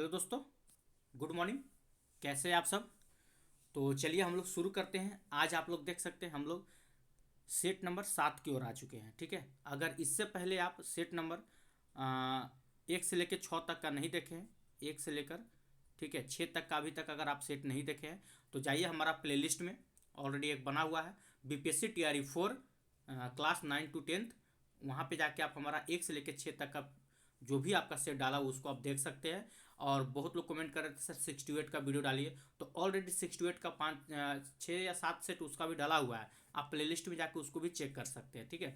Hello दोस्तों, good morning. कैसे हैं आप सब? तो चलिए हम लोग शुरू करते हैं। आज आप लोग देख सकते हैं हम लोग सेट नंबर 7 की ओर आ चुके हैं। ठीक है, अगर इससे पहले आप सेट नंबर 1 से लेकर 6 तक का नहीं देखे हैं, 1 से लेकर ठीक है 6 तक का अभी तक अगर आप सेट नहीं देखे हैं तो जाइए हमारा प्लेलिस्ट में ऑलरेडी एक बना हुआ है, बीपीएससी टीआरई 4 क्लास 9 to 10। वहाँ पे जाके आप हमारा 1 से लेकर 6 तक का जो भी आपका सेट डाला हो उसको आप देख सकते हैं। और बहुत लोग कमेंट कर रहे थे सर 68 का वीडियो डालिए, तो ऑलरेडी 68 का 6 या 7 सेट उसका भी डाला हुआ है। आप प्लेलिस्ट में जाके उसको भी चेक कर सकते हैं। ठीक है,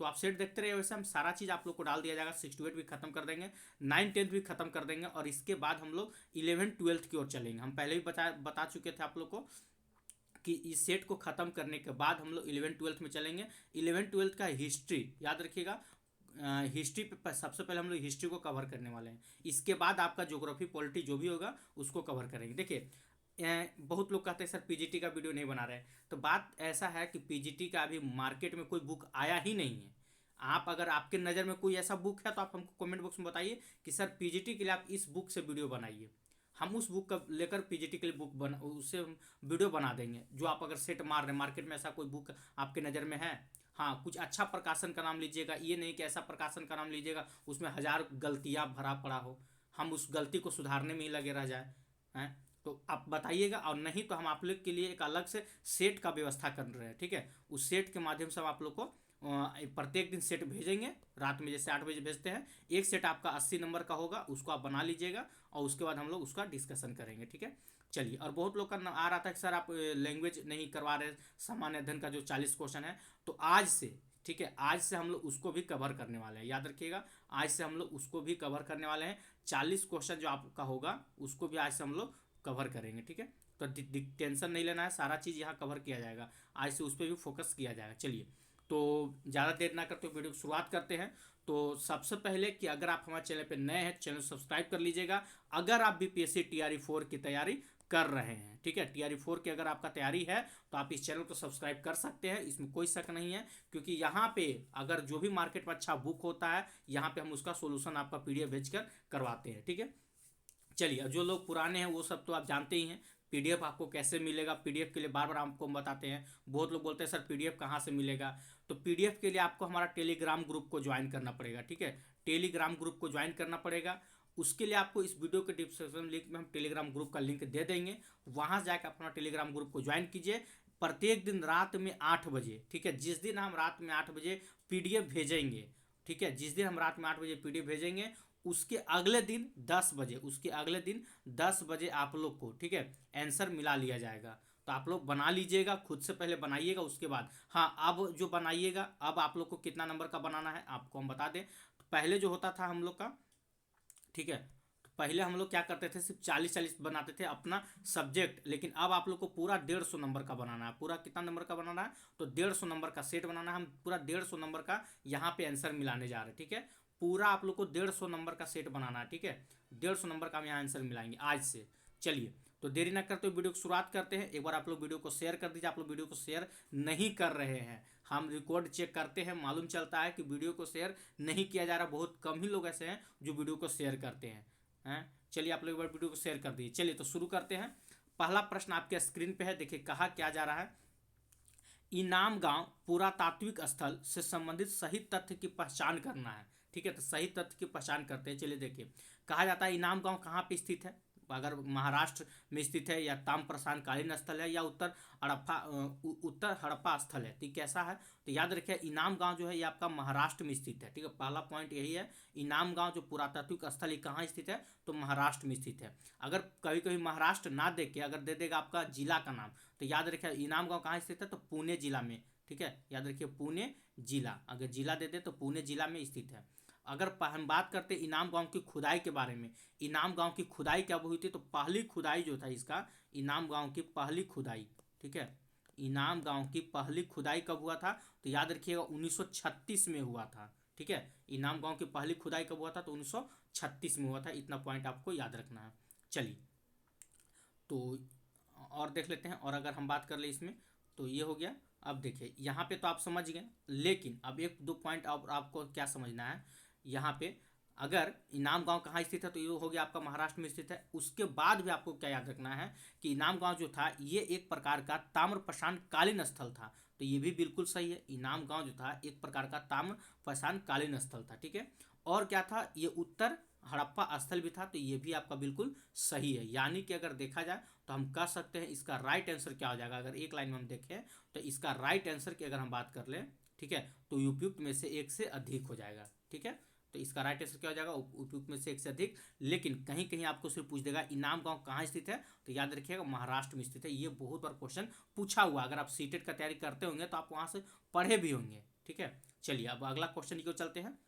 तो आप सेट देखते रहिए। वैसे हम सारा चीज़ आप लोग को डाल दिया जाएगा। 68 भी खत्म कर देंगे, 9 10 भी खत्म कर देंगे, और इसके बाद हम लोग 11 12 की ओर चलेंगे। हम पहले भी बता चुके थे आप लोग को कि इस सेट को ख़त्म करने के बाद हम लोग 11 12 में चलेंगे। 11 12 का हिस्ट्री याद रखिएगा। हिस्ट्री पे सबसे पहले हम लोग हिस्ट्री को कवर करने वाले हैं। इसके बाद आपका ज्योग्राफी पॉलिटी जो भी होगा उसको कवर करेंगे। देखिए, बहुत लोग कहते हैं सर पीजीटी का वीडियो नहीं बना रहे हैं, तो बात ऐसा है कि पीजीटी का अभी मार्केट में कोई बुक आया ही नहीं है। आप अगर आपके नज़र में कोई ऐसा बुक है तो आप हमको कमेंट बॉक्स में बताइए कि सर पीजीटी के लिए आप इस बुक से वीडियो बनाइए। हम उस बुक का लेकर पीजीटी के लिए बुक बना उससे हम वीडियो बना देंगे। जो आप अगर सेट मार रहे हैं मार्केट में ऐसा कोई बुक आपके नज़र में है, हाँ कुछ अच्छा प्रकाशन का नाम लीजिएगा। ये नहीं कि ऐसा प्रकाशन का नाम लीजिएगा उसमें 1000 गलतियाँ भरा पड़ा हो, हम उस गलती को सुधारने में ही लगे रह जाए हैं। तो आप बताइएगा, और नहीं तो हम आप लोग के लिए एक अलग से सेट का व्यवस्था कर रहे हैं। ठीक है, उस सेट के माध्यम से हम आप लोग को प्रत्येक दिन सेट भेजेंगे। रात में जैसे 8 बजे भेजते हैं, एक सेट आपका 80 नंबर का होगा, उसको आप बना लीजिएगा और उसके बाद हम लोग उसका डिस्कशन करेंगे। ठीक है, चलिए। और बहुत लोग का आ रहा था कि सर आप लैंग्वेज नहीं करवा रहे, सामान्य अध्ययन का जो 40 क्वेश्चन है, तो आज से ठीक है, आज से हम लोग उसको भी कवर करने वाले हैं। याद रखिएगा, आज से हम लोग उसको भी कवर करने वाले हैं। 40 क्वेश्चन जो आपका होगा उसको भी आज से हम लोग कवर करेंगे। ठीक है, तो टेंशन नहीं लेना है, सारा चीज़ यहाँ कवर किया जाएगा। आज से उस पर भी फोकस किया जाएगा। चलिए, तो ज़्यादा देर ना करते हुए वीडियो की शुरुआत करते हैं। तो सबसे पहले कि अगर आप हमारे चैनल पे नए हैं, चैनल सब्सक्राइब कर लीजिएगा। अगर आप बीपीएससी टीआरई 4 की तैयारी कर रहे हैं, ठीक है, टीआरई 4 की अगर आपका तैयारी है तो आप इस चैनल को सब्सक्राइब कर सकते हैं, इसमें कोई शक नहीं है। क्योंकि यहाँ पे अगर जो भी मार्केट में अच्छा बुक होता है, यहाँ पे हम उसका सोल्यूशन आपका पीडीएफ भेजकर करवाते हैं। ठीक है, चलिए। जो लोग पुराने हैं वो सब तो आप जानते ही हैं। पीडीएफ आपको कैसे मिलेगा, पीडीएफ के लिए बार बार आपको हम बताते हैं। बहुत लोग बोलते हैं सर पीडीएफ कहाँ से मिलेगा, तो पीडीएफ के लिए आपको हमारा टेलीग्राम ग्रुप को ज्वाइन करना पड़ेगा। ठीक है, टेलीग्राम ग्रुप को ज्वाइन करना पड़ेगा। उसके लिए आपको इस वीडियो के डिस्क्रिप्शन लिंक में हम टेलीग्राम ग्रुप का लिंक दे देंगे। वहाँ जाकर अपना टेलीग्राम ग्रुप को ज्वाइन कीजिए। प्रत्येक दिन रात में 8 बजे, ठीक है, जिस दिन हम रात में 8 बजे पीडीएफ भेजेंगे, ठीक है, जिस दिन हम रात में 8 बजे पीडीएफ भेजेंगे, उसके अगले दिन 10 बजे, उसके अगले दिन 10 बजे आप लोग को, ठीक है, आंसर मिला लिया जाएगा। तो आप लोग बना लीजिएगा, खुद से पहले बनाइएगा। उसके बाद हाँ, अब जो बनाइएगा, अब आप लोग को कितना नंबर का बनाना है आपको हम बता दें। तो पहले जो होता था हम लोग का, ठीक है, तो पहले हम लोग क्या करते थे, सिर्फ 40 40 बनाते थे अपना सब्जेक्ट। लेकिन अब आप लोग को पूरा 150 नंबर का बनाना है। पूरा कितना नंबर का बनाना है, तो 150 नंबर का सेट बनाना है। हम पूरा 150 नंबर का यहाँ पे आंसर मिलाने जा रहे हैं। ठीक है, पूरा आप लोग को 150 नंबर का सेट बनाना है। ठीक है, 150 नंबर का हम यहाँ आंसर मिलाएंगे आज से। चलिए, तो देरी ना करते हुए वीडियो की शुरुआत करते हैं। एक बार आप लोग वीडियो को शेयर कर दीजिए। आप लोग वीडियो को शेयर नहीं कर रहे हैं, हम रिकॉर्ड चेक करते हैं, मालूम चलता है कि वीडियो को शेयर नहीं किया जा रहा। बहुत कम ही लोग ऐसे हैं जो वीडियो को शेयर करते हैं। चलिए, आप लोग एक बार वीडियो को शेयर कर दीजिए। चलिए, तो शुरू करते हैं। पहला प्रश्न आपके स्क्रीन पे है, देखिए कहा क्या जा रहा है। इनाम गांव पुरातात्विक स्थल से संबंधित सही तथ्य की पहचान करना है। ठीक है, तो सही तथ्य की पहचान करते हैं। चलिए देखिए, कहा जाता है इनाम गांव कहाँ पे स्थित है। अगर महाराष्ट्र में स्थित है, या ताम्रप्रसान कालीन स्थल है, या उत्तर हड़प्पा स्थल है, ठीक कैसा है। तो याद रखिए, इनाम गांव जो है ये आपका महाराष्ट्र में स्थित है। ठीक है, पहला पॉइंट यही है। इनाम गांव जो पुरातात्विक स्थल, ये कहाँ स्थित है, तो महाराष्ट्र में स्थित है। अगर कभी कभी महाराष्ट्र ना दे के अगर दे देगा आपका जिला का नाम, तो याद रखिए इनाम गांव कहाँ स्थित है, तो पुणे जिला में। ठीक है, याद रखिए पुणे जिला, अगर जिला दे दे तो पुणे जिला में स्थित है। अगर हम बात करते हैं इनाम गांव की खुदाई के बारे में, इनाम गांव की खुदाई कब हुई थी, तो पहली खुदाई जो था इसका, इनाम गांव की पहली खुदाई, ठीक है, इनाम गांव की पहली खुदाई कब हुआ था, तो याद रखिएगा 1936 में हुआ था। ठीक है, इनाम गांव की पहली खुदाई कब हुआ था, तो 1936 में हुआ था। इतना पॉइंट आपको याद रखना है। चलिए, तो और देख लेते हैं। और अगर हम बात कर ले इसमें, तो ये हो गया। अब देखिए यहाँ पे तो आप समझ गए, लेकिन अब एक दो पॉइंट अब आपको क्या समझना है। यहाँ पे अगर इनाम गांव कहाँ स्थित है तो ये हो गया आपका महाराष्ट्र में स्थित है। उसके बाद भी आपको क्या याद रखना है कि इनाम गांव जो था ये एक प्रकार का ताम्रप्रशान कालीन स्थल था, तो ये भी बिल्कुल सही है। इनाम गांव जो था एक प्रकार का ताम्रप्रशान कालीन स्थल था, ठीक है। और क्या था, ये उत्तर हड़प्पा स्थल भी था, तो ये भी आपका बिल्कुल सही है। यानी कि अगर देखा जाए तो हम कह सकते हैं इसका राइट आंसर क्या हो जाएगा, अगर एक लाइन में हम देखें तो इसका राइट आंसर की अगर हम बात कर लें, ठीक है, तो उपयुक्त में से एक से अधिक हो जाएगा, ठीक है। तो इसका राइट आंसर क्या हो जाएगा, उपयुक्त में से एक से अधिक। लेकिन कहीं कहीं आपको सिर्फ पूछ देगा इनाम गांव कहाँ स्थित है, तो याद रखिएगा महाराष्ट्र में स्थित है। ये बहुत बार क्वेश्चन पूछा हुआ, अगर आप सीटेट का तैयारी करते होंगे तो आप वहां से पढ़े भी होंगे, ठीक है। चलिए अब अगला क्वेश्चन की ओर चलते हैं।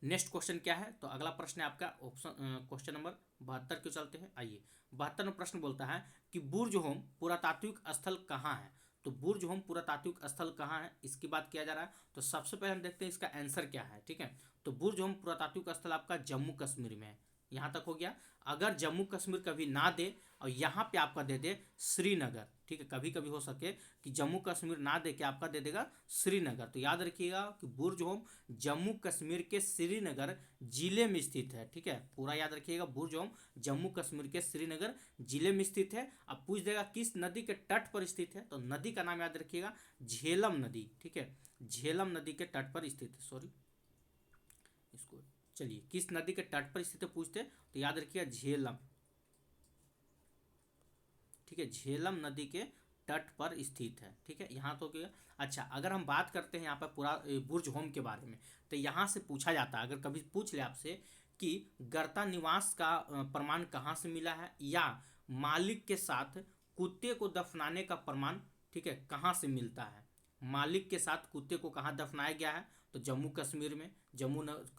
नेक्स्ट क्वेश्चन क्या है, तो अगला प्रश्न है आपका ऑप्शन क्वेश्चन नंबर 72 क्यों चलते हैं। आइए 72 में प्रश्न बोलता है कि बुर्ज होम पुरातात्विक स्थल कहाँ है। तो बुर्ज होम पुरातात्विक स्थल कहाँ है, इसकी बात किया जा रहा है। तो सबसे पहले हम देखते हैं इसका आंसर क्या है, ठीक है। तो बुर्ज होम पुरातात्विक स्थल आपका जम्मू कश्मीर में है, यहाँ तक हो गया। अगर जम्मू कश्मीर कभी ना दे और यहाँ पे आपका दे दे श्रीनगर, ठीक है, कभी कभी हो सके कि जम्मू कश्मीर ना दे के आपका दे देगा श्रीनगर, तो याद रखिएगा कि बुर्ज होम जम्मू कश्मीर के श्रीनगर जिले में स्थित है, ठीक है। पूरा याद रखिएगा, बुर्ज होम जम्मू कश्मीर के श्रीनगर जिले में स्थित है। अब पूछ देगा किस नदी के तट पर स्थित है, तो नदी का नाम याद रखिएगा झेलम नदी, ठीक है, झेलम नदी के तट पर स्थित है। सॉरी इसको, चलिए किस नदी के तट पर स्थित है पूछते, तो याद रखिएगा झेलम, ठीक है, झेलम नदी के तट पर स्थित है, ठीक है, यहाँ तो क्या। अच्छा अगर हम बात करते हैं यहाँ पर पूरा बुर्ज होम के बारे में, तो यहाँ से पूछा जाता है, अगर कभी पूछ ले आपसे कि गर्ता निवास का प्रमाण कहाँ से मिला है, या मालिक के साथ कुत्ते को दफनाने का प्रमाण, ठीक है, कहाँ से मिलता है। मालिक के साथ कुत्ते को कहाँ दफनाया गया है, तो जम्मू कश्मीर में,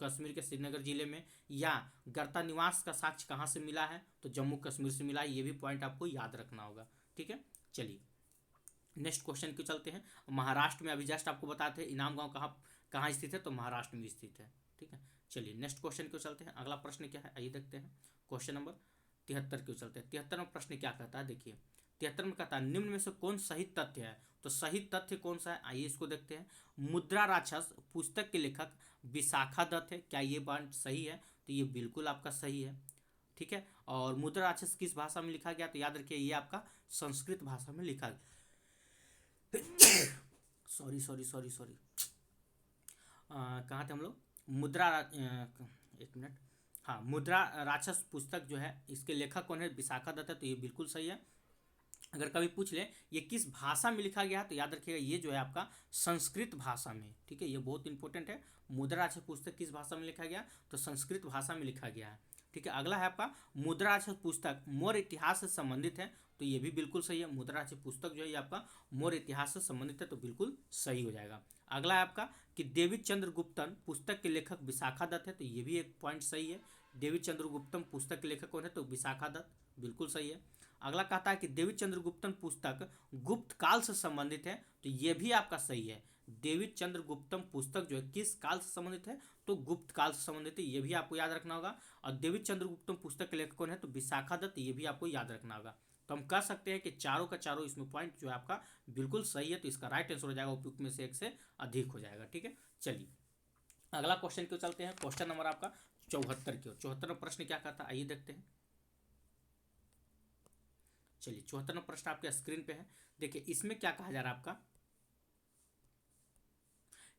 कश्मीर के श्रीनगर जिले में। या गर्ता निवास का साक्ष्य कहाँ से मिला है, तो जम्मू कश्मीर से मिला है। ये भी पॉइंट आपको याद रखना होगा, ठीक है। चलिए नेक्स्ट क्वेश्चन को चलते हैं। महाराष्ट्र में अभी जस्ट आपको बताते हैं इनाम गांव कहाँ कहाँ स्थित है, तो महाराष्ट्र में स्थित है, ठीक है। चलिए नेक्स्ट क्वेश्चन को चलते हैं। अगला प्रश्न क्या है आइए देखते हैं। क्वेश्चन नंबर 73 क्यों चलते हैं। 73 में प्रश्न क्या कहता है, देखिए 73 में कहता है निम्न में से कौन सही तथ्य है। तो सही तथ्य कौन सा है, आइए इसको देखते हैं। मुद्रा राक्षस पुस्तक के लेखक विशाखा दत्त है, क्या ये बात सही है, तो ये बिल्कुल आपका सही है, ठीक है। और मुद्रा राक्षस किस भाषा में लिखा गया, तो याद रखिए ये आपका संस्कृत भाषा में लिखा गया। सॉरी सॉरी सॉरी सॉरी, कहाँ थे हम लोग, एक मिनट, हाँ मुद्रा राक्षस पुस्तक जो है इसके लेखक कौन है, विशाखा दत्त है, तो ये बिल्कुल सही है। अगर कभी पूछ ले ये किस भाषा में लिखा गया है, तो याद रखिएगा ये जो है आपका संस्कृत भाषा में, ठीक है, ये बहुत इंपॉर्टेंट है। मुद्रा राक्षस पुस्तक किस भाषा में लिखा गया, तो संस्कृत भाषा में लिखा गया है, ठीक है। अगला है आपका मुद्रा राक्षस पुस्तक मौर्य इतिहास से संबंधित है, तो ये भी बिल्कुल सही है। मुद्रा राक्षस पुस्तक जो है ये आपका मौर्य इतिहास से संबंधित है, तो बिल्कुल सही हो जाएगा। अगला है आपका कि देवी चंद्र गुप्तन पुस्तक के लेखक विशाखा दत्त है, तो ये भी एक पॉइंट सही है। देवी चंद्र गुप्तम पुस्तक के लेखक कौन है, तो विशाखा दत्त, बिल्कुल सही है। अगला कहता है कि देवी चंद्रगुप्तन पुस्तक गुप्त काल से संबंधित है, तो यह भी आपका सही है। देवी चंद्रगुप्तम पुस्तक जो है किस काल से संबंधित है, तो गुप्त काल से संबंधित है, यह भी आपको याद रखना होगा। और देवी चंद्रगुप्तम पुस्तक के लेखक कौन है, तो विशाखा दत्त, ये भी आपको याद रखना होगा। तो हम कह सकते हैं कि चारों का चारों इसमें पॉइंट जो है आपका बिल्कुल सही है, तो इसका राइट आंसर हो जाएगा उपयुक्त में से एक से अधिक हो जाएगा, ठीक है। चलिए अगला क्वेश्चन क्यों चलते हैं। क्वेश्चन नंबर आपका 74 की ओर। 74 प्रश्न क्या कहता है आइए देखते हैं। चलिए 74 प्रश्न आपके स्क्रीन पे है, देखिए इसमें क्या कहा जा रहा है आपका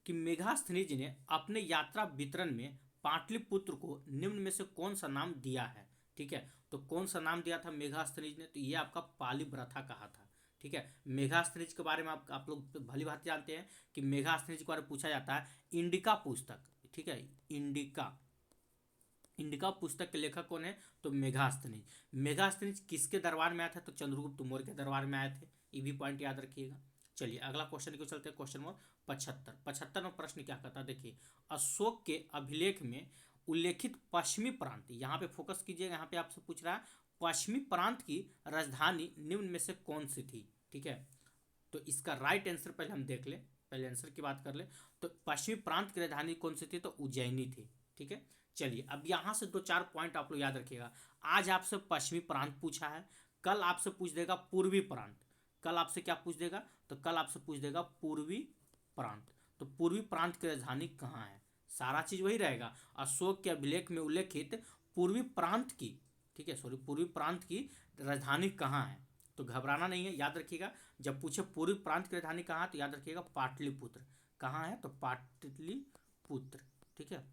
कि मेघास्थनीज ने अपने यात्रा वितरण में पाटलिपुत्र को निम्न में से कौन सा नाम दिया है, ठीक है। तो कौन सा नाम दिया था मेघास्थनीज ने, तो ये आपका पालिव्रथा कहा था, ठीक है। मेघास्थनीज के बारे में आप लोग भली भांति जानते हैं कि मेघास्थनीज के बारे में पूछा जाता है इंडिका पुस्तक, ठीक है, इंडिका पुस्तक के लेखक कौन है, तो मेघास्थनीज। मेघास्थनीज किसके दरबार में आया था, तो चंद्रगुप्त मौर्य के दरबार में आए थे, ये भी पॉइंट याद रखिएगा। चलिए अगला क्वेश्चन को चलते हैं। क्वेश्चन नंबर 75 में प्रश्न क्या कहता है, देखिए अशोक के अभिलेख में उल्लेखित पश्चिमी प्रांत, यहाँ पे फोकस कीजिएगा, यहाँ पे आपसे पूछ रहा है पश्चिमी प्रांत की राजधानी निम्न में से कौन सी थी, ठीक है। तो इसका राइट आंसर पहले हम देख ले, पहले आंसर की बात कर ले। तो पश्चिमी प्रांत की राजधानी कौन सी थी, तो उज्जैनी थी, ठीक है। चलिए अब यहां से 2-4 पॉइंट आप लोग याद रखिएगा। आज आपसे पश्चिमी प्रांत पूछा है, कल आपसे पूछ देगा पूर्वी प्रांत। कल आपसे क्या पूछ देगा, तो कल आपसे पूछ देगा पूर्वी प्रांत। तो पूर्वी प्रांत की राजधानी कहाँ है, सारा चीज वही रहेगा। अशोक के अभिलेख में उल्लेखित पूर्वी प्रांत की, ठीक है सॉरी, पूर्वी प्रांत की राजधानी कहाँ है? तो घबराना नहीं है, याद रखिएगा। जब पूछे पूर्वी प्रांत की राजधानी कहाँ, तो याद रखिएगा पाटलिपुत्र। कहाँ है? तो पाटलिपुत्र, ठीक है।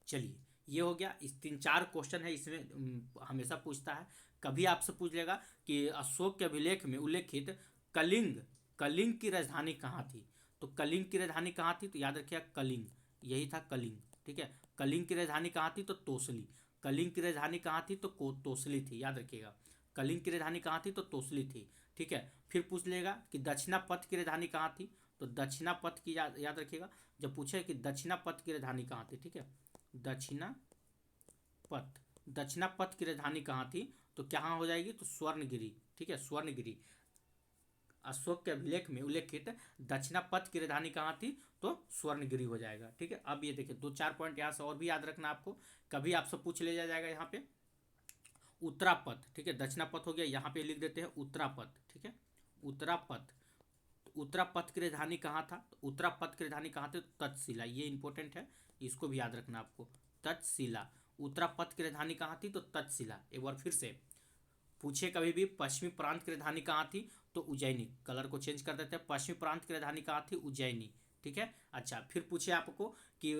चलिए, ये हो गया। इस 3-4 क्वेश्चन है इसमें, हमेशा पूछता है। कभी आपसे पूछ लेगा कि अशोक के अभिलेख में उल्लेखित कलिंग, कलिंग की राजधानी कहाँ थी? तो कलिंग की राजधानी कहाँ थी? तो याद रखिएगा कलिंग, यही था कलिंग, ठीक है। कलिंग की राजधानी कहाँ थी? तो तोसली। कलिंग की राजधानी कहाँ थी? तो तोसली थी, याद रखिएगा। कलिंग की राजधानी कहाँ थी? तो तोसली थी, ठीक है। फिर पूछ लेगा कि दक्षिणापथ की राजधानी कहाँ थी? तो दक्षिणापथ की याद रखिएगा। जब पूछे कि दक्षिणापथ की राजधानी कहाँ थी, ठीक है, दक्षिणापथ, दक्षिणापथ की राजधानी कहाँ थी? तो क्या हो जाएगी? तो स्वर्णगिरी, ठीक है, स्वर्णगिरी। अशोक के अभिलेख में उल्लेखित दक्षिणापथ की राजधानी कहाँ थी? तो स्वर्णगिरी हो जाएगा, ठीक है। अब ये देखिए 2-4 पॉइंट यहाँ से और भी याद रखना आपको, कभी आपसे पूछ लिया जाएगा। यहाँ पे उत्तरापथ, ठीक है, दक्षिणापथ हो गया, यहाँ पे लिख देते हैं उत्तरापथ, ठीक है, उत्तरापथ। उत्तरापथ की राजधानी कहाँ था? तो उत्तरापथ की राजधानी कहाँ थी? तक्षशिला, ये इंपॉर्टेंट है, इसको भी याद रखना आपको। तक्षशिला, उत्तरापथ की राजधानी कहाँ थी? तो तक्षशिला। एक बार फिर से पूछे कभी भी पश्चिमी प्रांत की राजधानी कहाँ थी? तो उज्जैनी। कलर को चेंज कर देते हैं, पश्चिमी प्रांत की राजधानी कहाँ थी? उज्जैनी, ठीक है। अच्छा, फिर पूछे आपको कि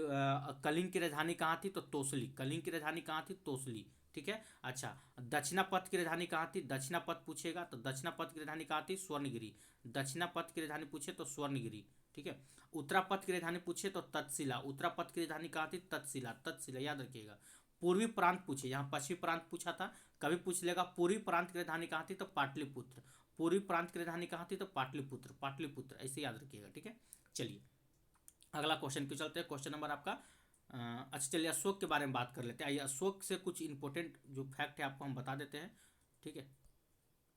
कलिंग की राजधानी कहाँ थी? तो तोसली। कलिंग की राजधानी कहाँ थी? तोसली, ठीक है। अच्छा, दक्षिणापथ की राजधानी कहाँ थी? दक्षिणापथ पूछेगा तो दक्षिणापथ की राजधानी कहाँ थी? स्वर्णगिरी। दक्षिणापथ की राजधानी पूछे तो स्वर्णगिरी, ठीक है। उत्तरापथ की राजधानी पूछे तो तक्षशिला। उत्तरापथ की राजधानी कहाँ थी? तक्षशिला, तक्षशिला, याद रखिएगा। पूर्वी प्रांत पूछे, यहाँ पश्चिमी प्रांत पूछा था, कभी पूछ लेगा पूर्वी प्रांत की राजधानी कहाँ थी? तो पाटलिपुत्र। पूर्वी प्रांत की राजधानी कहाँ थी? तो पाटलिपुत्र, पाटलिपुत्र, ऐसे याद रखिएगा, ठीक है। चलिए, अगला क्वेश्चन क्यों चलते हैं। क्वेश्चन नंबर आपका अच्छा, चलिए अशोक के बारे में बात कर लेते हैं। आइए, अशोक से कुछ इंपॉर्टेंट जो फैक्ट है आपको हम बता देते हैं, ठीक है।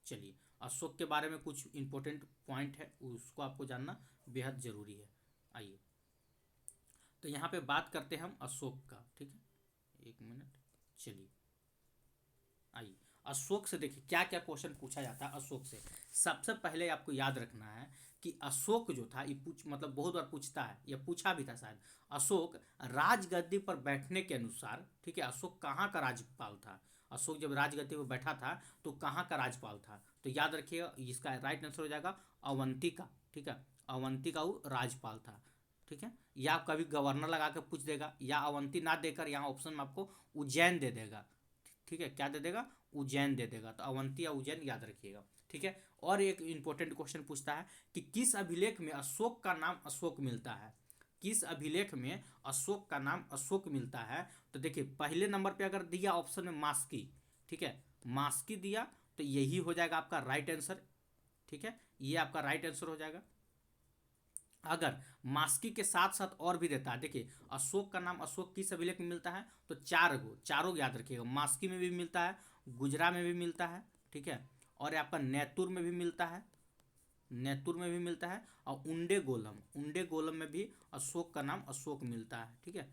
चलिए, अशोक के बारे में कुछ इंपॉर्टेंट पॉइंट है, उसको आपको जानना बेहद जरूरी है। आइए, तो यहाँ पे बात करते हैं हम अशोक का, ठीक है, एक मिनट। चलिए, आइए, अशोक से देखिए क्या क्या क्वेश्चन पूछा जाता है अशोक से। सबसे पहले आपको याद रखना है कि अशोक जो था, ये मतलब बहुत बार पूछता है, ये पूछा भी था शायद। अशोक राजगद्दी पर बैठने के अनुसार, ठीक है, अशोक कहाँ का राज्यपाल था? अशोक जब राजगद्दी पर बैठा था तो कहाँ का राज्यपाल था? तो याद रखिएगा, इसका राइट आंसर हो जाएगा अवंती का, ठीक है, अवंती का वो राज्यपाल था, ठीक है। या कभी गवर्नर लगा के पूछ देगा, या अवंती ना देकर यहाँ ऑप्शन में आपको उज्जैन दे देगा, ठीक है, क्या दे देगा? उज्जैन दे देगा। तो अवंती या उज्जैन याद रखिएगा, ठीक है। और एक इंपॉर्टेंट क्वेश्चन पूछता है कि किस अभिलेख में अशोक का नाम अशोक मिलता है? किस अभिलेख में अशोक का नाम अशोक मिलता है? तो देखिए, पहले नंबर पे अगर दिया ऑप्शन में मास्की, ठीक है, मास्की दिया तो यही हो जाएगा आपका राइट आंसर, ठीक है, ये आपका राइट आंसर हो जाएगा। अगर मास्की के साथ साथ और भी देता है, देखिए अशोक का नाम अशोक किस अभिलेख में मिलता है? तो चारों याद रखिएगा, मास्की में भी मिलता है, गुजरा में भी मिलता है, ठीक है, और आपका नैतुर में भी मिलता है, नैतुर में भी मिलता है, और उंडे गोलम में भी अशोक का नाम अशोक मिलता है, ठीक है।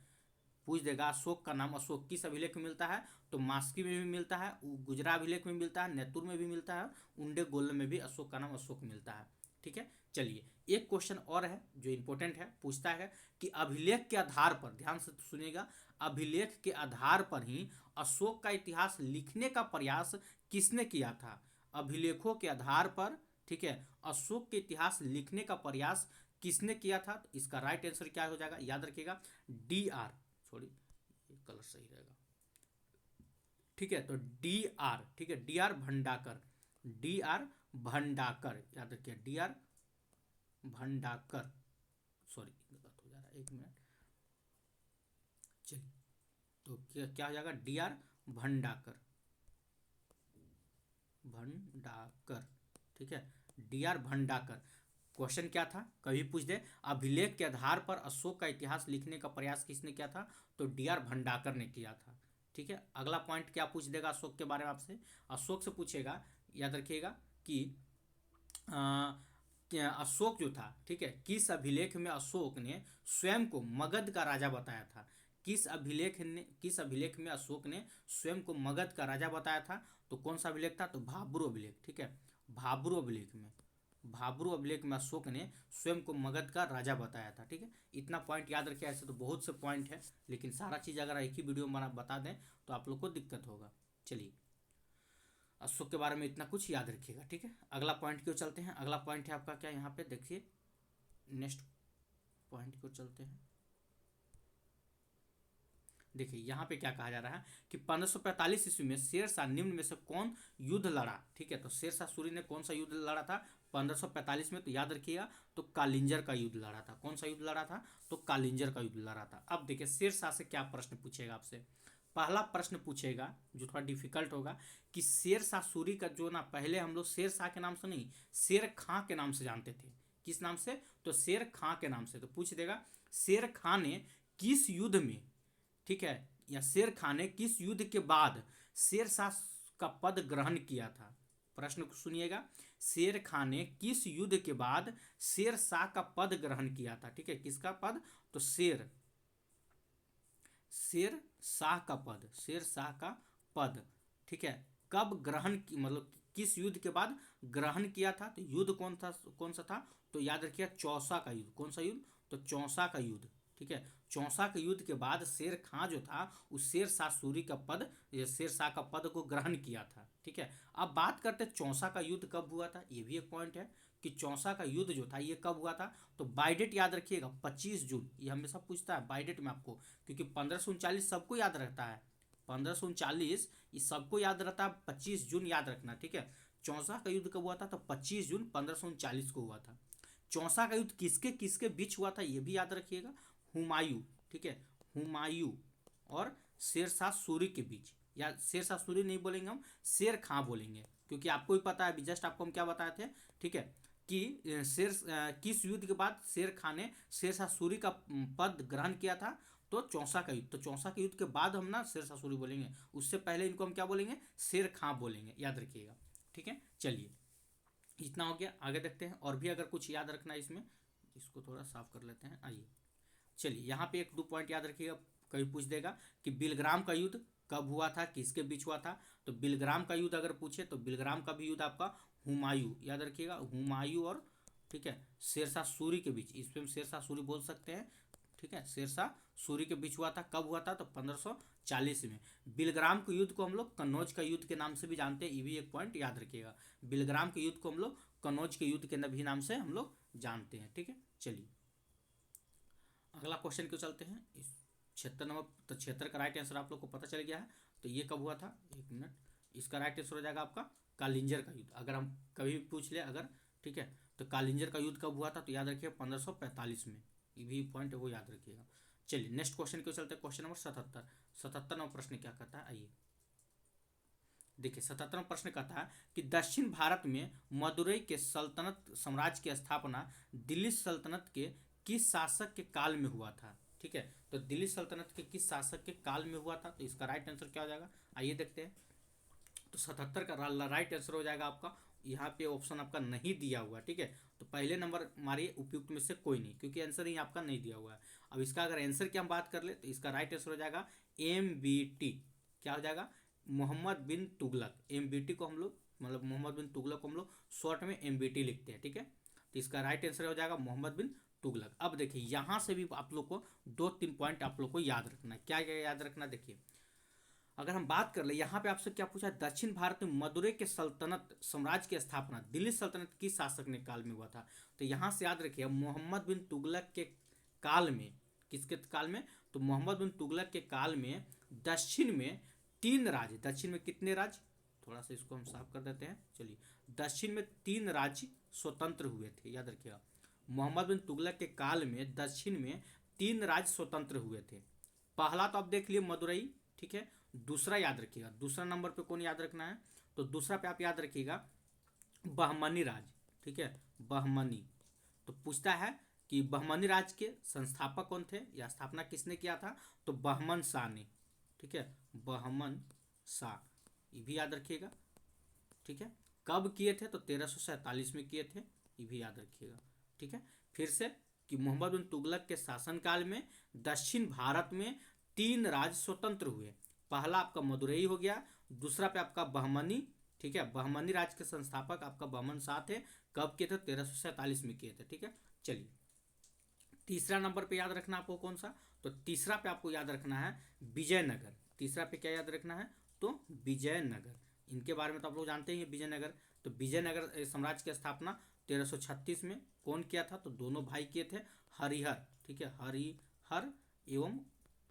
पूछ देगा अशोक का नाम अशोक किस अभिलेख में मिलता है? तो मास्की में भी मिलता है, गुजरा अभिलेख में मिलता है, नैतुर में भी मिलता है, उंडे गोलम में भी अशोक का नाम अशोक मिलता है, ठीक है। चलिए, एक क्वेश्चन और है जो इंपॉर्टेंट है, पूछता है कि अभिलेख के आधार पर, ध्यान से सुनिएगा, अभिलेख के आधार पर ही अशोक का इतिहास लिखने का प्रयास किसने किया था? अभिलेखों के आधार पर, ठीक है, अशोक के इतिहास लिखने का प्रयास किसने किया था? तो इसका राइट आंसर क्या हो जाएगा? याद रखिएगा, डी आर, सॉरी ये कलर सही रहेगा, ठीक है, तो डी आर, ठीक है, डी आर भंडाकर, डी आर भंडाकर, याद रखिए, डी आर भंडाकर, सॉरी गलत हो जा रहा है, एक मिनट। चलिए, तो क्या हो जाएगा? डी आर भंडाकर, भंडाकर, ठीक है, डी आर भंडाकर। क्वेश्चन क्या था, कभी पूछ दे अभिलेख के आधार पर अशोक का इतिहास लिखने का प्रयास किसने किया था? तो डी आर भंडाकर ने किया था, ठीक है। अगला पॉइंट क्या पूछ देगा अशोक के बारे में आपसे? अशोक से पूछेगा, याद रखिएगा, कि अशोक जो था, ठीक है, किस अभिलेख में अशोक ने स्वयं को मगध का राजा बताया था? किस अभिलेख में अशोक ने स्वयं को मगध का राजा बताया था? तो कौन सा अभिलेख था? तो भाब्रू अभिलेख, ठीक है, भाब्रू अभिलेख में, भाब्रू अभिलेख में अशोक ने स्वयं को मगध का राजा बताया था। ठीक है, इतना पॉइंट याद रखिए। ऐसे तो बहुत से पॉइंट है, लेकिन सारा चीज़ अगर एक ही वीडियो में बता दें तो आप लोग को दिक्कत होगा। चलिए, अशोक के बारे में इतना कुछ याद रखिएगा। ठीक है, अगला पॉइंट क्यों चलते हैं। अगला पॉइंट है आपका क्या, यहाँ पे देखिए, नेक्स्ट पॉइंट क्यों चलते हैं। देखिए यहाँ पे क्या कहा जा रहा है कि 1545 ईस्वी में शेरशाह निम्न में से कौन युद्ध लड़ा। ठीक है, तो शेरशाह सूरी ने कौन सा युद्ध लड़ा था 1545 में, तो याद रखिएगा, तो कालिंजर का युद्ध लड़ा था। कौन सा युद्ध लड़ा था, तो कालिंजर का युद्ध लड़ा था। अब देखिए शेरशाह से क्या प्रश्न पूछेगा आपसे। पहला प्रश्न पूछेगा जो थोड़ा डिफिकल्ट होगा कि शेरशाह सूरी का जो ना, पहले हम लोग शेरशाह के नाम से नहीं, शेर खां के नाम से जानते थे। किस नाम से, तो शेर खां के नाम से। तो पूछ देगा शेर खां ने किस युद्ध में, ठीक है, या शेर खां ने किस युद्ध के बाद शेरशाह का पद ग्रहण किया था। प्रश्न को सुनिएगा, शेर खां ने किस युद्ध के बाद शेरशाह का पद ग्रहण किया था। ठीक है, किसका पद, तो शेर शाह का पद, शेर शाह का पद। ठीक है, कब ग्रहण की, मतलब किस युद्ध के बाद ग्रहण किया था, तो युद्ध कौन सा था, तो याद रखिए चौसा का युद्ध। कौन सा युद्ध, तो चौसा का युद्ध। ठीक है, चौसा के युद्ध के बाद शेर खां जो था उस शेर शाह सूरी का पद, शेर शाह का पद को ग्रहण किया था। ठीक है, अब बात करते चौसा का युद्ध कब हुआ था, ये भी एक पॉइंट है कि चौसा का युद्ध जो था ये कब हुआ था, तो बाय डेट याद रखिएगा 25 जून। ये हमेशा पूछता है बाय डेट में आपको, क्योंकि 1539 सबको याद रहता है, 1539 ये सबको याद रहता है, 25 जून याद रखना। ठीक है, चौसा का युद्ध कब हुआ था, तो 25 जून 1539 को हुआ था। चौसा का युद्ध किसके किसके बीच हुआ था, ये भी याद रखिएगा, हुमायूं, ठीक है, हुमायूं और शेरशाह सूरी के बीच। या शेरशाह सूरी नहीं बोलेंगे हम, शेर खां बोलेंगे, क्योंकि आपको भी पता है, अभी जस्ट आपको हम क्या बताए थे, ठीक है, कि किस युद्ध के बाद शेर खां ने शेरशाह सूरी का पद ग्रहण किया था, तो चौसा का युद्ध। तो चौसा के युद्ध के बाद हम ना शेरशाह सूरी बोलेंगे, उससे पहले इनको हम क्या बोलेंगे, शेर खां बोलेंगे, याद रखिएगा। ठीक है, चलिए इतना हो गया, आगे देखते हैं। और भी अगर कुछ याद रखना है इसमें, इसको थोड़ा साफ कर लेते हैं। आइए, चलिए यहाँ पे एक दो पॉइंट याद रखिएगा, कभी पूछ देगा कि बिलग्राम का युद्ध कब हुआ था, किसके बीच हुआ था। तो बिलग्राम का युद्ध अगर पूछे तो बिलग्राम का भी युद्ध आपका हुमायूं, याद रखिएगा, हुमायूं और, ठीक है, शेरशाह सूरी के बीच, इस पे हम शेरशाह सूरी बोल सकते हैं। ठीक है, शेरशाह सूरी के बीच हुआ था। कब हुआ था, तो 1540 में। बिलग्राम के युद्ध को हम लोग कन्नौज का युद्ध के नाम से भी जानते हैं, ये भी एक पॉइंट याद रखिएगा। बिलग्राम के युद्ध को हम लोग कन्नौज के युद्ध के भी नाम से हम लोग जानते हैं। ठीक है, चलिए अगला क्वेश्चन क्यों चलते हैं। इस 76 नंबर, तो 76 का राइट आंसर आप लोग को पता चल गया है। तो ये कब हुआ था, एक मिनट, इसका राइट आंसर हो जाएगा आपका कालिंजर का युद्ध। अगर हम कभी भी पूछ ले अगर, ठीक है, तो कालिंजर का युद्ध कब हुआ था, तो याद रखिए 1545 में। ये भी पॉइंट है वो याद रखिएगा। चलिए नेक्स्ट क्वेश्चन क्यों चलते हैं, क्वेश्चन नंबर 77। 77 नंबर प्रश्न क्या कहता है, आइए देखिए। 77वां प्रश्न कहता है कि दक्षिण भारत में मदुरई के सल्तनत साम्राज्य की स्थापना दिल्ली सल्तनत के किस शासक के काल में हुआ था। ठीक है, तो दिल्ली सल्तनत के किस शासक के काल में हुआ था, तो इसका राइट आंसर क्या हो जाएगा, आइए देखते हैं। तो 77 का राइट आंसर हो जाएगा आपका, यहाँ पे ऑप्शन आपका नहीं दिया हुआ है। ठीक है, तो पहले नंबर मारिए उपयुक्त में से कोई नहीं, क्योंकि आंसर ही आपका नहीं दिया हुआ है। अब इसका अगर आंसर की हम बात कर ले तो इसका राइट आंसर हो जाएगा MBT। क्या हो जाएगा, मोहम्मद बिन तुगलक। MBT को हम लोग, मतलब मोहम्मद बिन तुगलक को हम लोग शॉर्ट में MBT लिखते हैं। ठीक है, तो इसका राइट आंसर हो जाएगा मोहम्मद बिन तुगलक। अब देखिए यहाँ से भी आप लोग को 2-3 पॉइंट आप लोग को याद रखना है। क्या क्या याद रखना, देखिए अगर हम बात कर ले, यहाँ पे आपसे क्या पूछा, दक्षिण भारत में मदुरई के सल्तनत साम्राज्य की स्थापना दिल्ली सल्तनत की शासक ने काल में हुआ था। तो यहाँ से याद रखिए मोहम्मद बिन तुगलक के काल में, किसके काल में, तो मोहम्मद बिन तुगलक के काल में दक्षिण में 3 राज्य, दक्षिण में कितने राज्य, थोड़ा सा इसको हम साफ कर देते हैं। चलिए, दक्षिण में 3 राज्य स्वतंत्र हुए थे, याद रखिएगा। मोहम्मद बिन तुगलक के काल में दक्षिण में 3 राज्य स्वतंत्र हुए थे। पहला तो आप देख लिए मदुरई, ठीक है। दूसरा याद रखिएगा, दूसरा नंबर पे कौन याद रखना है, तो दूसरा पे आप याद रखिएगा बहमनी राज्य। ठीक है, बहमनी। तो पूछता है कि बहमनी राज्य के संस्थापक कौन थे या स्थापना किसने किया था, तो बहमन शाह ने। ठीक है, बहमन शाह, ये भी याद रखिएगा। ठीक है, कब किए थे, तो 1347 में किए थे, ये भी याद रखिएगा। ठीक है, फिर से कि मोहम्मद बिन तुगलक के शासनकाल में दक्षिण भारत में 3 राज्य स्वतंत्र हुए। पहला आपका मदुरई हो गया, दूसरा पे आपका बहमनी, ठीक है। बहमनी राज्य के संस्थापक आपका बहमन शाह थे। कब किए थे? 1347 में किए थे। ठीक है, चलिए तीसरा नंबर पे याद रखना आपको कौन सा, तो तीसरा पे आपको याद रखना है विजयनगर। तीसरा पे क्या याद रखना है? तो विजयनगर। इनके बारे में तो आप लोग जानते ही हैं विजयनगर। तो विजयनगर साम्राज्य की स्थापना 1336 में कौन किया था? तो दोनों भाई किए थे, हरिहर। ठीक है, हरिहर एवं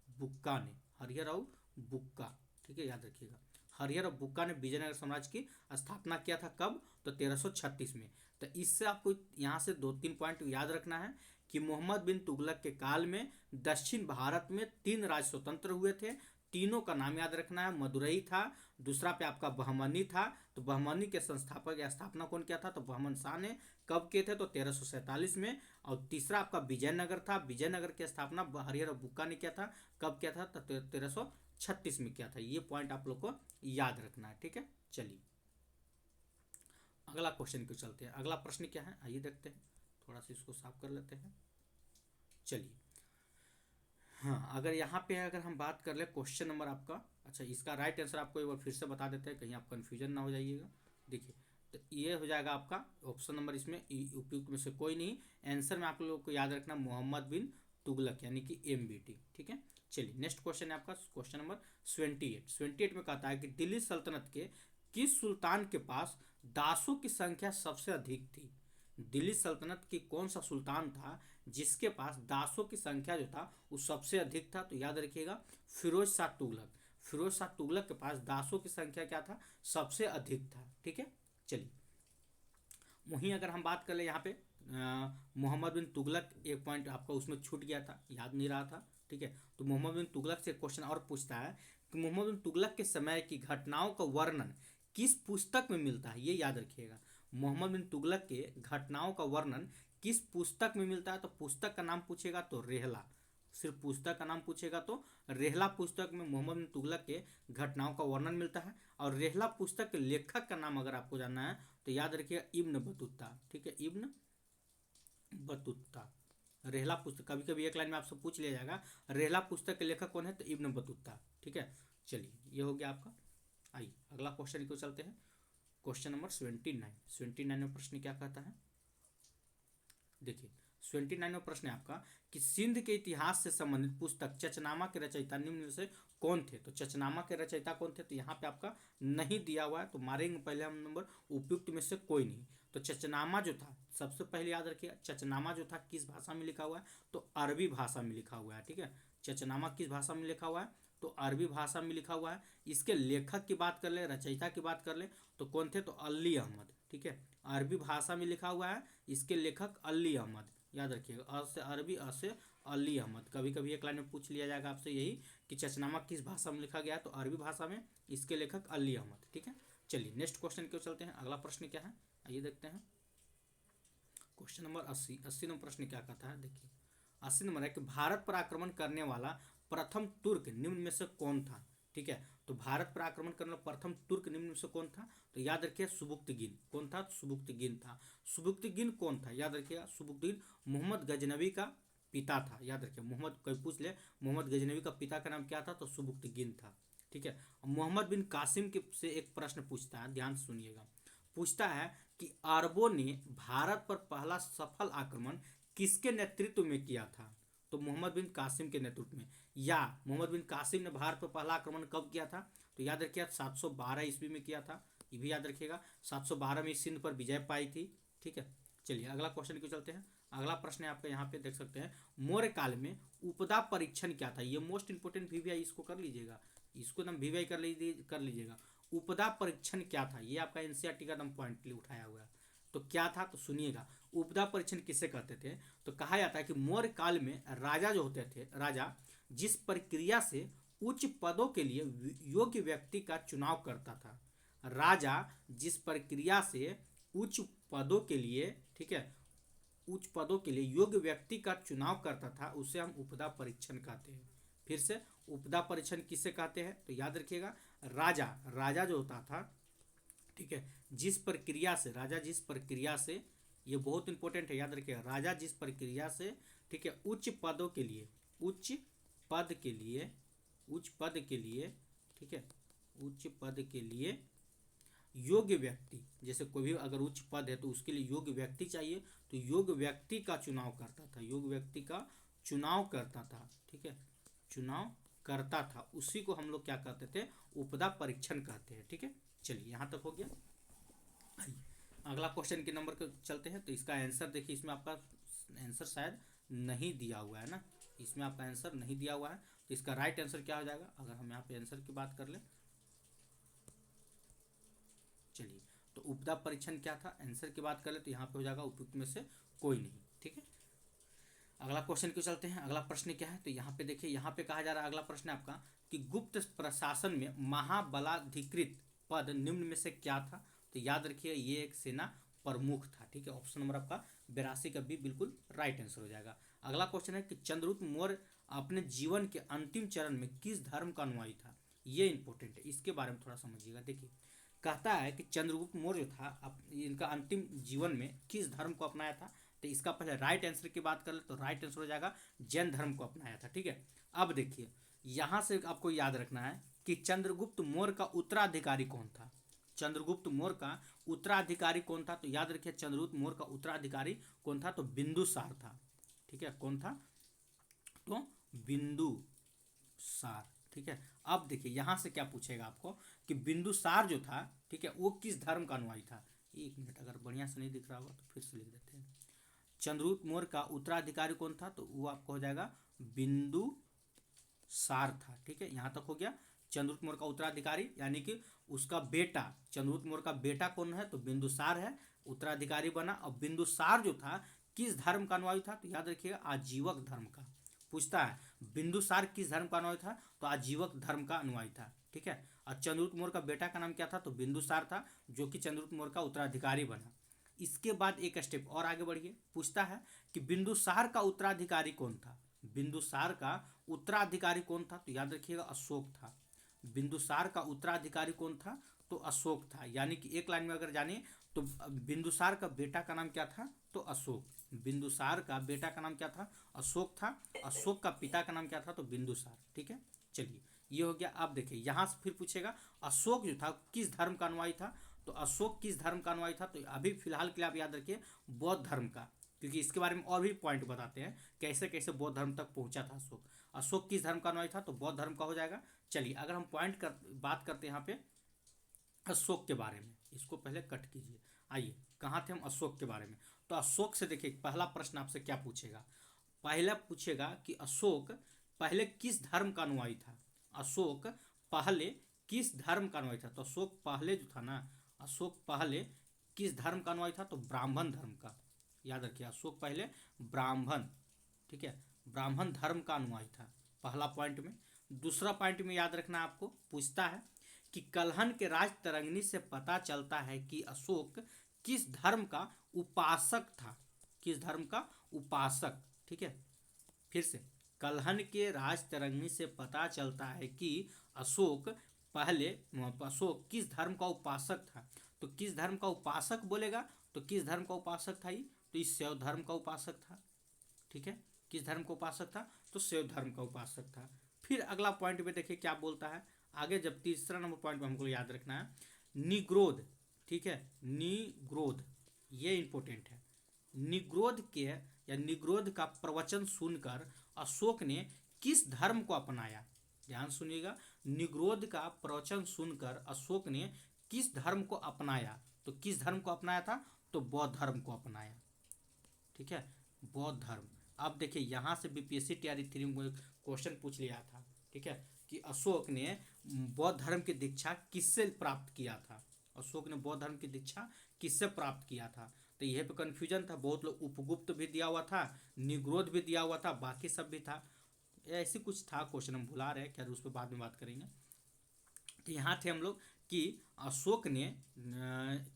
बुक्का ने, हरिहर और बुक्का। ठीक है, याद रखिएगा, हरिहर और बुक्का ने विजयनगर साम्राज्य की स्थापना किया था। कब? तो 1336 में। तो इससे आपको यहाँ से 2-3 पॉइंट याद रखना है कि मोहम्मद बिन तुगलक के काल में दक्षिण भारत में 3 राज्य स्वतंत्र हुए थे। तीनों का नाम याद रखना है। मदुरई था, दूसरा पे आपका बहमनी था। तो बहमनी के संस्थापक या स्थापना कौन किया था? तो बहमन शाह ने। कब किए थे? तो 1347 में। और तीसरा आपका विजयनगर था। विजयनगर की स्थापना हरिहर और बुक्का ने किया था। कब किया था? तो 1336 में किया था। ये पॉइंट आप लोग को याद रखना है। ठीक है, चलिए अगला क्वेश्चन को चलते हैं। अगला प्रश्न क्या है आइए देखते हैं, थोड़ा सा इसको साफ कर लेते हैं। चलिए हाँ, अगर यहाँ पे अगर हम बात कर ले क्वेश्चन नंबर आपका, अच्छा इसका राइट आंसर आपको एक बार फिर से बता देते हैं, कहीं आप कन्फ्यूजन ना हो जाइएगा। देखिए तो ये हो जाएगा आपका ऑप्शन नंबर, इसमें उपयुक्त में से कोई नहीं। आंसर में आप लोगों को याद रखना मोहम्मद बिन तुगलक यानी कि MBT। ठीक है, चलिए नेक्स्ट क्वेश्चन है आपका क्वेश्चन नंबर 28 में कहता है कि दिल्ली सल्तनत के किस सुल्तान के पास दासों की संख्या सबसे अधिक थी? दिल्ली सल्तनत की कौन सा सुल्तान था जिसके पास दासों की संख्या जो था वो सबसे अधिक था? तो याद रखिएगा फिरोज शाह तुगलक। फिरोज शाह तुगलक के पास दासों की संख्या क्या था? सबसे अधिक था। ठीक है, चलिए वहीं अगर हम बात कर ले यहाँ पे मोहम्मद बिन तुगलक, एक पॉइंट आपका उसमें छूट गया था, याद नहीं रहा था। ठीक है, तो मोहम्मद बिन तुगलक से क्वेश्चन और पूछता है कि मोहम्मद बिन तुगलक के समय की घटनाओं का वर्णन किस पुस्तक में मिलता है? ये याद रखिएगा, मोहम्मद बिन तुगलक के घटनाओं का वर्णन किस पुस्तक में मिलता है? तो पुस्तक का नाम पूछेगा तो रेहला, सिर्फ पुस्तक का नाम पूछेगा तो रेहला पुस्तक में मोहम्मद बिन तुगलक के घटनाओं का वर्णन मिलता है। और रेहला पुस्तक के लेखक का नाम अगर आपको जानना है तो याद रखिएगा इब्न बतूता। ठीक है, इब्न बतूता। रेहला पुस्तक कभी कभी एक लाइन में आपसे पूछ लिया जाएगा रेहला पुस्तक के लेखक कौन है? तो इब्न बतूता। ठीक है, चलिए ये हो गया आपका। आइए अगला क्वेश्चन को चलते हैं, क्वेश्चन नंबर 29 में प्रश्न क्या कहता है? देखिए 29 में प्रश्न है आपका कि सिंध के इतिहास से संबंधित पुस्तक चचनामा के रचयिता निम्न में से कौन थे? तो चचनामा के रचयिता कौन थे? तो यहाँ पे आपका नहीं दिया हुआ है, तो मारेंगे पहले हम नंबर उपयुक्त में से कोई नहीं। तो चचनामा जो था, सबसे पहले याद रखिए चचनामा जो था किस भाषा में लिखा हुआ है? तो अरबी भाषा में लिखा हुआ है। ठीक है, चचनामा किस भाषा में लिखा हुआ है? तो अरबी भाषा में लिखा हुआ है। इसके लेखक की बात कर ले, रचयिता की बात कर ले तो कौन थे? तो अली अहमद। ठीक है, अरबी भाषा में लिखा हुआ है, इसके लेखक अली अहमद। याद रखिएगा अ से अरबी, अ से अली अहमद। कभी कभी एक लाइन में पूछ लिया जाएगा आपसे यही कि चचनामा किस भाषा में लिखा गया है? तो अरबी भाषा में, इसके लेखक अली अहमद। ठीक है, चलिए नेक्स्ट क्वेश्चन की ओर चलते हैं। अगला प्रश्न क्या है आइए देखते हैं, क्वेश्चन नंबर 80 नंबर प्रश्न क्या कहता है? देखिए 80 नंबर है कि भारत पर आक्रमण करने वाला प्रथम तुर्क निम्न में से कौन था? ठीक है, तो भारत पर आक्रमण करने वाला प्रथम तुर्क निम्न में से कौन था? तो याद रखिए सुबुक्तगिन। कौन था? सुबुक्तगिन था। सुबुक्तगिन कौन था? याद रखिएगा सुबुक्तगिन मोहम्मद गजनवी का पिता था। याद रखिए मोहम्मद, कोई पूछ ले मोहम्मद गजनवी का पिता का नाम क्या था? तो सुबुक्तगिन था। ठीक है, मोहम्मद बिन कासिम के से एक प्रश्न पूछता है, ध्यान से सुनिएगा। पूछता है कि अरबों ने भारत पर पहला सफल आक्रमण किसके नेतृत्व में किया था? तो मोहम्मद बिन कासिम के नेतृत्व में। या मोहम्मद बिन कासिम ने भारत पर पहला आक्रमण कब किया था? तो याद रखिएगा 712 ईस्वी में किया था। ये भी याद रखिएगा 712 में सिंध पर विजय पाई थी। ठीक है, चलिए अगला क्वेश्चन को चलते हैं। अगला प्रश्न है आपका यहाँ पे देख सकते हैं, मौर्य काल में उपदा परीक्षण क्या था? ये मोस्ट इंपोर्टेंट VVI, इसको कर लीजिएगा, इसको एकदम VVI कर लीजिएगा। उपदा परीक्षण क्या था? ये आपका NCERT का एकदम पॉइंट उठाया हुआ है। तो क्या था? तो सुनिएगा, उपदा परीक्षण किसे कहते थे? तो कहा जाता है कि मौर्य काल में राजा जो होते थे, राजा जिस प्रक्रिया से उच्च पदों के लिए योग्य व्यक्ति का चुनाव करता था, राजा जिस प्रक्रिया से उच्च पदों के लिए, ठीक है, उच्च पदों के लिए योग्य व्यक्ति का चुनाव करता था, उसे हम उपदा परीक्षण कहते हैं। फिर से उपदा परीक्षण किसे कहते हैं? तो याद रखिएगा राजा, राजा जो होता था, ठीक है, जिस प्रक्रिया से, राजा जिस प्रक्रिया से, ये बहुत इंपॉर्टेंट है, याद रखिएगा राजा जिस प्रक्रिया से, ठीक है, उच्च पदों के लिए, उच्च पद के लिए, उच्च पद के लिए, ठीक है, उच्च पद के लिए योग्य व्यक्ति, जैसे कोई भी अगर उच्च पद है तो उसके लिए योग्य व्यक्ति चाहिए, तो योग्य व्यक्ति का चुनाव करता था, योग्य व्यक्ति का चुनाव करता था, ठीक है, चुनाव करता था, उसी को हम लोग क्या कहते थे, उपदा परीक्षण कहते हैं, ठीक है। चलिए यहाँ तक हो गया। आइए अगला क्वेश्चन के नंबर को चलते हैं। तो इसका आंसर देखिए, इसमें आपका आंसर शायद नहीं दिया हुआ है ना, इसमें आपका आंसर नहीं दिया हुआ है, तो इसका राइट आंसर क्या हो जाएगा, अगर हम यहाँ पे आंसर की बात कर लें। चलिए, तो उपदा परीक्षण क्या था, आंसर की बात कर ले तो यहाँ पे हो जाएगा उपयुक्त में से कोई नहीं, ठीक है। अगला क्वेश्चन क्यों चलते हैं, अगला प्रश्न क्या है, तो यहाँ पे देखिए, यहाँ पे कहा जा रहा है अगला प्रश्न आपका कि गुप्त प्रशासन में महाबलाधिकृत पद निम्न में से क्या था। तो याद रखिए ये एक सेना प्रमुख था, ठीक है। ऑप्शन नंबर आपका 82 का बी बिल्कुल राइट आंसर हो जाएगा। अगला क्वेश्चन है कि चंद्रगुप्त मौर्य अपने जीवन के अंतिम चरण में किस धर्म का अनुयायी था। ये इंपॉर्टेंट है, इसके बारे में थोड़ा समझिएगा। देखिए कहता है कि चंद्रगुप्त मौर्य था इनका अंतिम जीवन में किस धर्म को अपनाया था। तो इसका पहले राइट आंसर की बात कर ले तो राइट आंसर हो जाएगा जैन धर्म को अपनाया था, ठीक है। अब देखिए यहाँ से आपको याद रखना है कि चंद्रगुप्त मौर्य का उत्तराधिकारी कौन था। चंद्रगुप्त मौर्य का उत्तराधिकारी कौन था, तो याद रखिए चंद्रगुप्त मौर्य का उत्तराधिकारी कौन था, तो बिंदुसार था, ठीक है। कौन था, तो बिंदुसार, ठीक है। अब देखिए यहाँ से क्या पूछेगा आपको कि बिंदुसार जो था, ठीक है, वो किस धर्म का अनुयायी था। एक मिनट, अगर बढ़िया से नहीं दिख रहा होगा तो फिर से लिख देते हैं। चंद्रगुप्त मौर्य का उत्तराधिकारी कौन था, तो वो आपको हो जाएगा बिंदुसार था, ठीक है। यहाँ तक हो गया। चंद्रगुप्त मौर्य का उत्तराधिकारी यानी कि उसका बेटा, चंद्रगुप्त मौर्य का बेटा कौन है, तो बिंदुसार है, उत्तराधिकारी बना। और बिंदुसार जो था किस धर्म का अनुयायी था, तो याद रखिएगा आजीवक धर्म का। पूछता है बिंदुसार किस धर्म का अनुयायी था, तो आजीवक धर्म का अनुयायी था, ठीक है। और चंद्रगुप्त मौर्य का बेटा का नाम क्या था, तो बिंदुसार था, जो कि चंद्रगुप्त मौर्य का उत्तराधिकारी बना। इसके बाद एक स्टेप और आगे बढ़िए, पूछता है कि बिंदुसार का उत्तराधिकारी कौन था। बिंदुसार का उत्तराधिकारी कौन था, तो याद रखिएगा अशोक था। बिंदुसार का उत्तराधिकारी कौन था, तो अशोक था। यानी कि एक लाइन में अगर जानिए तो बिंदुसार का बेटा का नाम क्या था, तो अशोक। बिंदुसार का बेटा का नाम क्या था, अशोक था। अशोक का पिता का नाम क्या था, तो बिंदुसार, ठीक है। चलिए ये हो गया। अब देखिए यहाँ से फिर पूछेगा अशोक जो था किस धर्म का अनुयायी था, तो अशोक किस धर्म का अनुयायी था, तो अभी फिलहाल के लिए आप याद रखिए बौद्ध धर्म का, क्योंकि इसके बारे में और भी पॉइंट बताते हैं कैसे कैसे बौद्ध धर्म तक पहुंचा था अशोक। अशोक किस धर्म का अनुयायी था, तो बौद्ध धर्म का हो जाएगा। चलिए अगर हम बात करते हैं यहाँ पे अशोक के बारे में, इसको पहले कट कीजिए। आइए कहाँ थे हम, अशोक के बारे में। तो अशोक से देखिए पहला प्रश्न आपसे क्या पूछेगा, पहला पूछेगा कि अशोक पहले किस धर्म का अनुयायी था। अशोक पहले किस धर्म का अनुयायी था, तो अशोक पहले जो था ना, अशोक पहले किस धर्म का अनुयायी था, तो ब्राह्मण धर्म का। याद रखिए अशोक पहले ब्राह्मण, ठीक है, ब्राह्मण धर्म का अनुयायी था, पहला पॉइंट में। दूसरा पॉइंट में याद रखना आपको, पूछता है कि कलहन के राज तरंगिणी से पता चलता है कि अशोक किस धर्म का उपासक था, किस धर्म का उपासक, ठीक है। फिर से कलहन के राज तरंगिणी से पता चलता है कि अशोक पहले अशोक किस धर्म का उपासक था। तो किस धर्म का उपासक बोलेगा, तो किस धर्म का उपासक था ये, तो इस शैव धर्म का उपासक था, ठीक है। किस धर्म का उपासक था, तो शैव धर्म का उपासक था। फिर अगला पॉइंट में देखिए क्या बोलता है आगे, जब तीसरा नंबर पॉइंट में हमको याद रखना है निग्रोध, ठीक है, निग्रोध, ये इंपॉर्टेंट है। निग्रोध के या निग्रोध का प्रवचन सुनकर अशोक ने किस धर्म को अपनाया। ध्यान सुनिएगा, निग्रोध का प्रवचन सुनकर अशोक ने किस धर्म को अपनाया, तो किस धर्म को अपनाया था, तो बौद्ध धर्म को अपनाया, ठीक है, बौद्ध धर्म। अब देखिए यहाँ से बीपीएससी टीआरई 3 में क्वेश्चन पूछ लिया था, ठीक है, कि अशोक ने बौद्ध धर्म की दीक्षा किससे प्राप्त किया था। अशोक ने बौद्ध धर्म की दीक्षा किससे प्राप्त किया था, तो यह पे कन्फ्यूजन था। बहुत लोग उपगुप्त भी दिया हुआ था, निग्रोध भी दिया हुआ था, बाकी सब भी था, ऐसी कुछ था क्वेश्चन, हम भुला रहे हैं, क्या उस पर बाद में बात करेंगे। तो यहाँ थे हम लोग कि अशोक ने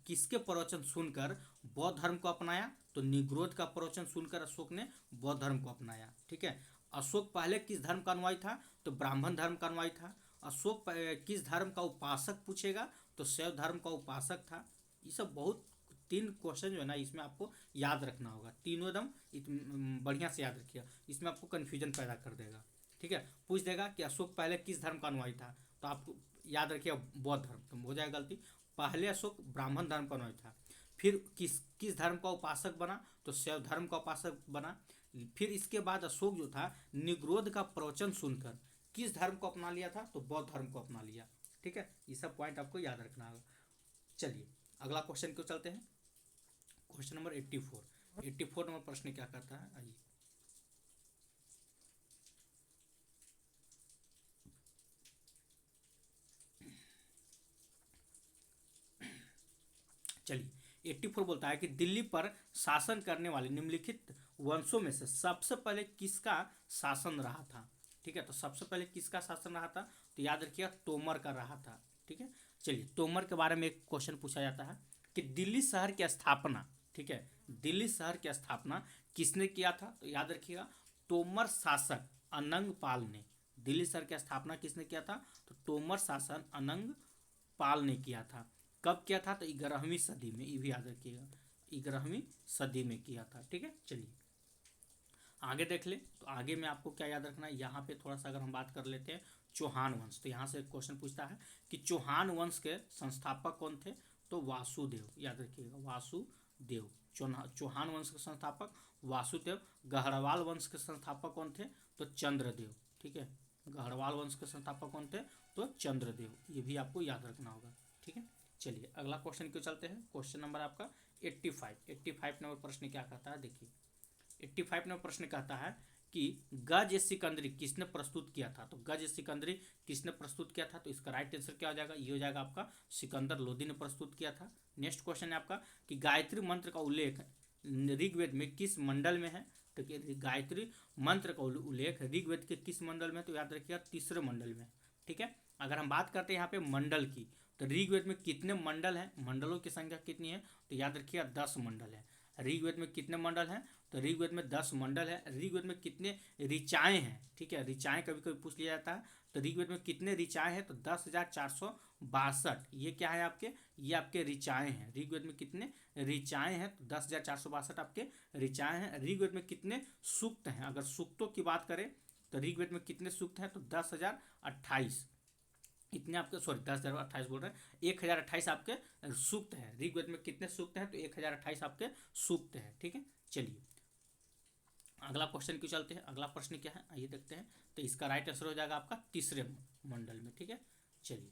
किसके प्रवचन सुनकर बौद्ध धर्म को अपनाया, तो निग्रोध का प्रवचन सुनकर अशोक ने बौद्ध धर्म को अपनाया, ठीक है। अशोक पहले किस धर्म का अनुयायी था, तो ब्राह्मण धर्म का अनुयायी था। अशोक किस धर्म का उपासक पूछेगा, तो शैव धर्म का उपासक था। ये सब बहुत 3 क्वेश्चन जो है ना इसमें आपको याद रखना होगा, तीनों एकदम बढ़िया से याद रखिए, इसमें आपको कन्फ्यूजन पैदा कर देगा, ठीक है। पूछ देगा कि अशोक पहले किस धर्म का अनुयायी था, तो आपको याद रखिए बौद्ध धर्म, तो हो जाएगा गलती। पहले अशोक ब्राह्मण धर्म का अनुयायी था, फिर किस धर्म का उपासक बना, तो शैव धर्म का उपासक बना। फिर इसके बाद अशोक जो था निग्रोध का प्रवचन सुनकर किस धर्म को अपना लिया था, तो बौद्ध धर्म को अपना लिया। ठीक है, ये सब पॉइंट आपको याद रखना होगा। चलिए अगला क्वेश्चन क्यों चलते हैं, क्वेश्चन नंबर 84। 84 नंबर प्रश्न क्या कहता है, आइए। चलिए 84 बोलता है कि दिल्ली पर शासन करने वाले निम्नलिखित वंशों में से सबसे पहले किसका शासन रहा था। ठीक है, तो सबसे पहले किसका शासन रहा था, तो याद रखिएगा तोमर का रहा था। ठीक है, चलिए तोमर के बारे में एक क्वेश्चन पूछा जाता है कि दिल्ली शहर की स्थापना, ठीक है, दिल्ली शहर की स्थापना किसने किया था, तो याद रखिएगा तोमर शासक अनंग पाल ने। दिल्ली शहर की स्थापना किसने किया था, तो तोमर शासन अनंग पाल ने किया था। कब किया था, तो 11वीं सदी में, ये भी याद रखिएगा 11वीं सदी में किया था। ठीक है, चलिए आगे देख ले। तो आगे में आपको क्या याद रखना है, यहाँ पे थोड़ा सा अगर हम बात कर लेते हैं चौहान वंश, तो यहाँ से क्वेश्चन पूछता है कि चौहान वंश के संस्थापक कौन थे, तो वासुदेव, याद रखिएगा वासुदेव। चौहान वंश के संस्थापक वासुदेव। गढ़वाल वंश के संस्थापक कौन थे, तो चंद्रदेव। ठीक है, गढ़वाल वंश के संस्थापक कौन थे, तो चंद्रदेव, ये भी आपको याद रखना होगा। ठीक है, चलिए अगला क्वेश्चन क्यों चलते हैं, क्वेश्चन नंबर आपका 85 नंबर प्रश्न क्या कहता है, देखिए 85 नंबर प्रश्न कहता है कि गज सिकंदरी किसने प्रस्तुत किया था, तो गज सिकंदरी किसने प्रस्तुत किया था, तो इसका राइट आंसर क्या हो जाएगा, ये हो जाएगा आपका सिकंदर लोदी ने प्रस्तुत किया था। नेक्स्ट क्वेश्चन है आपका कि गायत्री मंत्र का उल्लेख ऋग्वेद में किस मंडल में है, तो गायत्री मंत्र का उल्लेख ऋग्वेद के किस मंडल में, तो याद रखिएगा तीसरे मंडल में। ठीक है, अगर हम बात करते हैं यहाँ पे मंडल की, तो ऋग्वेद में कितने मंडल हैं, मंडलों की संख्या कितनी है, तो याद रखिएगा 10 मंडल है। ऋग्वेद में कितने मंडल हैं, तो ऋग्वेद में 10 मंडल है। ऋग्वेद में कितने ऋचाएँ हैं, ठीक है, ऋचाएँ कभी कभी पूछ लिया जाता है, तो ऋग्वेद में कितने ऋचाएँ हैं, तो 10,462। ये क्या है आपके, ये आपके ऋचाएँ हैं। ऋग्वेद में कितने ऋचाएँ हैं, तो 10,462 आपके ऋचाएँ हैं। ऋग्वेद में कितने सूक्त हैं, अगर सूक्तों की बात करें तो ऋग्वेद में कितने सूक्त हैं, तो 10,028 इतने आपके, सॉरी 10,028 बोल रहे हैं, 1,028 आपके सूक्त है। ऋग्वेद में कितने सूक्त हैं, तो 1,028 आपके सूक्त है। ठीक है, चलिए अगला क्वेश्चन क्यों चलते हैं, अगला प्रश्न क्या है, आइए देखते हैं। तो इसका राइट आंसर हो जाएगा आपका तीसरे मंडल में। ठीक है, चलिए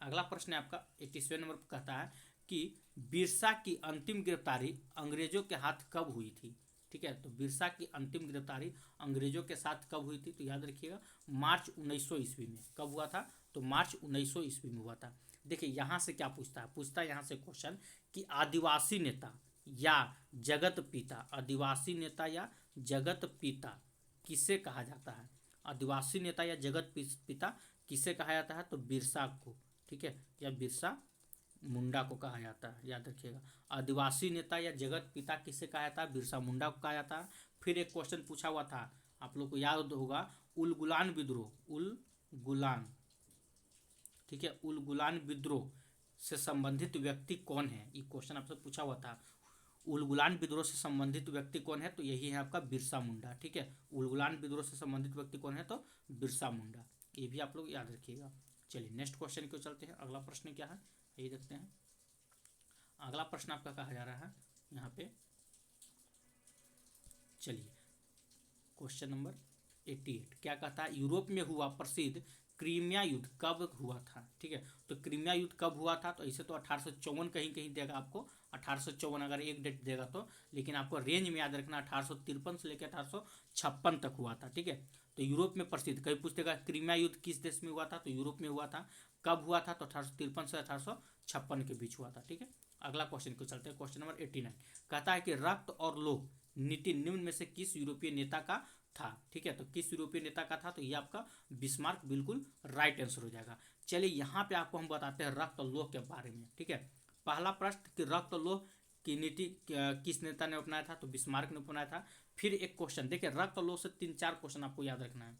अगला प्रश्न है आपका 87 नंबर पर कहता है कि बिरसा की अंतिम गिरफ्तारी अंग्रेजों के हाथ कब हुई थी। ठीक है, तो बिरसा की अंतिम गिरफ्तारी अंग्रेजों के साथ कब हुई थी, तो याद रखिएगा मार्च 1900 ईस्वी में। कब हुआ था, तो मार्च 1900 ईस्वी में हुआ था। देखिए यहाँ से क्या पूछता है, पूछता है यहाँ से क्वेश्चन कि आदिवासी नेता या जगत पिता, आदिवासी नेता या जगत पिता किसे कहा जाता है, आदिवासी नेता या जगत पिता किसे कहा जाता है, तो बिरसा को। ठीक है, या बिरसा मुंडा को कहा जाता है, याद रखिएगा आदिवासी नेता या जगत पिता किसे कहा जाता है, बिरसा मुंडा को कहा जाता है। फिर एक क्वेश्चन पूछा हुआ था, आप लोग को याद होगा, उलगुलान विद्रोह, उलगुलान, ठीक है, उलगुलान विद्रोह से संबंधित व्यक्ति कौन है, ये क्वेश्चन आपसे पूछा हुआ था। उलगुलान विद्रोह से संबंधित व्यक्ति कौन है, तो यही है आपका बिरसा मुंडा। ठीक है, उलगुलान विद्रोह से संबंधित व्यक्ति कौन है, तो बिरसा मुंडा, ये भी आप लोग याद रखिएगा। चलिए नेक्स्ट क्वेश्चन क्यों चलते हैं, अगला प्रश्न क्या है, ये देखते हैं। अगला प्रश्न आपका कहा जा रहा है यहाँ पे, चलिए क्वेश्चन नंबर 88 क्या कहता है, यूरोप में हुआ प्रसिद्ध क्रीमिया युद्ध कब हुआ था। ठीक है, तो क्रीमिया युद्ध कब हुआ था, तो इसे तो 1854 कहीं कहीं देगा आपको, 1854 अगर एक डेट देगा तो, लेकिन आपको रेंज में याद रखना 1853 से लेकर 1856 तक हुआ था। ठीक है, तो यूरोप में प्रसिद्ध, कहीं पूछतेगा क्रीमिया युद्ध किस देश में हुआ था, तो यूरोप में हुआ था। कब हुआ था, तो 1853 से 1856 के बीच हुआ था। ठीक है, अगला क्वेश्चन को चलते हैं, क्वेश्चन नंबर 89 कहता है कि रक्त और लोह नीति निम्न में से किस यूरोपीय नेता का था। ठीक है, तो किस यूरोपीय नेता का था, तो ये आपका बिस्मार्क बिल्कुल राइट आंसर हो जाएगा। चलिए यहाँ पे आपको हम बताते हैं रक्त और लोह के बारे में। ठीक है, पहला प्रश्न कि रक्त और लोह की नीति किस नेता ने अपनाया था, तो बिस्मार्क ने अपनाया था। फिर एक क्वेश्चन देखिए, रक्त और लोह से 3-4 क्वेश्चन आपको याद रखना है।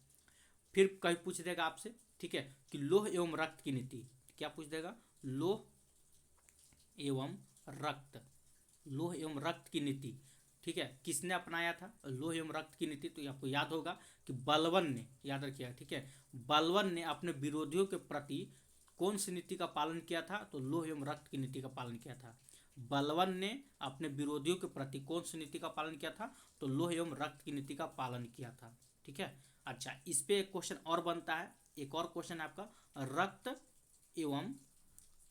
फिर कहीं पूछ देगा आपसे, ठीक है, कि लोह एवं रक्त की नीति, क्या पूछ देगा, लोह एवं रक्त, लोह एवं रक्त की नीति, ठीक है, किसने अपनाया था लोह एवं रक्त की नीति, तो आपको याद होगा कि बलबन ने, याद रखिएगा। ठीक है, बलबन ने अपने विरोधियों के प्रति कौन सी नीति का पालन किया था? तो लोह एवं रक्त की नीति का पालन किया था। बलवन ने अपने विरोधियों के प्रति कौन सी नीति का पालन किया था? तो लोह एवं रक्त की नीति का पालन किया था। ठीक है, अच्छा इस पे एक क्वेश्चन और बनता है, एक और क्वेश्चन है आपका, रक्त एवं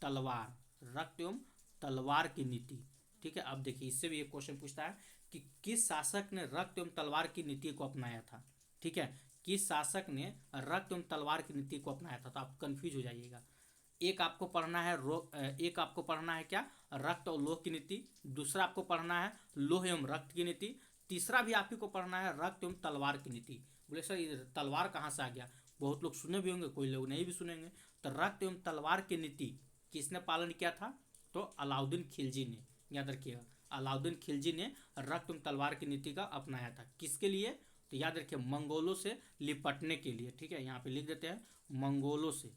तलवार, रक्त एवं तलवार की नीति। ठीक है, अब देखिए इससे भी एक क्वेश्चन पूछता है कि किस शासक ने रक्त एवं तलवार की नीति को अपनाया था? ठीक है, किस शासक ने रक्त एवं तलवार की नीति को अपनाया था? तो आप कंफ्यूज हो जाइएगा। एक आपको पढ़ना है एक आपको पढ़ना है क्या? रक्त और लोह की नीति। दूसरा आपको पढ़ना है लोह एवं रक्त की नीति। तीसरा भी आप ही को पढ़ना है रक्त एवं तलवार की नीति। बोले सर ये तलवार कहाँ से आ गया? बहुत लोग सुने भी होंगे, कोई लोग नहीं भी सुनेंगे। तो रक्त एवं तलवार की नीति किसने पालन किया था? तो अलाउद्दीन खिलजी ने। याद रखिएगा, अलाउद्दीन खिलजी ने रक्त एवं तलवार की नीति का अपनाया था। किसके लिए? तो याद रखिए मंगोलों से निपटने के लिए। ठीक है, यहाँ पे लिख देते हैं मंगोलों से,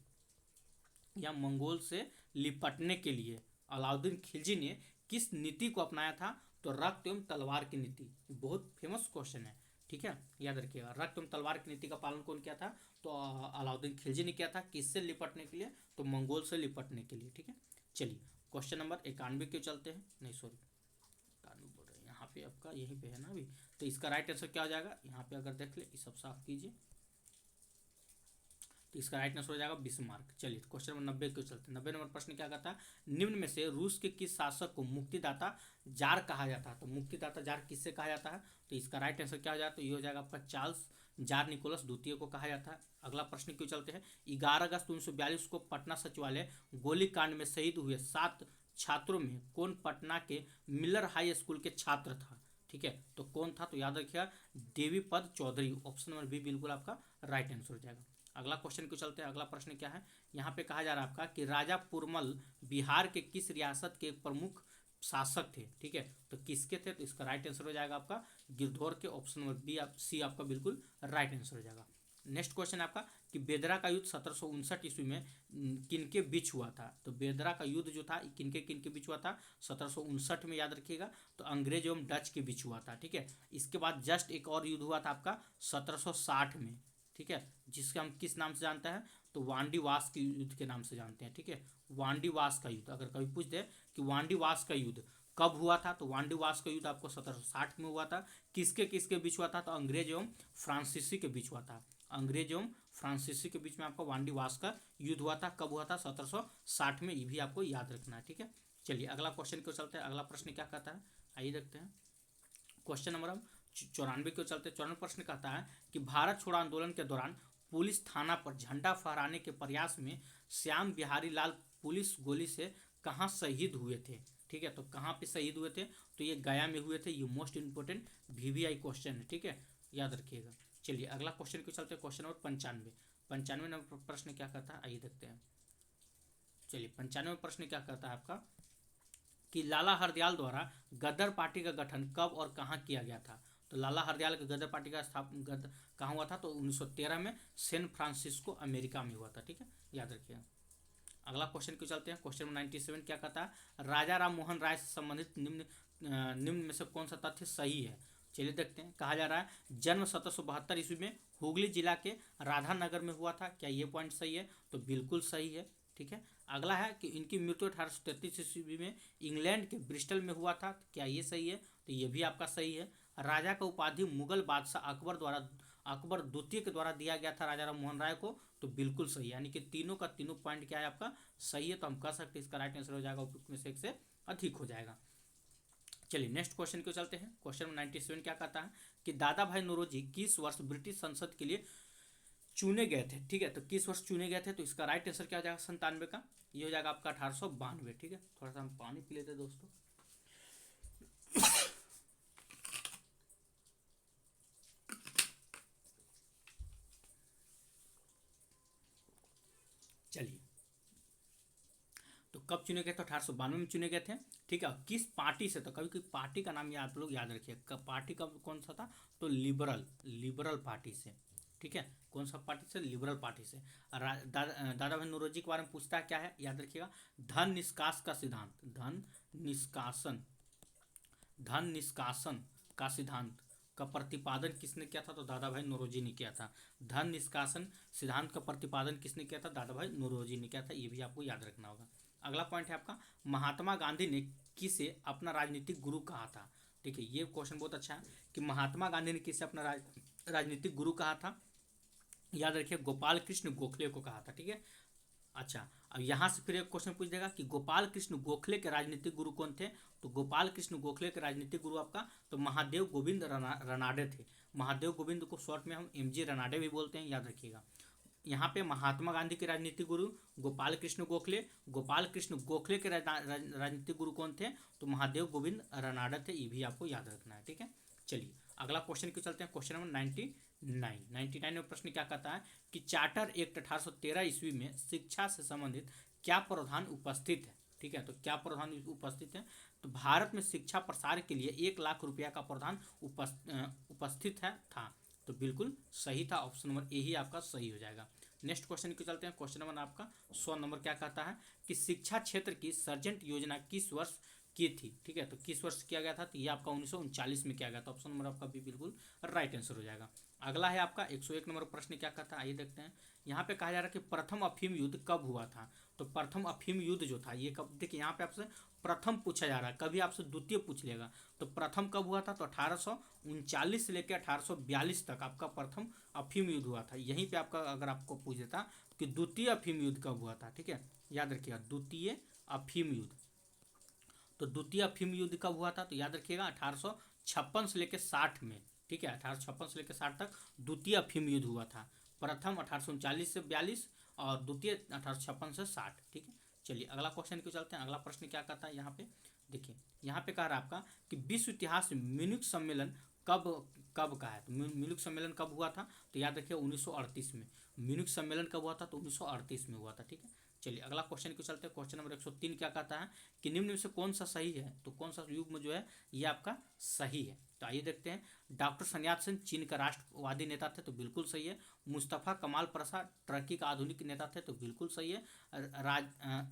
या मंगोल से निपटने के लिए अलाउद्दीन खिलजी ने किस नीति को अपनाया था? तो रक्त एवं तलवार की नीति। बहुत फेमस क्वेश्चन है। ठीक है, याद रखिएगा, रक्त एवं तलवार की नीति का पालन कौन किया था? तो अलाउद्दीन खिलजी ने किया था। किससे निपटने के लिए? तो मंगोल से निपटने के लिए। ठीक है, चलिए क्वेश्चन नंबर 91 क्यों चलते हैं, नहीं सॉरी 91 बोल रहे हैं, यहाँ पे आपका यहीं पे है ना अभी। तो इसका राइट आंसर क्या हो जाएगा? यहाँ पे अगर देख ले, ये सब साफ कीजिए, तो इसका राइट आंसर हो जाएगा बिस्मार्क। चलिए क्वेश्चन नंबर 90 क्यों चलते हैं। 90 नंबर प्रश्न क्या कहता है? निम्न में से रूस के किस शासक को मुक्तिदाता जार कहा जाता है? तो मुक्तिदाता जार किससे कहा जाता है? तो इसका राइट आंसर क्या हो जाता है? तो ये हो जाएगा आपका चार्ल्स जार निकोलस द्वितीय को कहा जाता है। अगला प्रश्न क्यों चलते हैं। 11 अगस्त 1942 को पटना सचिवालय गोलीकांड में शहीद हुए 7 छात्रों में कौन पटना के मिलर हाई स्कूल के छात्र था? ठीक है, तो कौन था? तो याद रखिएगा Devipad Chaudhary. Option number B बिल्कुल आपका राइट आंसर हो जाएगा। अगला क्वेश्चन को चलते हैं। अगला प्रश्न क्या है? यहाँ पे कहा जा रहा है आपका कि राजा पुरमल बिहार के किस रियासत के प्रमुख शासक थे? ठीक है, तो किसके थे? तो इसका राइट आंसर हो जाएगा आपका गिरधौर के। ऑप्शन नंबर बी सी आपका बिल्कुल राइट आंसर हो जाएगा। नेक्स्ट क्वेश्चन आपका कि बेदरा का युद्ध 1759 ईस्वी में किनके बीच हुआ था? तो बेदरा का युद्ध जो था किनके बीच हुआ था? 1759 में, याद रखिएगा। तो अंग्रेज एवं डच के बीच हुआ था। ठीक है, इसके बाद जस्ट एक और युद्ध हुआ था आपका 1760 में। ठीक है, जिसके हम किस नाम से जानते हैं? तो वांडीवास के युद्ध के नाम से जानते हैं। ठीक है, वांडीवास का युद्ध। अगर कभी पूछ दे कि वांडीवास का युद्ध कब हुआ था, तो वांडीवास का युद्ध आपको 1760 में हुआ था। किसके किसके बीच हुआ था? तो अंग्रेज एवं फ्रांसीसी के बीच हुआ था। अंग्रेज एवं फ्रांसीसी के बीच में आपका वांडीवास का युद्ध हुआ था। कब हुआ था? 1760 में। ये भी आपको याद रखना है। ठीक है, चलिए अगला क्वेश्चन क्यों चलते हैं। अगला प्रश्न क्या कहता है, आइए देखते हैं। क्वेश्चन नंबर हम 94 क्यों चलते हैं। 94 प्रश्न कहता है कि भारत छोड़ो आंदोलन के दौरान पुलिस थाना पर झंडा फहराने के प्रयास में श्याम बिहारी लाल पुलिस गोली से कहाँ शहीद हुए थे? ठीक है, तो कहाँ पे शहीद हुए थे? तो ये गया में हुए थे। ये मोस्ट इंपोर्टेंट वीवीआई क्वेश्चन है। ठीक है, याद रखिएगा। चलिए अगला क्वेश्चन क्यों चलते हैं। Question number 95। 95 नंबर प्रश्न क्या कहता है, आइए देखते हैं। चलिए 95 प्रश्न क्या कहता है आपका कि लाला हरदयाल द्वारा गदर पार्टी का गठन कब और कहाँ किया गया था? तो लाला हरदयाल के गदर पार्टी का स्थापना कहाँ हुआ था? तो 1913 में सैन फ्रांसिस्को अमेरिका में हुआ था। ठीक है, याद रखिए। अगला क्वेश्चन क्यों चलते हैं। क्वेश्चन 97 क्या कहता है? राजा राम मोहन राय से संबंधित निम्न में से कौन सा तथ्य सही है? चलिए देखते हैं। कहा जा रहा है जन्म 1772 ईस्वी में हुगली जिला के राधानगर में हुआ था। क्या ये पॉइंट सही है? तो बिल्कुल सही है। ठीक है, अगला है कि इनकी मृत्यु 1833 ईस्वी में इंग्लैंड के ब्रिस्टल में हुआ था। क्या ये सही है? तो ये भी आपका सही है। राजा का उपाधि मुगल बादशाह अकबर द्वितीय के द्वारा दिया गया था राजा राम मोहन राय को। तो बिल्कुल सही, यानी कि तीनों का तीनों पॉइंट क्या है आपका सही है। तो हम कह सकते हैं इसका राइट आंसर हो जाएगा उपयुक्त में से एक से अधिक हो जाएगा। चलिए नेक्स्ट क्वेश्चन क्यों चलते हैं। क्वेश्चन 97 क्या कहता है कि दादा भाई नौरोजी किस वर्ष ब्रिटिश संसद के लिए चुने गए थे? ठीक है, तो किस वर्ष चुने गए थे? तो इसका राइट आंसर क्या हो जाएगा? 97 का। ये हो जाएगा आपका 1892। ठीक है, थोड़ा सा हम पानी पी लेते हैं दोस्तों। चलिए, तो कब चुने गए थे? 1892 में चुने गए थे। ठीक है, किस पार्टी से? तो कभी कोई पार्टी का नाम आप लोग याद रखिए। पार्टी का कौन सा था? तो लिबरल पार्टी से। ठीक है, कौन सा पार्टी से? लिबरल पार्टी से। दादा भाई नौरोजी के बारे में पूछता है, क्या है याद रखिएगा? धन निष्कासन का सिद्धांत। धन निष्कासन का सिद्धांत का प्रतिपादन किसने किया था? तो दादा भाई नौरोजी ने किया था। धन निष्कासन सिद्धांत का प्रतिपादन किसने किया था? दादा भाई नौरोजी ने किया था। ये भी आपको याद रखना होगा। अगला पॉइंट है आपका, महात्मा गांधी ने किसे अपना राजनीतिक गुरु कहा था? ठीक है, ये क्वेश्चन बहुत अच्छा है कि महात्मा गांधी ने किसे अपना राजनीतिक गुरु कहा था? याद रखिए, गोपाल कृष्ण गोखले को कहा था। ठीक है, अच्छा, अब यहाँ से फिर एक क्वेश्चन पूछ देगा कि गोपाल कृष्ण गोखले के राजनीतिक गुरु कौन थे? तो गोपाल कृष्ण गोखले के राजनीतिक गुरु आपका तो महादेव गोविंद रनाडे थे। महादेव गोविंद को शॉर्ट में हम एमजी रनाडे भी बोलते हैं, याद रखिएगा। यहाँ पे महात्मा गांधी के राजनीतिक गुरु गोपाल कृष्ण गोखले, गोपाल कृष्ण गोखले के राजनीतिक गुरु कौन थे? तो महादेव गोविंद रनाडे थे। ये भी आपको याद रखना है। ठीक है, चलिए अगला क्वेश्चन क्यों चलते हैं। क्वेश्चन नंबर 99 में प्रश्न क्या कहता है कि चार्टर एक्ट 1813 ईस्वी में शिक्षा से संबंधित क्या प्रावधान उपस्थित है? ठीक है, तो क्या प्रावधान उपस्थित है? तो भारत में शिक्षा प्रसार के लिए 1 लाख रुपया का प्रावधान उपस्थित है था। तो बिल्कुल सही था, ऑप्शन नंबर ए ही आपका सही हो जाएगा। नेक्स्ट क्वेश्चन की चलते हैं। क्वेश्चन नंबर आपका 100 नंबर क्या कहता है कि शिक्षा क्षेत्र की सर्जेंट योजना किस वर्ष की थी? ठीक है, तो किस वर्ष किया गया था? तो ये आपका 1939 में किया गया था। ऑप्शन नंबर आपका भी बिल्कुल राइट आंसर हो जाएगा। अगला है आपका 101 नंबर प्रश्न क्या कहता है, आइए देखते हैं। यहाँ पे कहा जा रहा है कि प्रथम अफीम युद्ध कब हुआ था? तो प्रथम अफीम युद्ध जो था ये कब, देखिए यहाँ पे आपसे प्रथम पूछा जा रहा है, कभी आपसे द्वितीय पूछ लेगा। तो प्रथम कब हुआ था? तो 1839 से लेकर 1842 तक आपका प्रथम अफीम युद्ध हुआ था। यहीं पे आपका अगर आपको पूछ देता कि द्वितीय अफीम युद्ध कब हुआ था, ठीक है, याद रखिएगा द्वितीय अफीम युद्ध। तो द्वितीय अफीम युद्ध कब हुआ था? तो याद रखिएगा 1856 से लेकर 60 में। ठीक है, 1856 से लेकर 60 तक द्वितीय अफीम युद्ध हुआ था। प्रथम 1839 से 42 और द्वितीय 1856 से 60। ठीक है, चलिए अगला क्वेश्चन क्यों चलते हैं। अगला प्रश्न क्या कहता है यहाँ पे, देखिए यहाँ पे कह रहा है आपका कि विश्व इतिहास में म्यूनिख सम्मेलन कब कब का है? तो म्यूनिख सम्मेलन कब हुआ था? तो याद रखिए 1938 में। म्यूनिख सम्मेलन कब हुआ था? तो 1938 में हुआ था। ठीक है, चलिए अगला क्वेश्चन क्यों चलते हैं। क्वेश्चन नंबर 103 क्या कहता है कि निम्न में से कौन सा सही है? तो कौन सा युग्म जो है ये आपका सही है? तो आइए देखते हैं। डॉक्टर सन्यात सेन चीन का राष्ट्रवादी नेता थे, तो बिल्कुल सही है। मुस्तफ़ा कमाल पाशा टर्की का आधुनिक नेता थे, तो बिल्कुल सही है।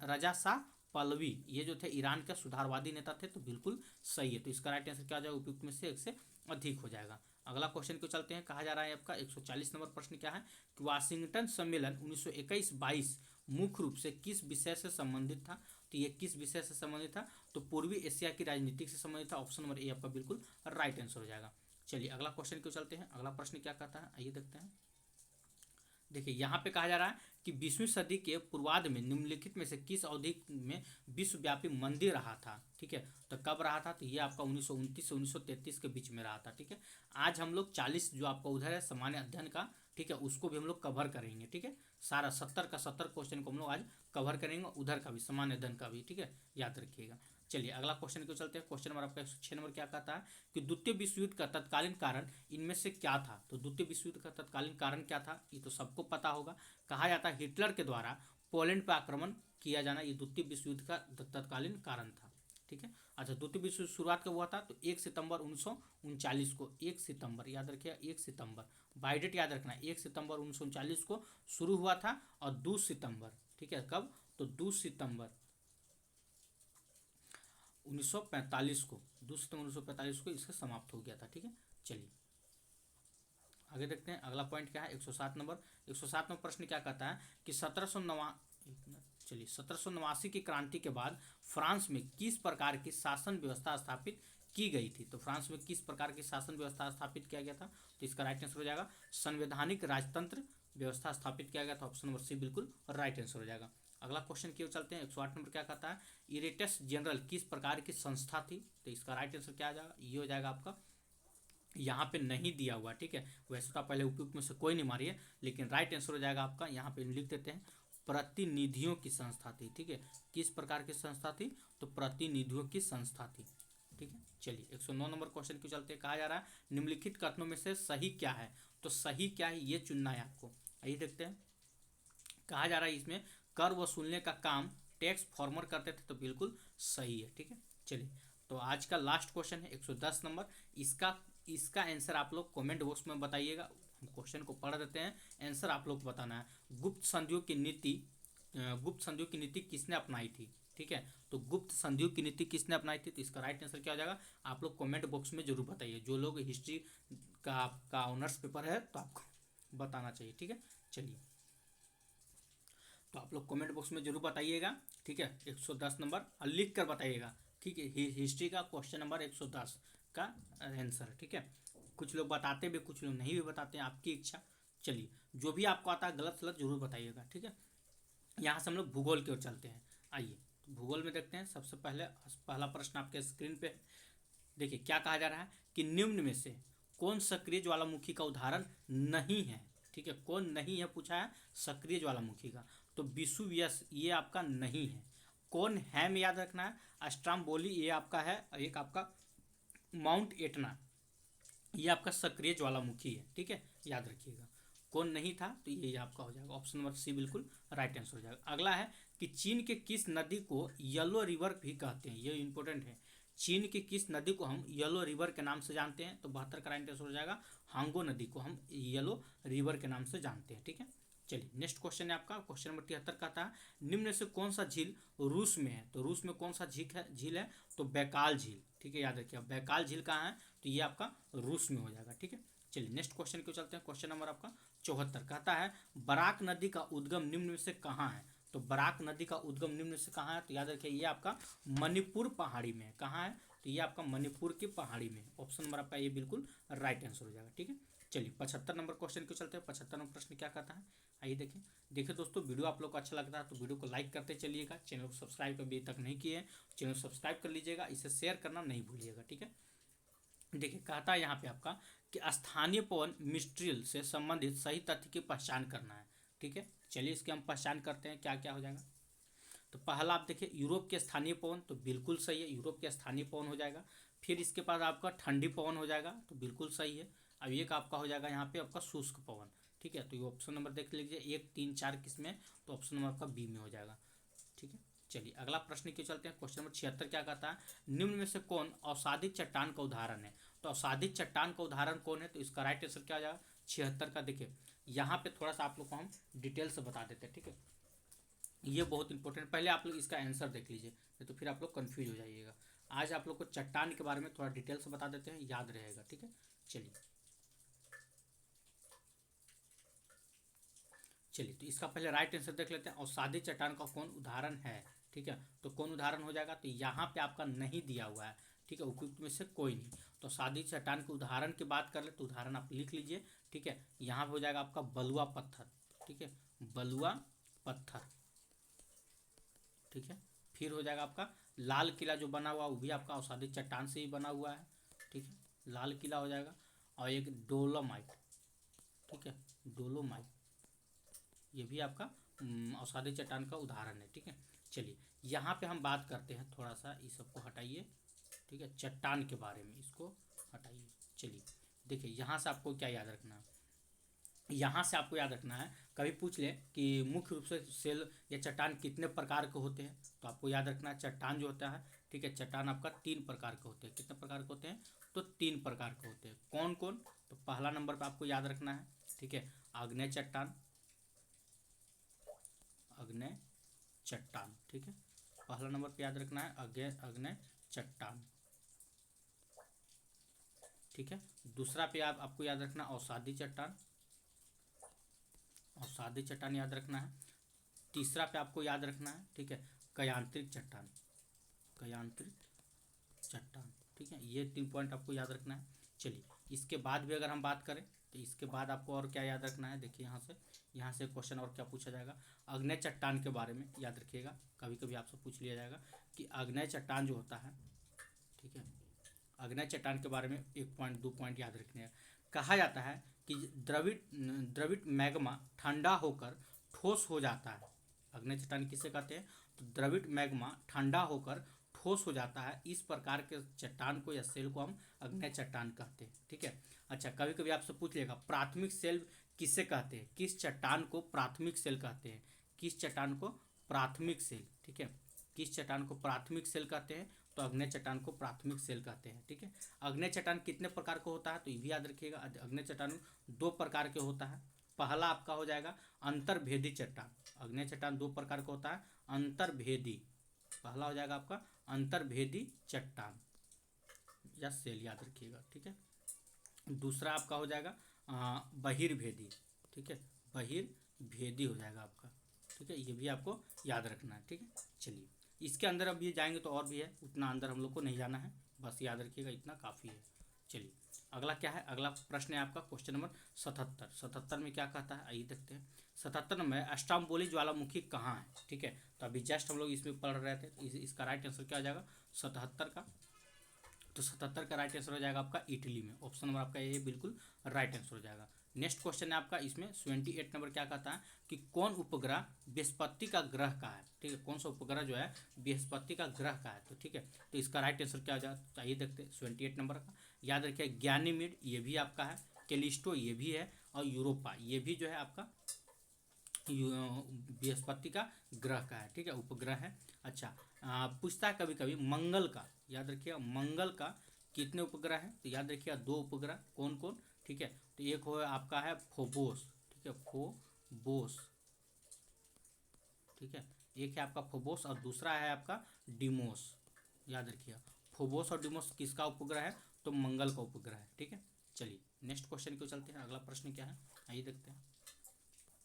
रजा शाह पहलवी ये जो थे ईरान के सुधारवादी नेता थे, तो बिल्कुल सही है। तो इसका राइट आंसर क्या हो जाएगा? उपयुक्त में से एक से अधिक हो जाएगा। अगला क्वेश्चन को चलते हैं। कहा जा रहा है आपका 140 नंबर प्रश्न क्या है कि वाशिंगटन सम्मेलन 1921-22 मुख्य रूप से किस विषय से संबंधित था? तो ये किस विषय से संबंधित था? तो पूर्वी एशिया की राजनीति से संबंधित था। ऑप्शन नंबर ए आपका बिल्कुल राइट आंसर हो जाएगा। चलिए अगला क्वेश्चन क्यों चलते हैं। अगला प्रश्न क्या कहता है, आइए देखते हैं। देखिए यहाँ पे कहा जा रहा है कि 20वीं सदी के पूर्वार्ध में निम्नलिखित में से किस अवधि में विश्वव्यापी मंदी रहा था? ठीक है, तो कब रहा था? तो ये आपका 1929 से 1933 के बीच में रहा था। ठीक है, आज हम लोग 40 जो आपका उधर है सामान्य अध्ययन का, ठीक है, उसको भी हम लोग कवर करेंगे। ठीक है, सारा 70 का 70 क्वेश्चन को हम लोग आज कवर करेंगे, उधर का भी सामान्य अध्ययन का भी। ठीक है, याद रखिएगा। चलिए अगला क्वेश्चन को चलते हैं। क्वेश्चन नंबर आपका 106 नंबर क्या कहता है कि द्वितीय विश्व युद्ध का तत्कालीन कारण इनमें से क्या था? तो द्वितीय विश्व युद्ध का तत्कालीन कारण क्या था? ये तो सबको पता होगा। कहा जाता है हिटलर के द्वारा पोलैंड पर आक्रमण किया जाना, ये द्वितीय विश्व युद्ध का तत्कालीन कारण था। ठीक है, अच्छा, द्वितीय विश्व युद्ध शुरुआत कब हुआ था? तो 1 सितंबर 1939 को। 1 सितंबर याद रखिए, 1 सितंबर बाई डेट याद रखना। 1 सितंबर 1939 को शुरू हुआ था और 2 सितंबर, ठीक है, कब? तो 2 सितंबर 1945 को, 2 सितंबर 1945 को इसका समाप्त हो गया था। ठीक है, चलिए आगे देखते हैं। अगला पॉइंट क्या है 107 नंबर। 107 नंबर प्रश्न क्या कहता है कि 1789 की क्रांति के बाद फ्रांस में किस प्रकार की शासन व्यवस्था स्थापित की गई थी? तो फ्रांस में किस प्रकार की शासन व्यवस्था स्थापित किया गया था? तो इसका राइट आंसर हो जाएगा संवैधानिक राजतंत्र व्यवस्था स्थापित किया गया था। ऑप्शन नंबर सी बिल्कुल राइट आंसर हो जाएगा। अगला क्वेश्चन की ओर चलते हैं। 108 नंबर क्या कहता है इरेटस जनरल किस प्रकार की संस्था थी? तो इसका राइट आंसर क्या आ जाएगा? ये हो जाएगा आपका, यहाँ पे नहीं दिया हुआ। ठीक है, वैसे तो पहले उपयुक्त में से कोई नहीं मारिए, लेकिन राइट आंसर हो जाएगा आपका, यहाँ पे लिख देते हैं प्रतिनिधियों की संस्था थी। ठीक है, किस प्रकार की संस्था थी? तो प्रतिनिधियों की संस्था थी। ठीक है, चलिए 109 नंबर क्वेश्चन क्यों चलते हैं। कहा जा रहा है निम्नलिखित कथनों में से सही क्या है? तो सही क्या है ये चुनना है आपको। आइए देखते हैं। कहा जा रहा है इसमें कर वसूलने का काम टैक्स फॉर्मर करते थे, तो बिल्कुल सही है। ठीक है, चलिए तो आज का लास्ट क्वेश्चन है 110 नंबर। इसका आंसर आप लोग कमेंट बॉक्स में बताइएगा। हम क्वेश्चन को पढ़ देते हैं, आंसर आप लोग को बताना है। गुप्त संधियों की नीति किसने अपनाई थी? ठीक है। तो गुप्त संधियों की नीति किसने अपनाई थी? तो इसका राइट आंसर क्या हो जाएगा? आप लोग कमेंट बॉक्स में जरूर बताइए। जो लोग हिस्ट्री का आपका ऑनर्स पेपर है तो आपको बताना चाहिए, ठीक है। चलिए, तो आप लोग कमेंट बॉक्स में जरूर बताइएगा, ठीक है। 110 नंबर और लिख कर बताइएगा, ठीक है। हिस्ट्री का क्वेश्चन नंबर 110 का आंसर, ठीक है। कुछ लोग बताते भी, कुछ लोग नहीं भी बताते हैं, आपकी इच्छा। चलिए, जो भी आपको आता है गलत सलत जरूर बताइएगा, ठीक है। यहाँ से हम लोग भूगोल की ओर चलते हैं। आइए, तो भूगोल में देखते हैं। सबसे पहले पहला प्रश्न आपके स्क्रीन पे है। देखिए क्या कहा जा रहा है कि निम्न में से कौन सक्रिय ज्वालामुखी का उदाहरण नहीं है, ठीक है। कौन नहीं है पूछा है, सक्रिय ज्वालामुखी का। तो विसुवियस ये आपका नहीं है। कौन है में याद रखना है, स्ट्राम्बोली ये आपका है, और एक आपका माउंट एटना ये आपका सक्रिय ज्वालामुखी है, ठीक है, याद रखिएगा। कौन नहीं था, तो ये आपका हो जाएगा ऑप्शन नंबर सी, बिल्कुल राइट आंसर हो जाएगा। अगला है कि चीन के किस नदी को येलो रिवर भी कहते हैं, ये इंपॉर्टेंट है। चीन की किस नदी को हम येलो रिवर के नाम से जानते हैं? तो 72 का राइट आंसर हो जाएगा हांगो नदी को हम येलो रिवर के नाम से जानते हैं, ठीक है। चलिए, नेक्स्ट क्वेश्चन है आपका क्वेश्चन नंबर 73 का था, निम्न से कौन सा झील रूस में है? तो रूस में कौन सा झील है? तो बैकाल झील, ठीक है, याद रखिए। बैकाल झील कहाँ है? तो ये आपका रूस में हो जाएगा, ठीक है। चलिए, नेक्स्ट क्वेश्चन को चलते हैं। क्वेश्चन नंबर आपका 74 कहता है बराक नदी का उद्गम निम्न में से कहाँ है? तो बराक नदी का उद्गम निम्न में से कहाँ है? तो याद रखिए ये आपका मणिपुर पहाड़ी में है। कहाँ है? तो ये आपका मणिपुर की पहाड़ी में। ऑप्शन नंबर आपका ये बिल्कुल राइट आंसर हो जाएगा, ठीक है। चलिए, 75 नंबर क्वेश्चन को चलते हैं। 75 नंबर प्रश्न क्या कहता है, आइए देखिए। देखिए दोस्तों, वीडियो आप लोग को अच्छा लगता है तो वीडियो को लाइक करते चलिएगा। चैनल को सब्सक्राइब अभी तक नहीं किए हैं, चैनल सब्सक्राइब कर लीजिएगा। इसे शेयर करना नहीं भूलिएगा, ठीक है। देखिए कहता है यहाँ पे आपका कि स्थानीय पवन मिस्ट्रियल से संबंधित सही तथ्य की पहचान करना है, ठीक है। चलिए, इसकी हम पहचान करते हैं, क्या क्या हो जाएगा। तो पहला आप देखिए यूरोप के स्थानीय पवन, तो बिल्कुल सही है, यूरोप के स्थानीय पवन हो जाएगा। फिर इसके पास आपका ठंडी पवन हो जाएगा, तो बिल्कुल सही है। अब एक आपका हो जाएगा यहाँ पे आपका शुष्क पवन, ठीक है। तो ये ऑप्शन नंबर देख लीजिए, 1 3 4 किसमें? तो ऑप्शन नंबर आपका बी में हो जाएगा, ठीक है। चलिए, अगला प्रश्न की चलते हैं। क्वेश्चन नंबर 76 क्या कहता है, निम्न में से कौन अवसादित चट्टान का उदाहरण है? तो अवसादित चट्टान का उदाहरण कौन है? तो इसका राइट आंसर क्या हो जाएगा? 76 का। देखिए यहाँ पे थोड़ा सा आप लोग को हम डिटेल से बता देते हैं, ठीक है। ये बहुत इंपॉर्टेंट, पहले आप लोग इसका आंसर देख लीजिए, नहीं तो फिर आप लोग कंफ्यूज हो जाइएगा। आज आप लोग को चट्टान के बारे में थोड़ा डिटेल से बता देते हैं, याद रहेगा, ठीक है। चलिए चलिए, तो इसका पहले राइट आंसर देख लेते हैं। अवसादित चट्टान का कौन उदाहरण है, ठीक है। तो कौन उदाहरण हो जाएगा? तो यहाँ पे आपका नहीं दिया हुआ है, ठीक है, उपयुक्त में से कोई नहीं। तो अवसादित चट्टान के उदाहरण की बात कर ले तो उदाहरण आप लिख लीजिए, ठीक है। यहाँ पे हो जाएगा आपका बलुआ पत्थर, ठीक है, बलुआ पत्थर, ठीक है। फिर हो जाएगा आपका लाल किला जो बना हुआ वो भी आपका अवसादित चट्टान से ही बना हुआ है, ठीक है, लाल किला हो जाएगा। और एक डोलोमाइट, ठीक है, डोलोमाइट ये भी आपका अवसादित चट्टान का उदाहरण है, ठीक है। चलिए, यहाँ पे हम बात करते हैं, थोड़ा सा इस सबको हटाइए, ठीक है, चट्टान के बारे में, इसको हटाइए। चलिए देखिए, यहाँ से आपको क्या याद रखना है, यहाँ से आपको याद रखना है, कभी पूछ ले कि मुख्य रूप से सेल या चट्टान कितने प्रकार के होते हैं, तो आपको याद रखना है चट्टान जो होता है, ठीक है, चट्टान आपका 3 प्रकार के होते हैं। कितने प्रकार के होते हैं? तो 3 प्रकार के होते हैं। कौन कौन? तो पहला नंबर पर आपको याद रखना है, ठीक है, आग्नेय चट्टान, अग्नेय चट्टान, ठीक है, पहला नंबर पे याद रखना है अग्नेय चट्टान, ठीक है। दूसरा पे आपको याद रखना अवसादी चट्टान, अवसादी चट्टान याद रखना है। तीसरा पे आपको याद रखना है, ठीक है, कयांत्रिक चट्टान, कयांत्रिक चट्टान, ठीक है, ये 3 पॉइंट आपको याद रखना है। चलिए, इसके बाद भी अगर हम बात करें तो इसके बाद आपको और क्या याद रखना है, देखिए यहाँ से क्वेश्चन और क्या पूछा जाएगा, आग्नेय चट्टान के बारे में याद रखिएगा। कभी कभी आपसे पूछ लिया जाएगा कि आग्नेय चट्टान जो होता है, ठीक है, आग्नेय चट्टान के बारे में 1 पॉइंट 2 पॉइंट याद रखने हैं। कहा जाता है कि द्रविड मैग्मा ठंडा होकर ठोस हो जाता है। आग्नेय चट्टान किसे कहते हैं? तो द्रविड मैग्मा ठंडा होकर ठोस हो जाता है। इस प्रकार के चट्टान को या सेल को हम आग्नेय चट्टान कहते हैं, ठीक है। अच्छा, कभी कभी आपसे पूछ लेगा प्राथमिक सेल किसे कहते हैं? किस चट्टान को प्राथमिक सेल कहते हैं? किस चट्टान को प्राथमिक सेल, ठीक है, किस चट्टान को प्राथमिक सेल कहते हैं? तो आग्नेय चट्टान को प्राथमिक सेल कहते हैं, ठीक है। आग्नेय चट्टान कितने प्रकार का होता है? तो ये भी याद रखिएगा, आग्नेय चट्टान 2 प्रकार के होता है। पहला आपका हो जाएगा अंतर्भेदी चट्टान, आग्नेय चट्टान 2 प्रकार का होता है, अंतर्भेदी, पहला हो जाएगा आपका अंतर्भेदी चट्टान या सेल, याद रखिएगा, ठीक है। दूसरा आपका हो जाएगा बहिर्भेदी, ठीक है, बहिर्भेदी हो जाएगा आपका, ठीक है, ये भी आपको याद रखना है, ठीक है। चलिए इसके अंदर अब ये जाएंगे तो और भी है, उतना अंदर हम लोग को नहीं जाना है, बस याद रखिएगा इतना काफ़ी है। चलिए अगला क्या है, अगला प्रश्न है आपका क्वेश्चन नंबर 77। 77 में क्या कहता है, आइए देखते हैं। 77 में अष्टाम्बोली ज्वालामुखी कहाँ है, ठीक है। तो अभी जस्ट हम लोग इसमें पढ़ रहे थे, इसका राइट आंसर क्या हो जाएगा 77 का। तो 77 का राइट आंसर हो जाएगा आपका इटली में, ऑप्शन नंबर आपका ये बिल्कुल राइट आंसर हो जाएगा। नेक्स्ट क्वेश्चन है आपका इसमें 78 नंबर, क्या कहता है कि कौन उपग्रह बृहस्पति का ग्रह का है, ठीक है, कौन सा उपग्रह जो है बृहस्पति का ग्रह का है, तो ठीक है। तो इसका राइट आंसर क्या हो जाएगा, चाहिए देखते हैं 78 नंबर का। याद रखिए गैनीमेड ये भी आपका है, कैलिस्टो ये भी है, और यूरोपा ये भी जो है आपका बृहस्पति का ग्रह का है, ठीक है, उपग्रह है। अच्छा पूछता है कभी कभी मंगल का, याद रखिएगा मंगल का कितने उपग्रह हैं, तो याद रखिएगा 2 उपग्रह, कौन कौन, ठीक है। तो एक हो आपका है फोबोस, ठीक है, फोबोस, ठीक है, एक है आपका फोबोस और दूसरा है आपका डिमोस, याद रखिएगा फोबोस और डिमोस किसका उपग्रह है, तो मंगल का उपग्रह है, ठीक है। चलिए नेक्स्ट क्वेश्चन को चलते हैं, अगला प्रश्न क्या है आइए देखते हैं।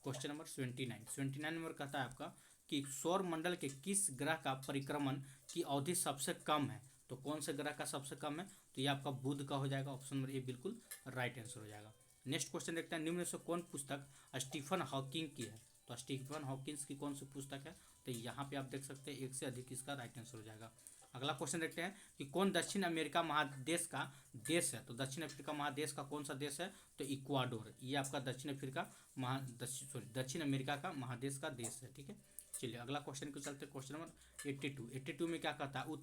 क्वेश्चन नंबर 79 नंबर कहता है आपका कि सौर मंडल के किस ग्रह का परिक्रमण की अवधि सबसे कम है, तो कौन से ग्रह का सबसे कम है, तो ये आपका बुध का हो जाएगा, ऑप्शन नंबर ए बिल्कुल राइट आंसर हो जाएगा। नेक्स्ट क्वेश्चन देखते हैं, निम्न में से कौन पुस्तक स्टीफन हॉकिंग की है, तो स्टीफन हॉकिंग्स की कौन सी पुस्तक है, तो यहाँ पे आप देख सकते हैं एक से अधिक इसका राइट आंसर हो जाएगा। अगला क्वेश्चन देखते हैं कि कौन दक्षिण अमेरिका महादेश का देश है, तो दक्षिण अफ्रीका महादेश का कौन सा देश है, तो इक्वाडोर, ये आपका दक्षिण अफ्रीका दक्षिण अमेरिका का महादेश का देश है, ठीक है। चलिए अगला क्वेश्चन को चलते हैं, क्वेश्चन नंबर 82 में क्या कहता है,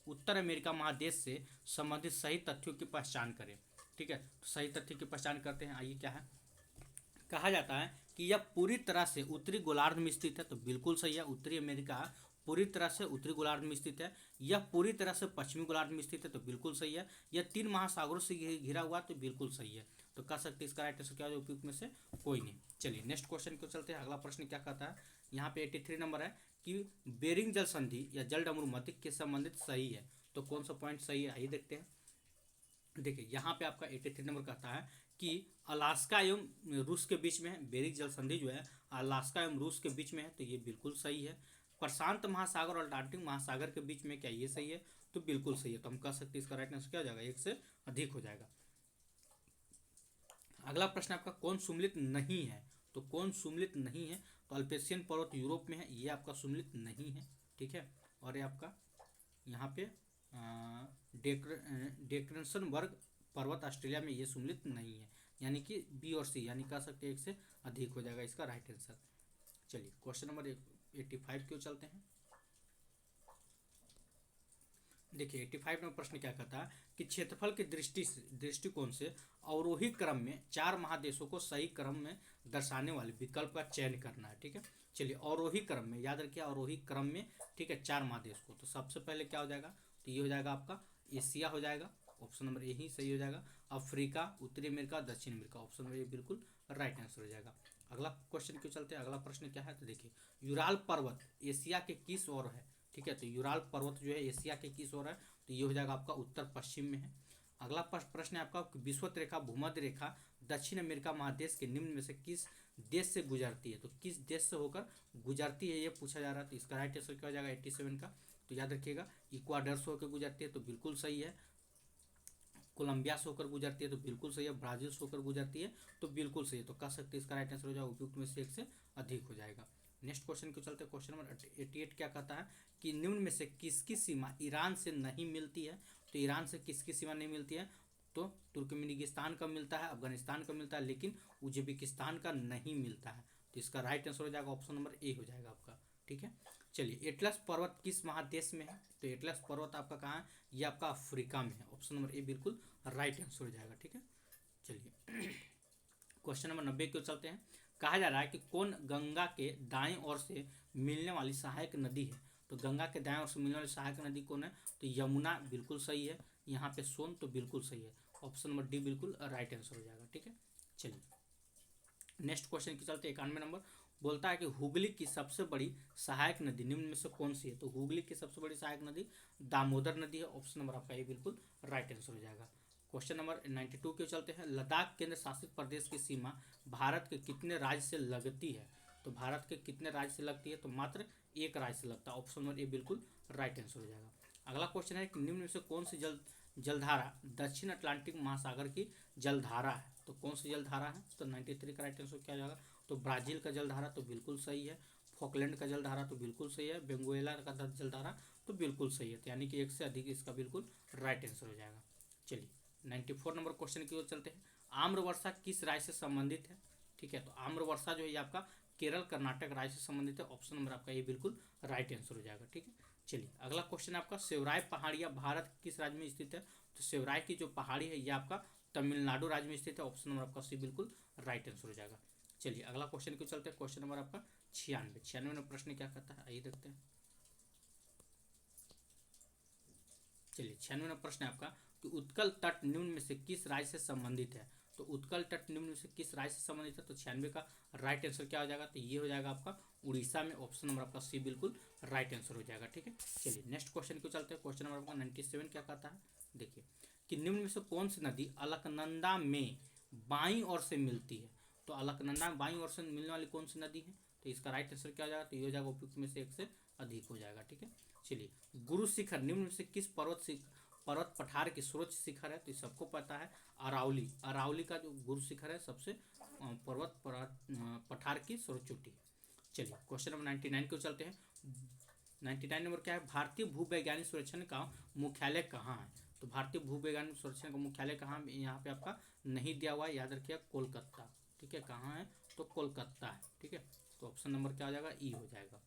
उत्तर अमेरिका महादेश से संबंधित सही तथ्यों की पहचान करें, ठीक है। तो सही तथ्य की पहचान करते हैं, आइए क्या है, कहा जाता है कि यह पूरी तरह से उत्तरी गोलार्ध में स्थित है, तो बिल्कुल सही है, उत्तरी अमेरिका पूरी तरह से उत्तरी गोलार्ध में स्थित है। यह पूरी तरह से पश्चिमी गोलार्ध में स्थित है, तो बिल्कुल सही है। यह 3 महासागरों से घिरा हुआ, तो बिल्कुल सही है। तो कह सकते हैं इसका राइट आंसर क्या है, उपयुक्त में से कोई नहीं। चलिए नेक्स्ट क्वेश्चन को चलते हैं, अगला प्रश्न क्या कहता है, यहाँ पे 83 नंबर है कि बेरिंग जल संधि या जल डमरू मध्य के संबंधित सही है, तो कौन सा पॉइंट सही है, आइए देखते हैं। देखिए यहाँ पे आपका 83 नंबर कहता है कि अलास्का एवं रूस के बीच में है, बेरिंग जल संधि जो है अलास्का एवं रूस के बीच में है, तो ये बिल्कुल सही है। प्रशांत महासागर और अटलांटिक महासागर के बीच में, क्या ये सही है, तो बिल्कुल सही है। तो हम कह सकते हैं इसका राइट आंसर क्या हो जाएगा, 1 से अधिक हो जाएगा। अगला प्रश्न आपका कौन सुमिलित नहीं है, तो कौन सुमिलित नहीं है, तो अल्पेशियन पर्वत यूरोप में है, ये आपका सुमिलित नहीं है, ठीक है। और ये आपका यहाँ पे डेक्रेन्सनबर्ग पर्वत ऑस्ट्रेलिया में, ये सुमिलित नहीं है, यानी कि बी और सी, यानी कह सकते हैं 1 से अधिक हो जाएगा इसका राइट आंसर। चलिए क्वेश्चन नंबर 85 क्यों चलते हैं। देखिए 85 में प्रश्न क्या कहता है कि क्षेत्रफल के दृष्टिकोण से अवरोही क्रम में 4 महादेशों को सही क्रम में दर्शाने वाले विकल्प का चयन करना है, ठीक है। चलिए अवरोही क्रम में, याद रखिए अवरोही क्रम में, ठीक है, 4 महादेश को, तो सबसे पहले क्या हो जाएगा, तो ये हो जाएगा आपका एशिया हो जाएगा, ऑप्शन नंबर ए ही सही हो जाएगा। अफ्रीका, उत्तरी अमेरिका, दक्षिण अमेरिका, ऑप्शन नंबर ए बिल्कुल राइट आंसर हो जाएगा। अगला क्वेश्चन क्यों चलते हैं, अगला प्रश्न क्या है, तो देखिए यूराल पर्वत एशिया के किस ओर है, ठीक है। तो यूराल पर्वत जो है एशिया के किस ओर है, तो ये हो जाएगा आपका उत्तर पश्चिम में है। अगला प्रश्न है आपका विषुवत रेखा भूमध्य रेखा दक्षिण अमेरिका महादेश के निम्न में से किस देश से गुजरती है, तो किस देश से होकर गुजरती है, ये पूछा जा रहा है। तो इसका राइट आंसर क्या हो जाएगा 87 का, तो याद रखिएगा इक्वाडोर से होकर गुजरती है, तो बिल्कुल सही है। कोलंबिया से होकर गुजरती है, तो बिल्कुल सही है। ब्राजील से होकर गुजरती है, तो बिल्कुल सही है। तो कह सकते हैं इसका राइट आंसर हो जाएगा उपयुक्त में से 1 से अधिक हो जाएगा। नेक्स्ट क्वेश्चन को चलते हैं, क्वेश्चन नंबर 88 क्या कहता है कि निम्न में से किसकी सीमा ईरान से नहीं मिलती है, तो ईरान से किसकी सीमा नहीं मिलती है, तो तुर्कमेनिस्तान का मिलता है, अफगानिस्तान का मिलता है, लेकिन उज्बेकिस्तान का नहीं मिलता है। तो इसका राइट आंसर हो जाएगा ऑप्शन नंबर ए हो जाएगा आपका, ठीक है। चलिए एटलस पर्वत किस महादेश में है, तो एटलस पर्वत आपका कहाँ है, ये आपका अफ्रीका में है, ऑप्शन नंबर ए बिल्कुल राइट आंसर हो जाएगा, ठीक है। चलिए क्वेश्चन नंबर 90 को चलते हैं। कहा जा रहा है कि कौन गंगा के दाएं ओर से मिलने वाली सहायक नदी है, तो गंगा के दाएं ओर से मिलने वाली सहायक नदी कौन है, तो यमुना बिल्कुल सही है। यहाँ पे सोन तो बिल्कुल सही है, ऑप्शन नंबर डी बिल्कुल राइट आंसर हो जाएगा, ठीक है। चलिए नेक्स्ट क्वेश्चन की चलते 91 नंबर बोलता है कि हुगली की सबसे बड़ी सहायक नदी निम्न में से कौन सी है? तो हुगली की सबसे बड़ी सहायक नदी दामोदर नदी है। ऑप्शन नंबर आपका ये बिल्कुल राइट आंसर हो जाएगा। क्वेश्चन नंबर 92 के चलते हैं। लद्दाख केंद्र शासित प्रदेश की सीमा भारत के कितने राज्य से लगती है? तो भारत के कितने राज्य से लगती है? तो मात्र एक राज्य से लगता है। ऑप्शन नंबर ए बिल्कुल राइट आंसर हो जाएगा। अगला क्वेश्चन है कि निम्न में से कौन सी जलधारा दक्षिण अटलांटिक महासागर की जलधारा है? तो कौन सी जलधारा है? तो 93 का राइट आंसर क्या हो जाएगा? तो ब्राजील का जलधारा तो बिल्कुल सही है। फॉकलैंड का जलधारा तो बिल्कुल सही है। वेनेजुएला का जलधारा तो बिल्कुल सही है। तो यानी कि एक से अधिक इसका बिल्कुल राइट आंसर हो जाएगा। चलिए 94 नंबर क्वेश्चन की ओर चलते हैं। आम्र वर्षा किस राज्य से संबंधित है? ठीक है, तो आम्र वर्षा जो है ये आपका केरल कर्नाटक राज्य से संबंधित है। ऑप्शन नंबर आपका ये बिल्कुल राइट आंसर हो जाएगा। ठीक है, चलिए अगला क्वेश्चन आपका सेवराय पहाड़ियाँ भारत किस राज्य में स्थित है? तो सेवराय की जो पहाड़ी है ये आपका तमिलनाडु राज्य में स्थित है। ऑप्शन नंबर आपका सी बिल्कुल राइट आंसर हो जाएगा। चलिए अगला क्वेश्चन को चलते हैं। क्वेश्चन नंबर आपका 96 नंबर प्रश्न क्या कहता है, आइए देखते हैं। चलिए 96 नंबर प्रश्न है आपका कि उत्कल तट निम्न में से किस राज्य से संबंधित है? तो उत्कल तट निम्न में से किस राज्य से संबंधित है? तो 96 का राइट आंसर क्या हो जाएगा? तो ये हो जाएगा आपका उड़ीसा में। ऑप्शन नंबर आपका सी बिल्कुल राइट आंसर हो जाएगा। ठीक है, चलिए नेक्स्ट क्वेश्चन को चलते हैं। क्वेश्चन नंबर आपका 97 क्या कहता है, देखिए कि निम्न में से कौन सी नदी अलकनंदा में बाईं ओर से मिलती है? तो अलकनंदा में बाईं ओर से मिलने वाली कौन सी नदी है? तो इसका राइट आंसर क्या हो जाएगा? तो ये हो जाएगा उपयुक्त में से एक से अधिक हो जाएगा। ठीक है, चलिए गुरु शिखर निम्न में से किस पर्वत पठार की सर्वोच्च शिखर है? तो सबको पता है अरावली। अरावली का जो गुरु शिखर है सबसे पर्वत पठार की सर्वोच्च चोटी है। चलिए क्वेश्चन नंबर 99 को चलते हैं। 99 नंबर क्या है? भारतीय भूवैज्ञानिक सर्वेक्षण का मुख्यालय कहाँ है? तो भारतीय भूवैज्ञानिक सर्वेक्षण का मुख्यालय कहाँ है? यहाँ पे आपका नहीं दिया हुआ है, याद रखिएगा कोलकाता। ठीक है, कहाँ है? तो कोलकाता है। ठीक है, तो ऑप्शन नंबर क्या हो जाएगा? ई हो जाएगा।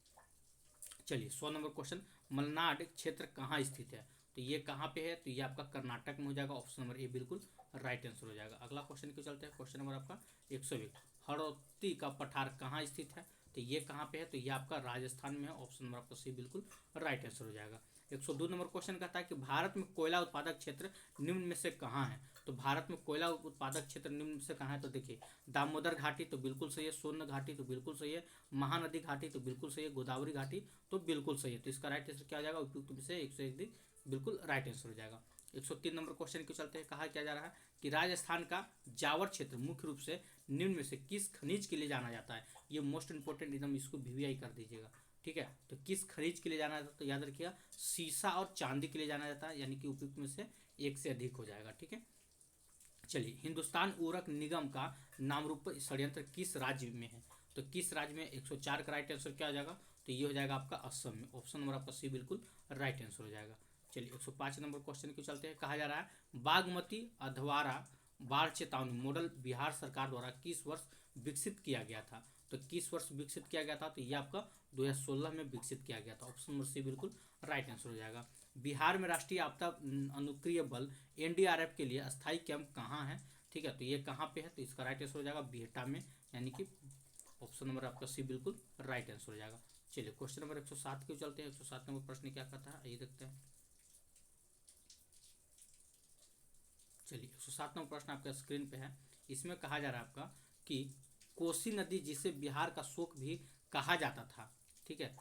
चलिए 100 नंबर क्वेश्चन, मलनाड क्षेत्र कहाँ स्थित है? तो ये कहाँ पे है? तो ये आपका कर्नाटक में हो जाएगा। ऑप्शन नंबर ए बिल्कुल राइट आंसर हो जाएगा। अगला क्वेश्चन क्यों चलते हैं। क्वेश्चन नंबर आपका 101, हड़ौती का पठार कहाँ स्थित है? तो ये कहाँ पे है? तो ये आपका राजस्थान में है। ऑप्शन नंबर आपका सी बिल्कुल राइट आंसर हो जाएगा। 102 नंबर क्वेश्चन कहता है कि भारत में कोयला उत्पादक क्षेत्र निम्न में से कहाँ है? तो भारत में कोयला उत्पादक क्षेत्र निम्न से कहाँ है? तो देखिए दामोदर घाटी तो बिल्कुल सही है, सोन घाटी तो बिल्कुल सही है, महानदी घाटी तो बिल्कुल सही है, गोदावरी घाटी तो बिल्कुल सही है। तो इसका राइट आंसर क्या हो जाएगा? उपयुक्त में से 101 बिल्कुल राइट आंसर हो जाएगा। 103 नंबर क्वेश्चन को चलते हैं। कहा क्या जा रहा है कि राजस्थान का जावर क्षेत्र मुख्य रूप से निम्न में से किस खनिज के लिए जाना जाता है? ये मोस्ट इंपोर्टेंट, एकदम इसको वीवीआई कर दीजिएगा। ठीक है, तो किस खनिज के लिए जाना जाता है? तो याद रखिएगा सीसा और चांदी के लिए जाना जाता है, यानी कि उपयुक्त में से एक से अधिक हो जाएगा। ठीक है, चलिए हिंदुस्तान उर्वरक निगम का नामरूप षड्यंत्र किस राज्य में है? तो किस राज्य में? 104 का राइट आंसर क्या हो जाएगा? तो ये हो जाएगा आपका असम में। ऑप्शन नंबर आपका सी बिल्कुल राइट आंसर हो जाएगा। चलिए 105 नंबर क्वेश्चन को चलते हैं। कहा जा रहा है बागमती अधवारा बाढ़ चेतावनी मॉडल बिहार सरकार द्वारा किस वर्ष विकसित किया गया था? तो किस वर्ष विकसित किया गया था? तो ये आपका 2016 में विकसित किया गया था। ऑप्शन नंबर सी बिल्कुल राइट आंसर हो जाएगा। बिहार में राष्ट्रीय आपदा अनुक्रिय बल एनडीआरएफ के लिए अस्थायी कैंप कहाँ है? ठीक है, तो ये कहाँ पे है? तो इसका राइट आंसर हो जाएगा बिहटा में, यानी कि ऑप्शन नंबर आपका सी बिल्कुल राइट आंसर हो जाएगा। चलिए क्वेश्चन नंबर 107 के चलते हैं। 107 नंबर प्रश्न क्या कहता है, आइए देखते हैं। चलिए 107 नंबर प्रश्न आपका स्क्रीन पे है। इसमें कहा जा रहा है आपका कि कोसी नदी जिसे बिहार का शोक भी कहा जाता था, ठीक है,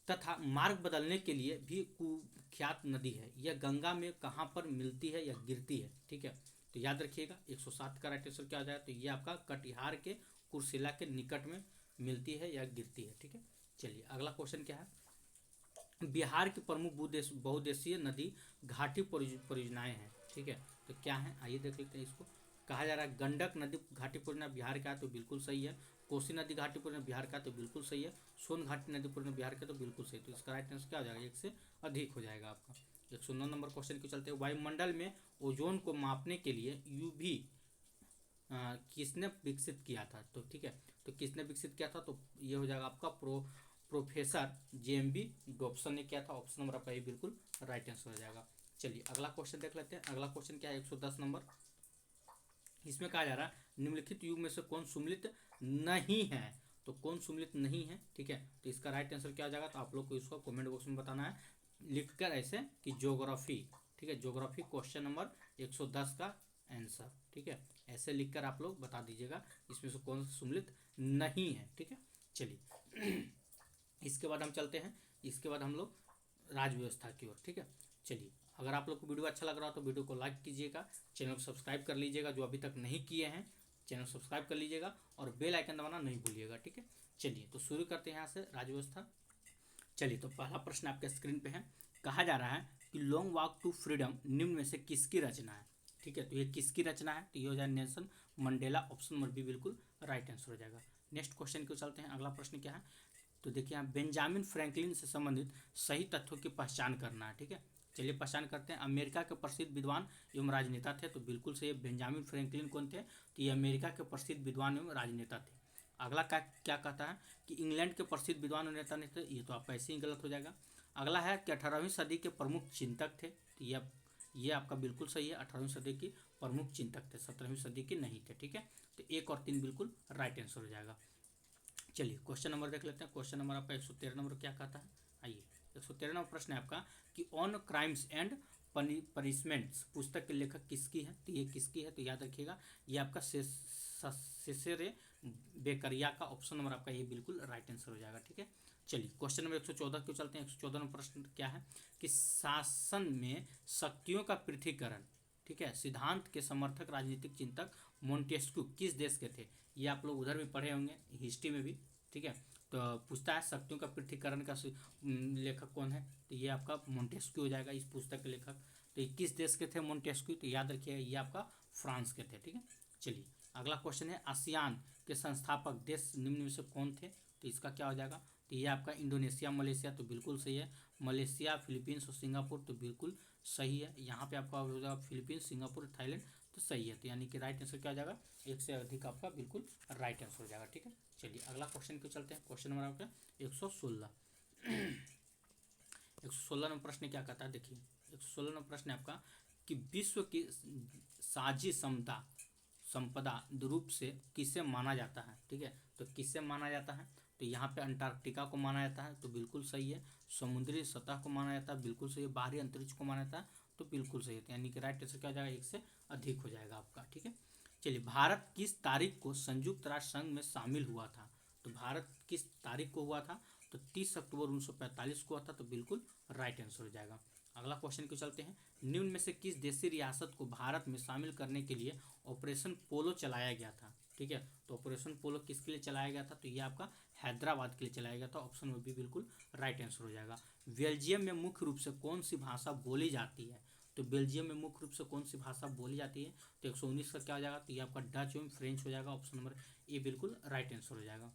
तथा मार्ग बदलने के लिए भी कुख्यात नदी है, यह गंगा में कहाँ पर मिलती है या गिरती है? ठीक है, तो याद रखिएगा 107 का राइट आंसर क्या हो जाएगा? तो ये आपका कटिहार के कुर्सेला के निकट में मिलती है या गिरती है। ठीक है, चलिए अगला क्वेश्चन क्या है। बिहार की प्रमुख बहुउद्देशीय नदी घाटी परियोजनाएं हैं। ठीक है, तो क्या है, आइए देख लेते हैं इसको। कहा जा रहा है गंडक नदी घाटी परियोजना बिहार का है, तो बिल्कुल सही है। कोसी नदी घाटी परियोजना बिहार का, तो बिल्कुल सही है। सोन घाटी नदी परियोजना बिहार का, तो बिल्कुल सही। तो इसका राइट आंसर क्या हो जाएगा? एक से अधिक हो जाएगा आपका। 109 नंबर क्वेश्चन के चलते वायुमंडल में ओजोन को मापने के लिए यूवी किसने विकसित किया था? तो ठीक है, तो किसने विकसित किया था? तो ये हो जाएगा आपका प्रोफेसर जेएमबी डॉप्सन ने किया था। ऑप्शन नंबर आपका ये बिल्कुल राइट आंसर हो जाएगा। चलिए अगला क्वेश्चन देख लेते हैं। अगला क्वेश्चन क्या है, 110 नंबर। इसमें कहा जा रहा है निम्नलिखित युग में से कौन सुमिलित नहीं है? तो कौन सुमिलित नहीं है? ठीक है, तो इसका राइट आंसर क्या हो जाएगा? तो आप लोग को इसको कमेंट बॉक्स में बताना है लिखकर ऐसे कि ज्योग्राफी। ठीक है, ज्योग्राफी क्वेश्चन नंबर 110 का आंसर। ठीक है, ऐसे लिखकर आप लोग बता दीजिएगा इसमें से कौन सा सुमिलित नहीं है। ठीक है, चलिए इसके बाद हम चलते हैं, इसके बाद हम लोग राज्य व्यवस्था की ओर। ठीक है, चलिए अगर आप लोग को वीडियो अच्छा लग रहा हो तो वीडियो को लाइक कीजिएगा, चैनल को सब्सक्राइब कर लीजिएगा, जो अभी तक नहीं किए हैं चैनल सब्सक्राइब कर लीजिएगा और बेल आइकन दबाना नहीं भूलिएगा। ठीक है, चलिए तो शुरू करते हैं यहाँ से राज्य व्यवस्था। चलिए तो पहला प्रश्न आपके स्क्रीन पे है, कहा जा रहा है कि लॉन्ग वॉक टू फ्रीडम निम्न में से किसकी रचना है। ठीक है, तो ये किसकी रचना है, तो ये हो जाए Nelson Mandela, option number B बिल्कुल राइट आंसर हो जाएगा। नेक्स्ट क्वेश्चन को चलते हैं, अगला प्रश्न क्या है, तो देखिए यहाँ बेंजामिन फ्रैंकलिन से संबंधित सही तथ्यों की पहचान करना है। ठीक है, चलिए पहचान करते हैं। अमेरिका के प्रसिद्ध विद्वान एवं राजनेता थे, तो बिल्कुल सही। बेंजामिन फ्रैंकलिन कौन थे, तो ये अमेरिका के प्रसिद्ध विद्वान एवं राजनेता थे। अगला क्या कहता है कि इंग्लैंड के प्रसिद्ध विद्वान और नेता नहीं थे, ये तो आपका ऐसे ही गलत हो जाएगा। अगला है कि 18वीं सदी के प्रमुख चिंतक थे, तो ये आपका बिल्कुल सही है, 18वीं सदी की प्रमुख चिंतक थे, 17वीं सदी के नहीं थे। ठीक है, तो 1 और 3 बिल्कुल राइट आंसर हो जाएगा। चलिए क्वेश्चन नंबर देख लेते हैं। क्वेश्चन नंबर आपका 113 नंबर क्या कहता है, आइए 113 नंबर प्रश्न है आपका कि ऑन क्राइम्स एंड पनिशमेंट्स पुस्तक के लेखक किसकी है, तो ये किसकी है, तो याद रखिएगा ये आपका सेसेरे बेकरिया का, ऑप्शन नंबर आपका ये बिल्कुल राइट आंसर हो जाएगा। ठीक है, चलिए क्वेश्चन नंबर 114 क्यों चलते हैं। 114 नंबर प्रश्न क्या है कि शासन में शक्तियों का पृथकीकरण, ठीक है, सिद्धांत के समर्थक राजनीतिक चिंतक मोंटेस्क्यू किस देश के थे। ये आप लोग उधर भी पढ़े होंगे हिस्ट्री में भी। ठीक है, तो पूछता है शक्तियों का पृथकीकरण का लेखक कौन है, तो ये आपका मोंटेस्क्यू हो जाएगा इस पुस्तक के लेखक। तो ये किस देश के थे मोंटेस्क्यू, तो याद रखिएगा ये आपका फ्रांस के थे। ठीक है, चलिए अगला क्वेश्चन है आसियान के संस्थापक देश निम्न में से कौन थे, तो इसका क्या हो जाएगा, तो ये आपका इंडोनेशिया मलेशिया, तो बिल्कुल सही है। मलेशिया फिलीपींस और सिंगापुर, तो बिल्कुल सही है। यहाँ पे आपका हो जाएगा फिलीपींस सिंगापुर थाईलैंड, तो सही है। तो यानी कि राइट आंसर क्या हो जाएगा, 1 से अधिक आपका बिल्कुल राइट आंसर हो जाएगा। ठीक है, चलिए अगला क्वेश्चन को चलते हैं। क्वेश्चन नंबर आपका 116 116 नंबर प्रश्न क्या कहता है, देखिए 116 नंबर प्रश्न है आपका कि विश्व की साझी संपदा रूप से किसे माना जाता है। ठीक है, तो किसे माना जाता है, तो यहाँ पे अंटार्कटिका को माना जाता है, तो बिल्कुल सही है। समुद्री सतह को माना जाता है, बिल्कुल सही है। बाहरी अंतरिक्ष को माना जाता है, तो बिल्कुल सही है। यानी कि राइट आंसर क्या हो जाएगा, 1 से अधिक हो जाएगा आपका। ठीक है, चलिए भारत किस तारीख को संयुक्त राष्ट्र संघ में शामिल हुआ था, तो भारत किस तारीख को हुआ था, तो 30 अक्टूबर 1945 को हुआ था, तो बिल्कुल राइट आंसर हो जाएगा। अगला क्वेश्चन को चलते हैं, निम्न में से किस देशी रियासत को भारत में शामिल करने के लिए ऑपरेशन पोलो चलाया गया था। ठीक है, तो ऑपरेशन पोलो किसके लिए चलाया गया था, तो ये आपका हैदराबाद के लिए चलाया गया था, ऑप्शन में भी बिल्कुल राइट आंसर हो जाएगा। बेल्जियम में मुख्य रूप से कौन सी भाषा बोली जाती है, तो बेल्जियम में मुख्य रूप से कौन सी भाषा बोली जाती है, तो 119 का क्या हो जाएगा, तो ये आपका डच एवं फ्रेंच हो जाएगा, ऑप्शन नंबर ए बिल्कुल राइट आंसर हो जाएगा।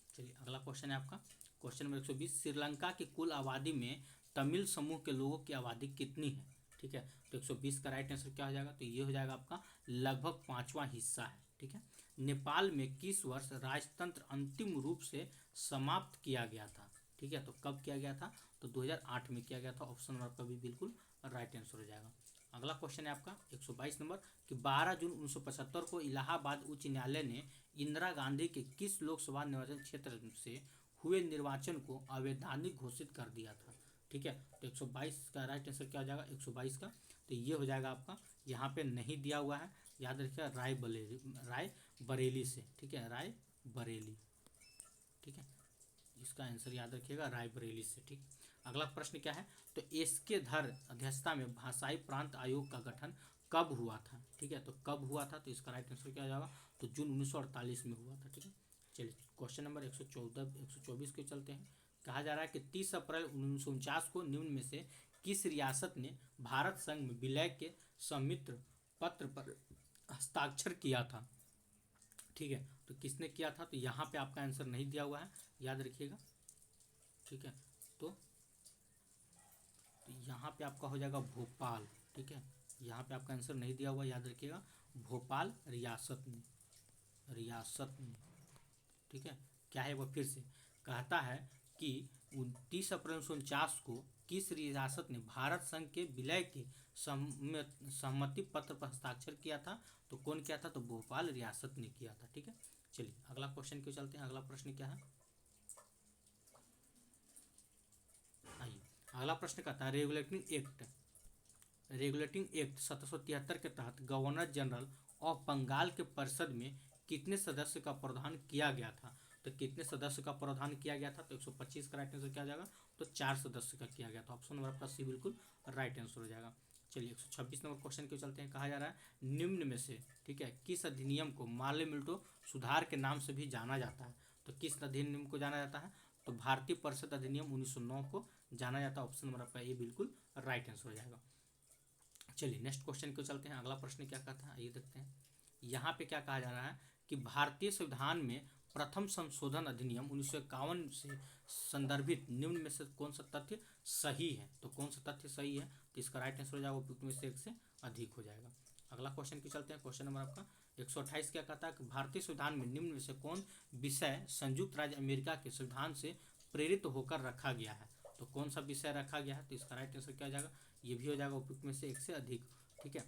चलिए अगला क्वेश्चन है आपका क्वेश्चन नंबर 120, श्रीलंका की कुल आबादी में तमिल समूह के लोगों की आबादी कितनी है। ठीक है, तो 120 का राइट आंसर क्या हो जाएगा, तो ये हो जाएगा आपका लगभग 5वां हिस्सा है। ठीक है, नेपाल में किस वर्ष राजतंत्र अंतिम रूप से समाप्त किया गया था। ठीक है, तो कब किया गया था, तो 2008 में किया गया था, ऑप्शन नंबर का भी बिल्कुल राइट आंसर हो जाएगा। अगला क्वेश्चन है आपका 122 नंबर कि 12 जून 1975 को इलाहाबाद उच्च न्यायालय ने इंदिरा गांधी के किस लोकसभा निर्वाचन क्षेत्र से हुए निर्वाचन को अवैधानिक घोषित कर दिया था। ठीक है, तो 122 का राइट आंसर क्या हो जाएगा, 122 का, तो ये हो जाएगा आपका, यहाँ पे नहीं दिया हुआ है, याद रखिएगा राय बरेली से। ठीक है, राय बरेली। ठीक है, इसका आंसर याद रखिएगा रायबरेली से। ठीक, अगला प्रश्न क्या है, तो एसके धर अध्यक्षता में भाषाई प्रांत आयोग का गठन कब हुआ था। ठीक है, तो कब हुआ था, तो इसका राइट आंसर क्या जाएगा, तो जून 1948 में हुआ था। ठीक है, चलिए क्वेश्चन नंबर 124 के चलते हैं। कहा जा रहा है कि 30 अप्रैल 1949 को निम्न में से किस रियासत ने भारत संघ में विलय के संमित्र पत्र पर हस्ताक्षर किया था। ठीक है, तो किसने किया था, तो यहाँ पे आपका आंसर नहीं दिया हुआ है, याद रखिएगा। ठीक है, तो यहाँ पे आपका हो जाएगा भोपाल। ठीक है, यहाँ पे आपका आंसर नहीं दिया हुआ, याद रखिएगा भोपाल रियासत में। ठीक है, क्या है वो फिर से कहता है कि 29 अप्रैल 1949 को किस रियासत ने भारत संघ के विलय के सहमति पत्र पर हस्ताक्षर किया था, तो कौन किया था, तो भोपाल रियासत ने किया था। ठीक है, चलिए अगला क्वेश्चन क्यों चलते हैं। अगला प्रश्न क्या है, आइए अगला प्रश्न कहता है रेगुलेटिंग एक्ट 1773 के तहत गवर्नर जनरल ऑफ बंगाल के परिषद में कितने सदस्य का प्रावधान किया गया था, तो कितने सदस्य का प्रावधान किया गया था, तो 125 का राइट आंसर क्या आ जाएगा, तो 4 सदस्य का किया गया था। ऑप्शन नंबर आपका सी बिल्कुल राइट आंसर हो जाएगा। चलिए 126 नंबर क्वेश्चन क्यों चलते हैं। कहा जा रहा है निम्न में से, ठीक है, किस अधिनियम को मार्ले मिल्टो सुधार के नाम से भी जाना जाता है। तो किस अधिनियम को जाना जाता है, तो भारतीय परिषद अधिनियम 1909 को जाना जाता है। ऑप्शन नंबर आपका ए बिल्कुल राइट आंसर हो जाएगा। चलिए नेक्स्ट क्वेश्चन को चलते हैं। अगला प्रश्न क्या कहता है, ये देखते हैं। यहाँ पे क्या कहा जा रहा है कि भारतीय संविधान में प्रथम संशोधन अधिनियम 1951 से संदर्भित निम्न में से कौन सा तथ्य सही है। तो कौन सा तथ्य सही है, तो इसका राइट आंसर हो जाएगा उपयुक्त में से एक से अधिक हो जाएगा। अगला क्वेश्चन की चलते हैं। क्वेश्चन नंबर आपका 128 क्या कहता है कि भारतीय संविधान में निम्न में से कौन विषय संयुक्त राज्य अमेरिका के संविधान से प्रेरित होकर रखा गया है। तो कौन सा विषय रखा गया है, तो इसका राइट आंसर क्या हो जाएगा, ये भी हो जाएगा उपयुक्त में से एक से अधिक। ठीक है,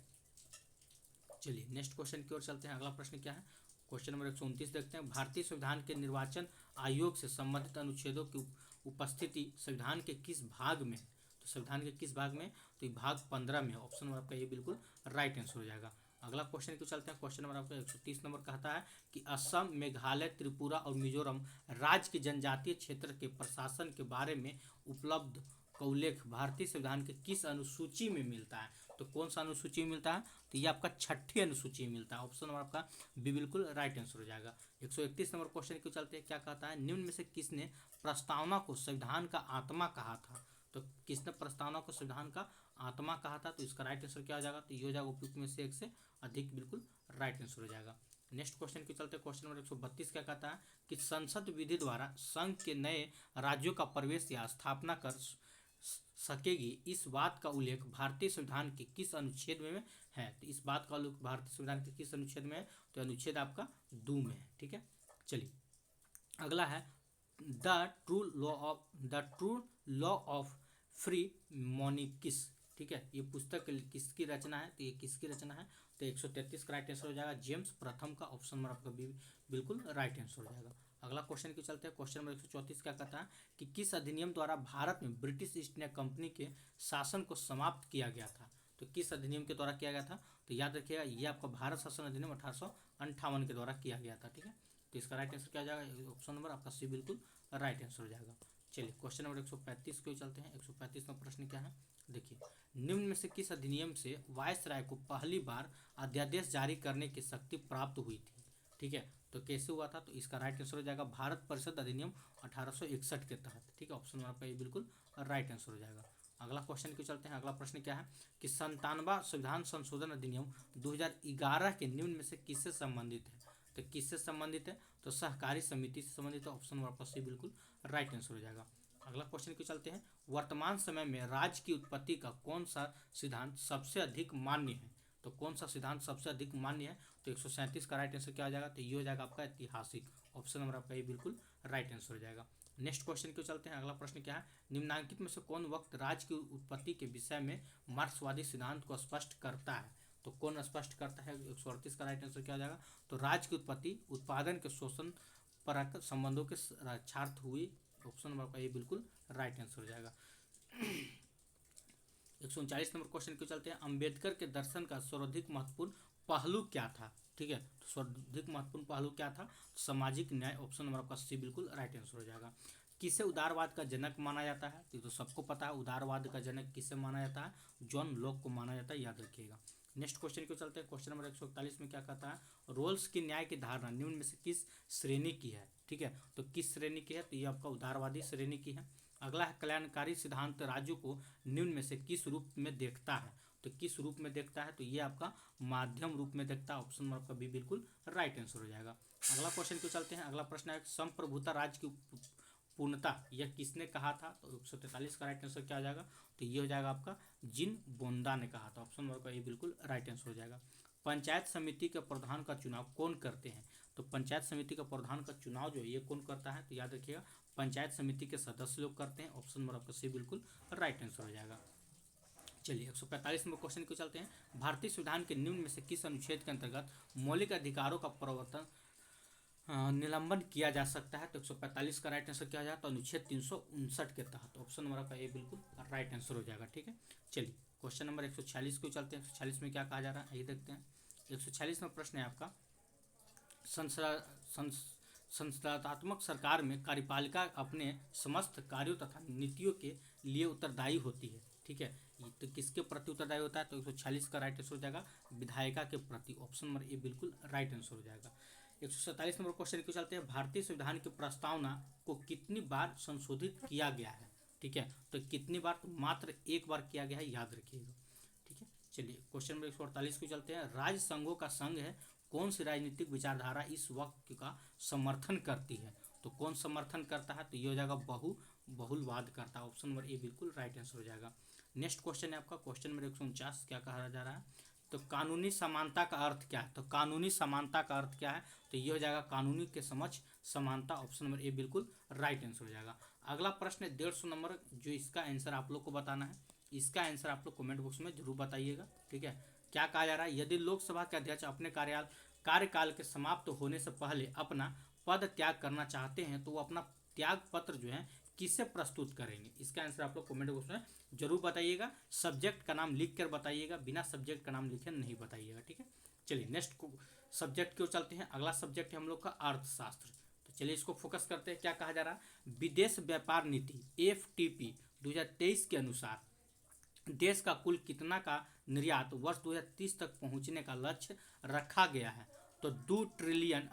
चलिए नेक्स्ट क्वेश्चन की ओर चलते हैं। अगला प्रश्न क्या है, क्वेश्चन नंबर 129 देखते हैं। भारतीय संविधान के निर्वाचन आयोग से संबंधित अनुच्छेदों की उपस्थिति संविधान के किस भाग में, तो संविधान के किस भाग में, तो भाग 15 में। ऑप्शन नंबर आपका ये बिल्कुल राइट आंसर हो जाएगा। अगला क्वेश्चन को चलते हैं। क्वेश्चन नंबर आपका 130 नंबर कहता है कि असम, मेघालय, त्रिपुरा और मिजोरम राज्य के जनजातीय क्षेत्र के प्रशासन के बारे में उपलब्ध का उल्लेख भारतीय संविधान के किस अनुसूची में मिलता है। तो कौन सा अनुसूची में मिलता है, तो ये आपका 6ठी अनुसूची में मिलता है। ऑप्शन नंबर आपका बी बिल्कुल राइट आंसर हो जाएगा। 131 नंबर क्वेश्चन को चलते हैं। क्या कहता है, निम्न में से किसने प्रस्तावना को संविधान का आत्मा कहा था। तो किसने प्रस्तावना को संविधान का आत्मा कहा था, तो इसका राइट आंसर क्या हो जाएगा, तो ये हो जाएगा उपयुक्त में से एक से अधिक, बिल्कुल राइट आंसर हो जाएगा। नेक्स्ट क्वेश्चन के चलते। क्वेश्चन नंबर 132 क्या कहता है कि संसद विधि द्वारा संघ के नए राज्यों का प्रवेश या स्थापना कर सकेगी, इस बात का उल्लेख भारतीय संविधान के किस अनुच्छेद में है। तो इस बात का उल्लेख भारतीय संविधान के किस अनुच्छेद में है, तो अनुच्छेद आपका 2 में है। ठीक है, चलिए अगला है the true law of free monarchies. ठीक है, ये पुस्तक किसकी रचना है, तो ये किसकी रचना है, तो 133 का राइट आंसर हो जाएगा जेम्स प्रथम का। ऑप्शन नंबर आपका बी बिल्कुल राइट आंसर हो जाएगा। अगला क्वेश्चन की चलते हैं। क्वेश्चन नंबर 134 क्या कहता है कि किस अधिनियम द्वारा भारत में ब्रिटिश ईस्ट इंडिया कंपनी के शासन को समाप्त किया गया था। तो किस अधिनियम के द्वारा किया गया था, तो याद रखिएगा ये आपका भारत शासन अधिनियम 1858 के द्वारा किया गया था। ठीक है, तो इसका राइट आंसर क्या हो जाएगा, ऑप्शन नंबर आपका सी बिल्कुल राइट आंसर हो जाएगा। चलिए क्वेश्चन नंबर 135 को चलते हैं। 135 में प्रश्न क्या है, देखिए निम्न में से किस अधिनियम से वायसराय को पहली बार अध्यादेश जारी करने की शक्ति प्राप्त हुई थी। ठीक है, तो कैसे हुआ था, तो इसका राइट आंसर हो जाएगा भारत परिषद अधिनियम 1861 के तहत। ठीक है, ऑप्शन नंबर आपका ये बिल्कुल राइट आंसर हो जाएगा। अगला क्वेश्चन की चलते हैं। अगला प्रश्न क्या है कि 97वां संविधान संशोधन अधिनियम 2011 के निम्न में से किससे संबंधित है। तो किससे संबंधित है, तो सहकारी समिति से संबंधित है। ऑप्शन नंबर आपका सी बिल्कुल राइट आंसर हो जाएगा। अगला क्वेश्चन की चलते हैं। वर्तमान समय में राज्य की उत्पत्ति का कौन सा सिद्धांत सबसे अधिक मान्य है। तो कौन सा सिद्धांत सबसे अधिक मान्य है, तो 137 का राइट आंसर क्या हो जाएगा, तो ये हो जाएगा आपका ऐतिहासिक। ऑप्शन नंबर आपका ये बिल्कुल राइट आंसर हो जाएगा। नेक्स्ट क्वेश्चन को चलते हैं। अगला प्रश्न क्या है, निम्नांकित में से कौन वक्त राज्य की उत्पत्ति के विषय में मार्क्सवादी सिद्धांत को स्पष्ट करता है। तो कौन स्पष्ट करता है, 138 का राइट आंसर क्या हो जाएगा, तो राज्य की उत्पत्ति उत्पादन के शोषण परक संबंधों के रक्षार्थ हुई। ऑप्शन नंबर आपका ये बिल्कुल राइट आंसर हो जाएगा। 139 नंबर क्वेश्चन को चलते हैं। अंबेडकर के दर्शन का सर्वाधिक महत्वपूर्ण पहलू क्या था। ठीक है, तो सर्वाधिक महत्वपूर्ण पहलू क्या था, सामाजिक न्याय। ऑप्शन नंबर आपका सी बिल्कुल राइट आंसर हो जाएगा। किसे उदारवाद का जनक माना जाता है, तो सबको पता है उदारवाद का जनक किसे माना जाता है, जॉन लॉक को माना जाता है, याद रखिएगा। नेक्स्ट क्वेश्चन को चलते हैं। क्वेश्चन नंबर 141 में क्या कहता है, रोल्स की न्याय की धारणा निम्न में से किस श्रेणी की है। ठीक है, तो किस श्रेणी की है, तो ये आपका उदारवादी श्रेणी की है। अगला है कल्याणकारी सिद्धांत राज्यों को निम्न में से किस रूप में देखता है। तो किस रूप में देखता है, तो ये आपका माध्यम रूप में देखता है। ऑप्शन नंबर आपका बी बिल्कुल राइट आंसर हो जाएगा। अगला क्वेश्चन को चलते हैं। अगला प्रश्न है संप्रभुता राज्य की पूर्णता यह किसने कहा था, तो 143 का राइट आंसर क्या हो जाएगा, तो ये हो जाएगा आपका जिन बोंदा ने कहा था। ऑप्शन नंबर का ये बिल्कुल राइट आंसर हो जाएगा। पंचायत समिति के प्रधान का चुनाव कौन करते हैं, तो पंचायत समिति का प्रधान का चुनाव जो है ये कौन करता है, तो याद रखिएगा पंचायत समिति के सदस्य लोग करते हैं। ऑप्शन नंबर आपका सी बिल्कुल राइट आंसर हो जाएगा। चलिए 145 नंबर क्वेश्चन को चलते हैं। भारतीय संविधान के निम्न में से किस अनुच्छेद के अंतर्गत मौलिक अधिकारों का प्रवर्तन निलंबन किया जा सकता है, तो 145 का राइट आंसर क्या हो जाएगा, तो अनुच्छेद 359 के तहत। ऑप्शन नंबर आपका ये बिल्कुल राइट आंसर हो जाएगा। ठीक है, चलिए क्वेश्चन नंबर 146 को चलते हैं। 146 में क्या कहा जा रहा है, ये देखते हैं। 146 में प्रश्न है आपका संस्थात्मक सरकार में कार्यपालिका अपने समस्त कार्यों तथा नीतियों के लिए उत्तरदायी होती है। ठीक है, तो किसके प्रति उत्तरदायी होता है? तो 146 का राइट आंसर हो जाएगा विधायिका के प्रति। ऑप्शन नंबर ए बिल्कुल राइट आंसर हो जाएगा। 147 नंबर क्वेश्चन को चलते हैं। भारतीय संविधान की प्रस्तावना को कितनी बार संशोधित किया गया है? ठीक है, तो कितनी बार? तो मात्र एक बार किया गया है, याद रखिएगा। ठीक है, चलिए क्वेश्चन नंबर 148 को चलते हैं। राज्य संघों का संघ है, कौन सी राजनीतिक विचारधारा इस वाक्य का समर्थन करती है? तो कौन समर्थन करता है? तो ये हो जाएगा बहुलवाद करता है। ऑप्शन नंबर ए बिल्कुल राइट आंसर हो जाएगा। नेक्स्ट क्वेश्चन है आपका क्वेश्चन नंबर 149। क्या कहा जा रहा है? तो कानूनी समानता का अर्थ क्या है? तो कानूनी समानता का अर्थ क्या है? तो ये हो जाएगा कानूनी के समक्ष समानता। ऑप्शन नंबर ए बिल्कुल राइट आंसर हो जाएगा। अगला प्रश्न है 150 नंबर, जो इसका आंसर आप लोग को बताना है। इसका आंसर आप लोग कमेंट बॉक्स में जरूर बताइएगा। ठीक है, क्या कहा जा रहा है? यदि लोकसभा के अध्यक्ष अपने कार्यकाल के समाप्त होने से पहले अपना पद त्याग करना चाहते हैं तो वो अपना त्याग पत्र जो है किससे प्रस्तुत करेंगे? इसका आंसर आप लोग कमेंट बॉक्स में जरूर बताइएगा। सब्जेक्ट का नाम लिख कर बताइएगा, बिना सब्जेक्ट का नाम लिखे नहीं बताइएगा। ठीक है, चलिए नेक्स्ट सब्जेक्ट क्यों चलते हैं। अगला सब्जेक्ट है हम लोग का अर्थशास्त्र। तो चलिए इसको फोकस करते हैं। क्या कहा जा रहा है? विदेश व्यापार नीति FTP 2023 के अनुसार देश का कुल कितना का निर्यात वर्ष 2030 तक पहुंचने का लक्ष्य रखा गया है? तो 2 ट्रिलियन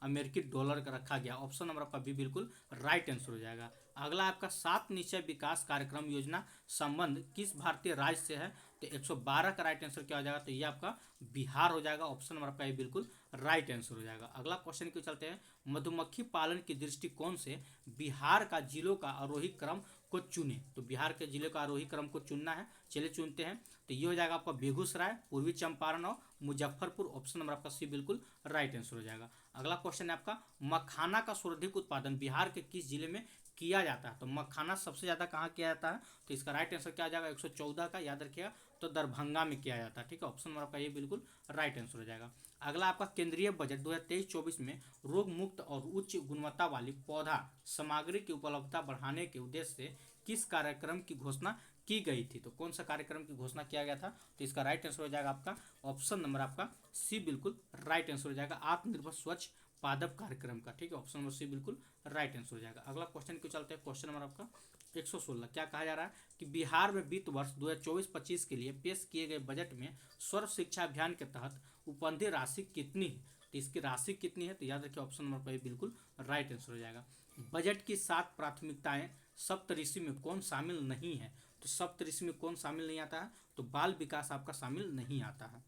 अमेरिकी डॉलर का रखा गया। ऑप्शन नंबर आपका बी बिल्कुल राइट आंसर हो जाएगा। अगला आपका 7 निश्चय विकास कार्यक्रम योजना संबंध किस भारतीय राज्य से है? तो 112 का राइट आंसर क्या हो जाएगा? तो ये आपका बिहार हो जाएगा। ऑप्शन नंबर आपका ये बिल्कुल राइट आंसर हो जाएगा। अगला क्वेश्चन क्यों चलते हैं। मधुमक्खी पालन की दृष्टिकोण से बिहार का जिलों का आरोही क्रम को चुने। तो बिहार के जिले का आरोही क्रम को चुनना है, चलिए चुनते हैं। तो ये हो जाएगा आपका बेगूसराय, पूर्वी चंपारण और मुजफ्फरपुर। ऑप्शन नंबर आपका सी बिल्कुल राइट आंसर हो जाएगा। अगला क्वेश्चन है आपका मखाना का सर्वाधिक उत्पादन बिहार के किस जिले में किया जाता है? तो मखाना सबसे ज्यादा कहाँ किया जाता है? तो इसका राइट आंसर क्या आ जाएगा? 114 का, याद रखिएगा। तो दरभंगा में किया जाता है। ठीक है, ऑप्शन नंबर आपका ये बिल्कुल राइट आंसर हो जाएगा। अगला आपका केंद्रीय बजट 2023-24 में रोग मुक्त और उच्च गुणवत्ता वाली पौधा सामग्री की उपलब्धता बढ़ाने के उद्देश्य से किस कार्यक्रम की घोषणा की गई थी? तो कौन सा कार्यक्रम की घोषणा किया गया था? तो इसका राइट आंसर हो जाएगा आपका ऑप्शन नंबर आपका सी बिल्कुल राइट आंसर हो जाएगा, आत्मनिर्भर स्वच्छ पादप कार्यक्रम का। ठीक है, ऑप्शन नंबर सी बिल्कुल राइट आंसर हो जाएगा। अगला क्वेश्चन क्यों चलते हैं। क्वेश्चन नंबर आपका 116। क्या कहा जा रहा है कि बिहार में वित्त वर्ष 2024-25 के लिए पेश किए गए बजट में सर्व शिक्षा अभियान के तहत उपलब्धि राशि कितनी है? तो इसकी राशि कितनी है? तो याद रखिए ऑप्शन नंबर पर बिल्कुल राइट आंसर हो जाएगा। बजट की 7 प्राथमिकताएं सप्तऋषि में कौन शामिल नहीं है? तो सप्तऋषि में कौन शामिल नहीं आता है? तो बाल विकास आपका शामिल नहीं आता है।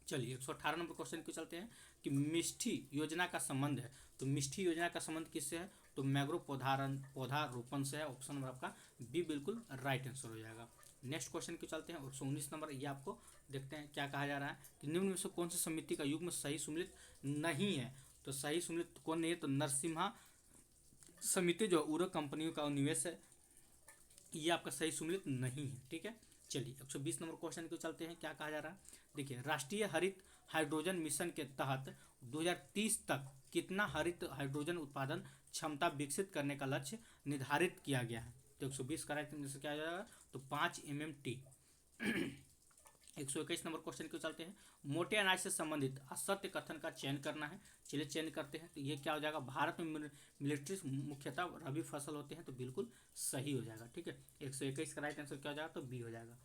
चलिए 118 नंबर क्वेश्चन को चलते हैं कि मिष्टी योजना का संबंध है। तो मिष्टी योजना का संबंध किससे है? तो मैग्रो पौधारोपण से है। ऑप्शन नंबर आपका बी बिल्कुल राइट आंसर हो जाएगा। नेक्स्ट क्वेश्चन को चलते हैं 119 नंबर। ये आपको देखते हैं क्या कहा जा रहा है कि निम्न में से कौन सी समिति का युग्म सही सम्मिलित नहीं है? तो सही सम्मिलित कौन नहीं है? तो नरसिम्हा समिति जो उर्वरक कंपनियों का निवेश है, ये आपका सही सम्मिलित नहीं है। ठीक है, चलिए 120 नंबर क्वेश्चन को चलते हैं। क्या कहा जा रहा है? देखिए, राष्ट्रीय हरित हाइड्रोजन मिशन के तहत 2030 तक कितना हरित हाइड्रोजन उत्पादन क्षमता विकसित करने का लक्ष्य निर्धारित किया गया है? तो 120 का राइट आंसर क्या आ जाएगा? तो 5 MMT। 121 नंबर क्वेश्चन को चलते हैं। मोटे अनाज से संबंधित असत्य कथन का चयन करना है, चलिए चयन करते हैं। तो ये क्या हो जाएगा? भारत में मिलिट्री मुख्यतः रबी फसल होते हैं, तो बिल्कुल सही हो जाएगा। ठीक है, 121 का राइट आंसर क्या हो जाएगा? तो बी हो जाएगा।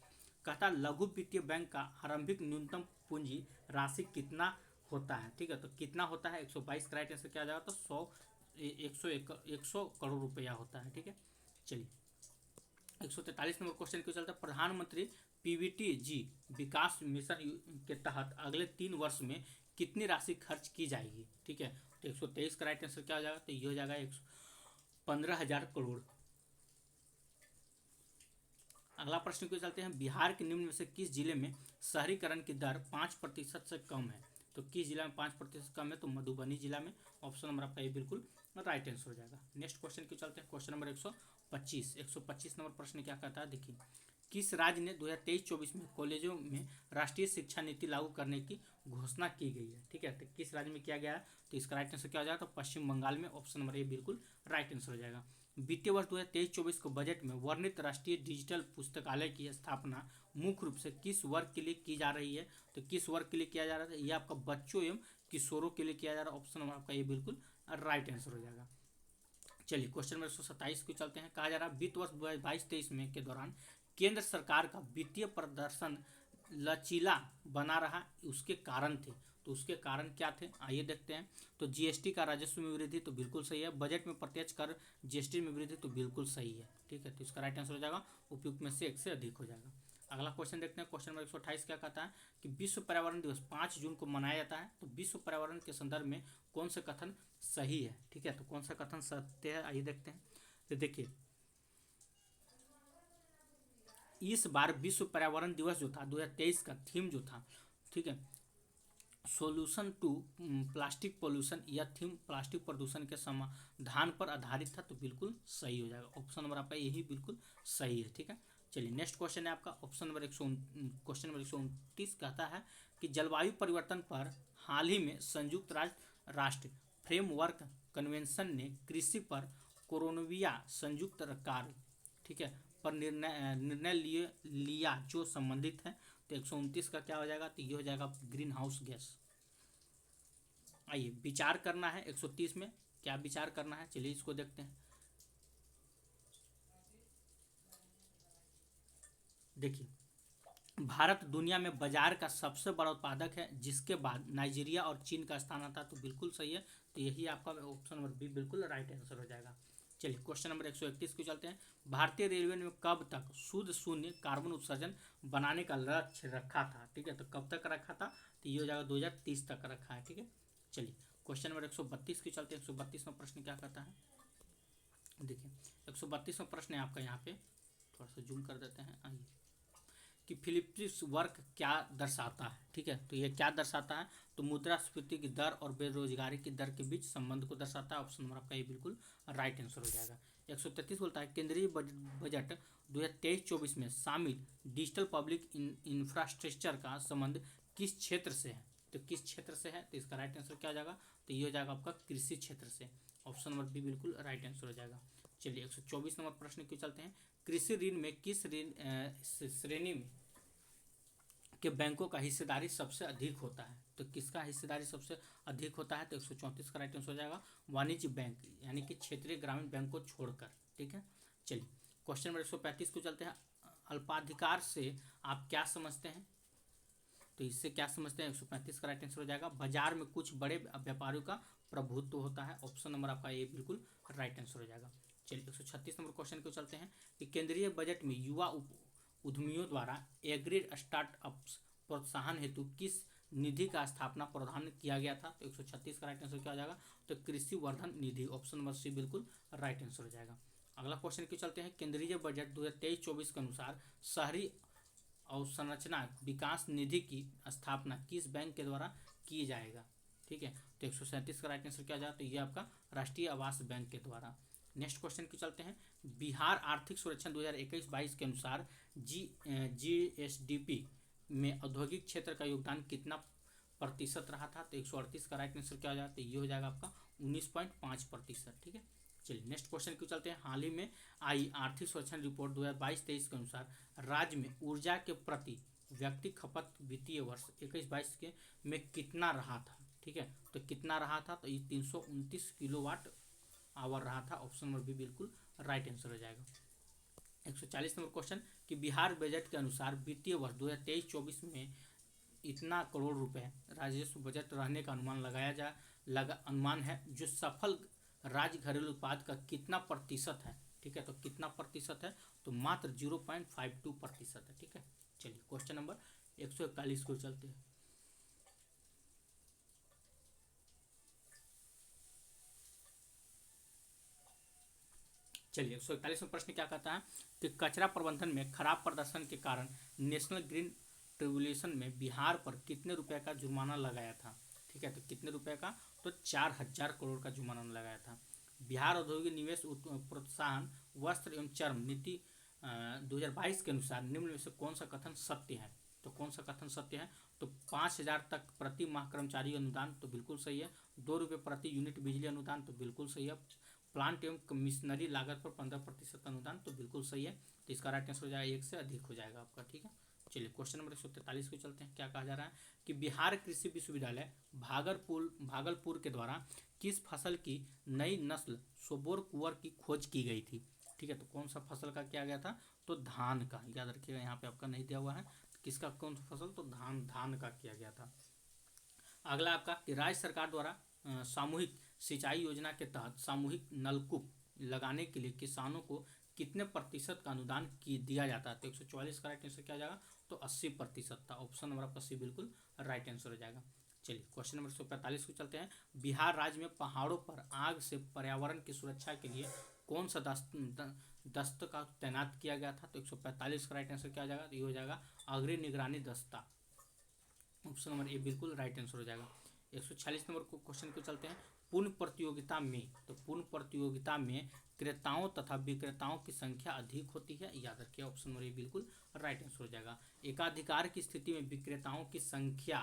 कहता लघु वित्तीय बैंक का आरंभिक न्यूनतम पूंजी राशि कितना होता है? ठीक है, तो कितना होता है? 122 का राइट आंसर क्या आ जाएगा? तो 100 करोड़ रुपया होता है। ठीक है, चलिए 143 नंबर क्वेश्चन क्यों चलता है। प्रधानमंत्री PVTG विकास मिशन के तहत अगले 3 वर्ष में कितनी राशि खर्च की जाएगी? ठीक है, तो 123 का राइट आंसर क्या हो जाएगा? तो ये हो जाएगा 15,000 करोड़। अगला प्रश्न क्यों चलते हैं। बिहार के निम्न में से किस जिले में शहरीकरण की दर 5% से कम है? तो किस जिला में 5% कम है? तो मधुबनी जिला में। ऑप्शन नंबर आपका ये बिल्कुल राइट आंसर हो जाएगा। नेक्स्ट क्वेश्चन क्यों चलते हैं। क्वेश्चन नंबर 125 नंबर प्रश्न क्या कहता है। देखिए, किस राज्य ने 2023-24 में कॉलेजों में राष्ट्रीय शिक्षा नीति लागू करने की घोषणा की गई है? ठीक है, तो किस राज्य में किया गया है? तो इसका राइट आंसर क्या हो जाएगा? तो पश्चिम बंगाल में। ऑप्शन नंबर ए बिल्कुल राइट आंसर हो जाएगा। वित्तीय वर्ष 2023-24 को बजट में वर्णित राष्ट्रीय डिजिटल पुस्तकालय की स्थापना मुख्य रूप से किस वर्ग के लिए की जा रही है? तो किस वर्ग के लिए किया जा रहा है? ये आपका बच्चों एवं किशोरों के लिए किया जा रहा है। ऑप्शन नंबर आपका ये बिल्कुल राइट आंसर हो जाएगा। चलिए क्वेश्चन नंबर 127 को चलते हैं। कहा जा रहा है वित्त वर्ष 22-23 में के दौरान केंद्र सरकार का वित्तीय प्रदर्शन लचीला बना रहा, उसके कारण थे। तो उसके कारण क्या थे, आइए देखते हैं। तो जीएसटी का राजस्व में वृद्धि, तो बिल्कुल सही है। बजट में प्रत्यक्ष कर जीएसटी में वृद्धि, तो बिल्कुल सही है। ठीक है, तो इसका राइट आंसर हो जाएगा उपयुक्त में से एक से अधिक हो जाएगा। अगला क्वेश्चन देखते हैं। क्वेश्चन नंबर 128 क्या कहता है कि विश्व पर्यावरण दिवस 5 जून को मनाया जाता है। तो विश्व पर्यावरण के संदर्भ में कौन सा कथन सही है? ठीक है, तो कौन सा कथन सत्य है, आइए देखते हैं। तो देखिए, इस बार विश्व पर्यावरण दिवस जो था 2023 का थीम जो था, ठीक है, सोल्यूशन टू प्लास्टिक पोल्यूशन, या थीम प्लास्टिक प्रदूषण के समाधान पर आधारित था। तो बिल्कुल सही हो जाएगा। ऑप्शन नंबर आपका यही बिल्कुल सही है। ठीक है, चलिए नेक्स्ट क्वेश्चन है आपका ऑप्शन नंबर क्वेश्चन नंबर 129 कहता है कि जलवायु परिवर्तन पर हाल ही में संयुक्त राष्ट्र फ्रेमवर्क कन्वेंशन ने कृषि पर कोरोनविया संयुक्त कार्य, ठीक है, पर निर्णय लिया जो संबंधित है। तो 129 का क्या हो जाएगा, तो ये हो जाएगा ग्रीन हाउस गैस। आइए विचार करना है 130 में क्या विचार करना है, चलिए इसको देखते हैं। देखिए, भारत दुनिया में बाजार का सबसे बड़ा उत्पादक है, जिसके बाद नाइजीरिया और चीन का स्थान आता है। तो बिल्कुल सही है। तो यही आपका ऑप्शन नंबर बी बिल्कुल राइट आंसर हो जाएगा। चलिए क्वेश्चन नंबर 131 को चलते हैं। भारतीय रेलवे ने कब तक शुद्ध शून्य कार्बन उत्सर्जन बनाने का लक्ष्य रखा था? ठीक है, तो कब तक रखा था, तो ये हो जाएगा 2030 तक रखा है। ठीक है, चलिए क्वेश्चन नंबर 132 के चलते हैं। 132 में प्रश्न क्या कहता है, देखिए 132 में प्रश्न है आपका, यहाँ पे थोड़ा सा जूम कर देते हैं। आइए कि फिलिप्स वर्क क्या दर्शाता है? ठीक है, तो ये क्या दर्शाता है, तो मुद्रास्फीति की दर और बेरोजगारी की दर के बीच संबंध को दर्शाता है। ऑप्शन नंबर आपका ये बिल्कुल राइट आंसर हो जाएगा। 133 बोलता है केंद्रीय बजट 2023-24 में शामिल डिजिटल पब्लिक इंफ्रास्ट्रक्चर का संबंध किस क्षेत्र से है? तो किस क्षेत्र से है, तो इसका राइट आंसर क्या हो जाएगा, तो ये हो जाएगा आपका कृषि क्षेत्र से। ऑप्शन नंबर बी बिल्कुल राइट आंसर हो जाएगा। चलिए 124 नंबर प्रश्न की चलते हैं। कृषि ऋण में किस ऋण श्रेणी में के बैंकों का हिस्सेदारी सबसे अधिक होता है? तो किसका हिस्सेदारी सबसे अधिक होता है, तो 134 का राइट आंसर हो जाएगा वाणिज्य बैंक, यानी कि क्षेत्रीय ग्रामीण बैंक को छोड़कर। ठीक है, चलिए क्वेश्चन नंबर 135 को चलते हैं। अल्पाधिकार से आप क्या समझते हैं? तो इससे क्या समझते हैं, 135 का राइट आंसर हो जाएगा बाजार में कुछ बड़े व्यापारियों का प्रभुत्व होता है। ऑप्शन नंबर आपका ये बिल्कुल राइट आंसर हो जाएगा। चलिए 136 नंबर क्वेश्चन को चलते हैं कि केंद्रीय बजट में युवा उद्यमियों द्वारा एग्री स्टार्टअप्स प्रोत्साहन हेतु किस निधि का स्थापना प्रावधान किया गया था? तो 136 का राइट आंसर क्या हो जाएगा, तो कृषि वर्धन निधि। ऑप्शन नंबर सी बिल्कुल राइट आंसर हो जाएगा। अगला क्वेश्चन की चलते हैं। केंद्रीय बजट 2023-24 के अनुसार शहरी अवसंरचना विकास निधि की स्थापना किस बैंक के द्वारा की जाएगा? ठीक है, तो 137 का राइट आंसर क्या जाएगा, तो ये आपका राष्ट्रीय आवास बैंक के द्वारा। नेक्स्ट क्वेश्चन की चलते हैं। बिहार आर्थिक सर्वेक्षण 2021-22 के अनुसार जीएसडीपी में औद्योगिक क्षेत्र का योगदान कितना प्रतिशत रहा था? तो 138 का राइट आंसर क्या हो जाएगा, तो ये हो जाएगा आपका 19.5%। ठीक है, चलिए नेक्स्ट क्वेश्चन की चलते हैं। हाल ही में आई आर्थिक सर्वेक्षण रिपोर्ट 2022-23 के अनुसार राज्य में ऊर्जा के प्रति व्यक्ति खपत वित्तीय वर्ष 21-22 के में कितना रहा था? ठीक है, तो कितना रहा था, तो ये 329 किलोवाट आवर रहा था। ऑप्शन नंबर बी बिल्कुल राइट आंसर हो जाएगा। 140 नंबर क्वेश्चन कि बिहार बजट के अनुसार वित्तीय वर्ष 2023-24 में इतना करोड़ रुपए राजस्व बजट रहने का अनुमान है, जो सफल राज्य घरेलू उत्पाद का कितना प्रतिशत है? ठीक है, तो कितना प्रतिशत है, तो मात्र 0.52% है। ठीक है, चलिए क्वेश्चन नंबर 141 को चलते हैं। चलिए 141 में प्रश्न क्या कहता है कि कचरा प्रबंधन में खराब प्रदर्शन के कारण नेशनल ग्रीन ट्रिब्यूनल में बिहार पर कितने रुपए का जुर्माना लगाया था? ठीक है, तो कितने रुपए का, तो 4000 करोड़ का जुर्माना लगाया था। बिहार औद्योगिक निवेश प्रोत्साहन वस्त्र एवं चर्म नीति 2022 के अनुसार निम्न में से कौन सा कथन सत्य है? तो कौन सा कथन सत्य है, तो 5000 तक प्रति माह कर्मचारी अनुदान, तो बिल्कुल सही है। 2 रुपये प्रति यूनिट बिजली अनुदान, तो बिल्कुल सही है। प्लांट एवं कमिश्नरी लागत पर 15% अनुदान, तो बिल्कुल सही है। तो इसका राइट आंसर हो जाएगा 1 से अधिक हो जाएगा आपका। ठीक है, चलिए क्वेश्चन नंबर 143 को चलते हैं। क्या कहा जा रहा है कि बिहार कृषि विश्वविद्यालय भागलपुर के द्वारा किस फसल की नई नस्ल सोबोर कुंवर की खोज की गई थी। ठीक है, तो कौन सा फसल का किया गया था, तो धान का। याद रखिएगा, यहाँ पे आपका नहीं दिया हुआ है किसका, कौन सा फसल, तो धान का किया गया था। अगला आपका कि राज्य सरकार द्वारा सामूहिक सिंचाई योजना के तहत सामूहिक नलकूप लगाने के लिए किसानों को कितने प्रतिशत का अनुदान दिया जाता है। तो 144 का राइट आंसर क्या आ जाएगा, तो 80% था। ऑप्शन नंबर आपका सी बिल्कुल राइट आंसर हो जाएगा। चलिए क्वेश्चन नंबर 145 को चलते हैं। बिहार राज्य में पहाड़ों पर आग से पर्यावरण की सुरक्षा के लिए कौन सा दस्त का तैनात किया गया था। तो 145 का राइट आंसर क्या आ जाएगा, तो ये हो जाएगा अग्नि निगरानी दस्ता। ऑप्शन नंबर ए बिल्कुल राइट आंसर हो जाएगा। 146 नंबर क्वेश्चन को चलते हैं। पूर्ण प्रतियोगिता में, तो पूर्ण प्रतियोगिता में क्रेताओं तथा विक्रेताओं की संख्या अधिक होती है। याद रखिए, ऑप्शन नंबर ए बिल्कुल राइट आंसर हो जाएगा। एकाधिकार की स्थिति में विक्रेताओं की संख्या,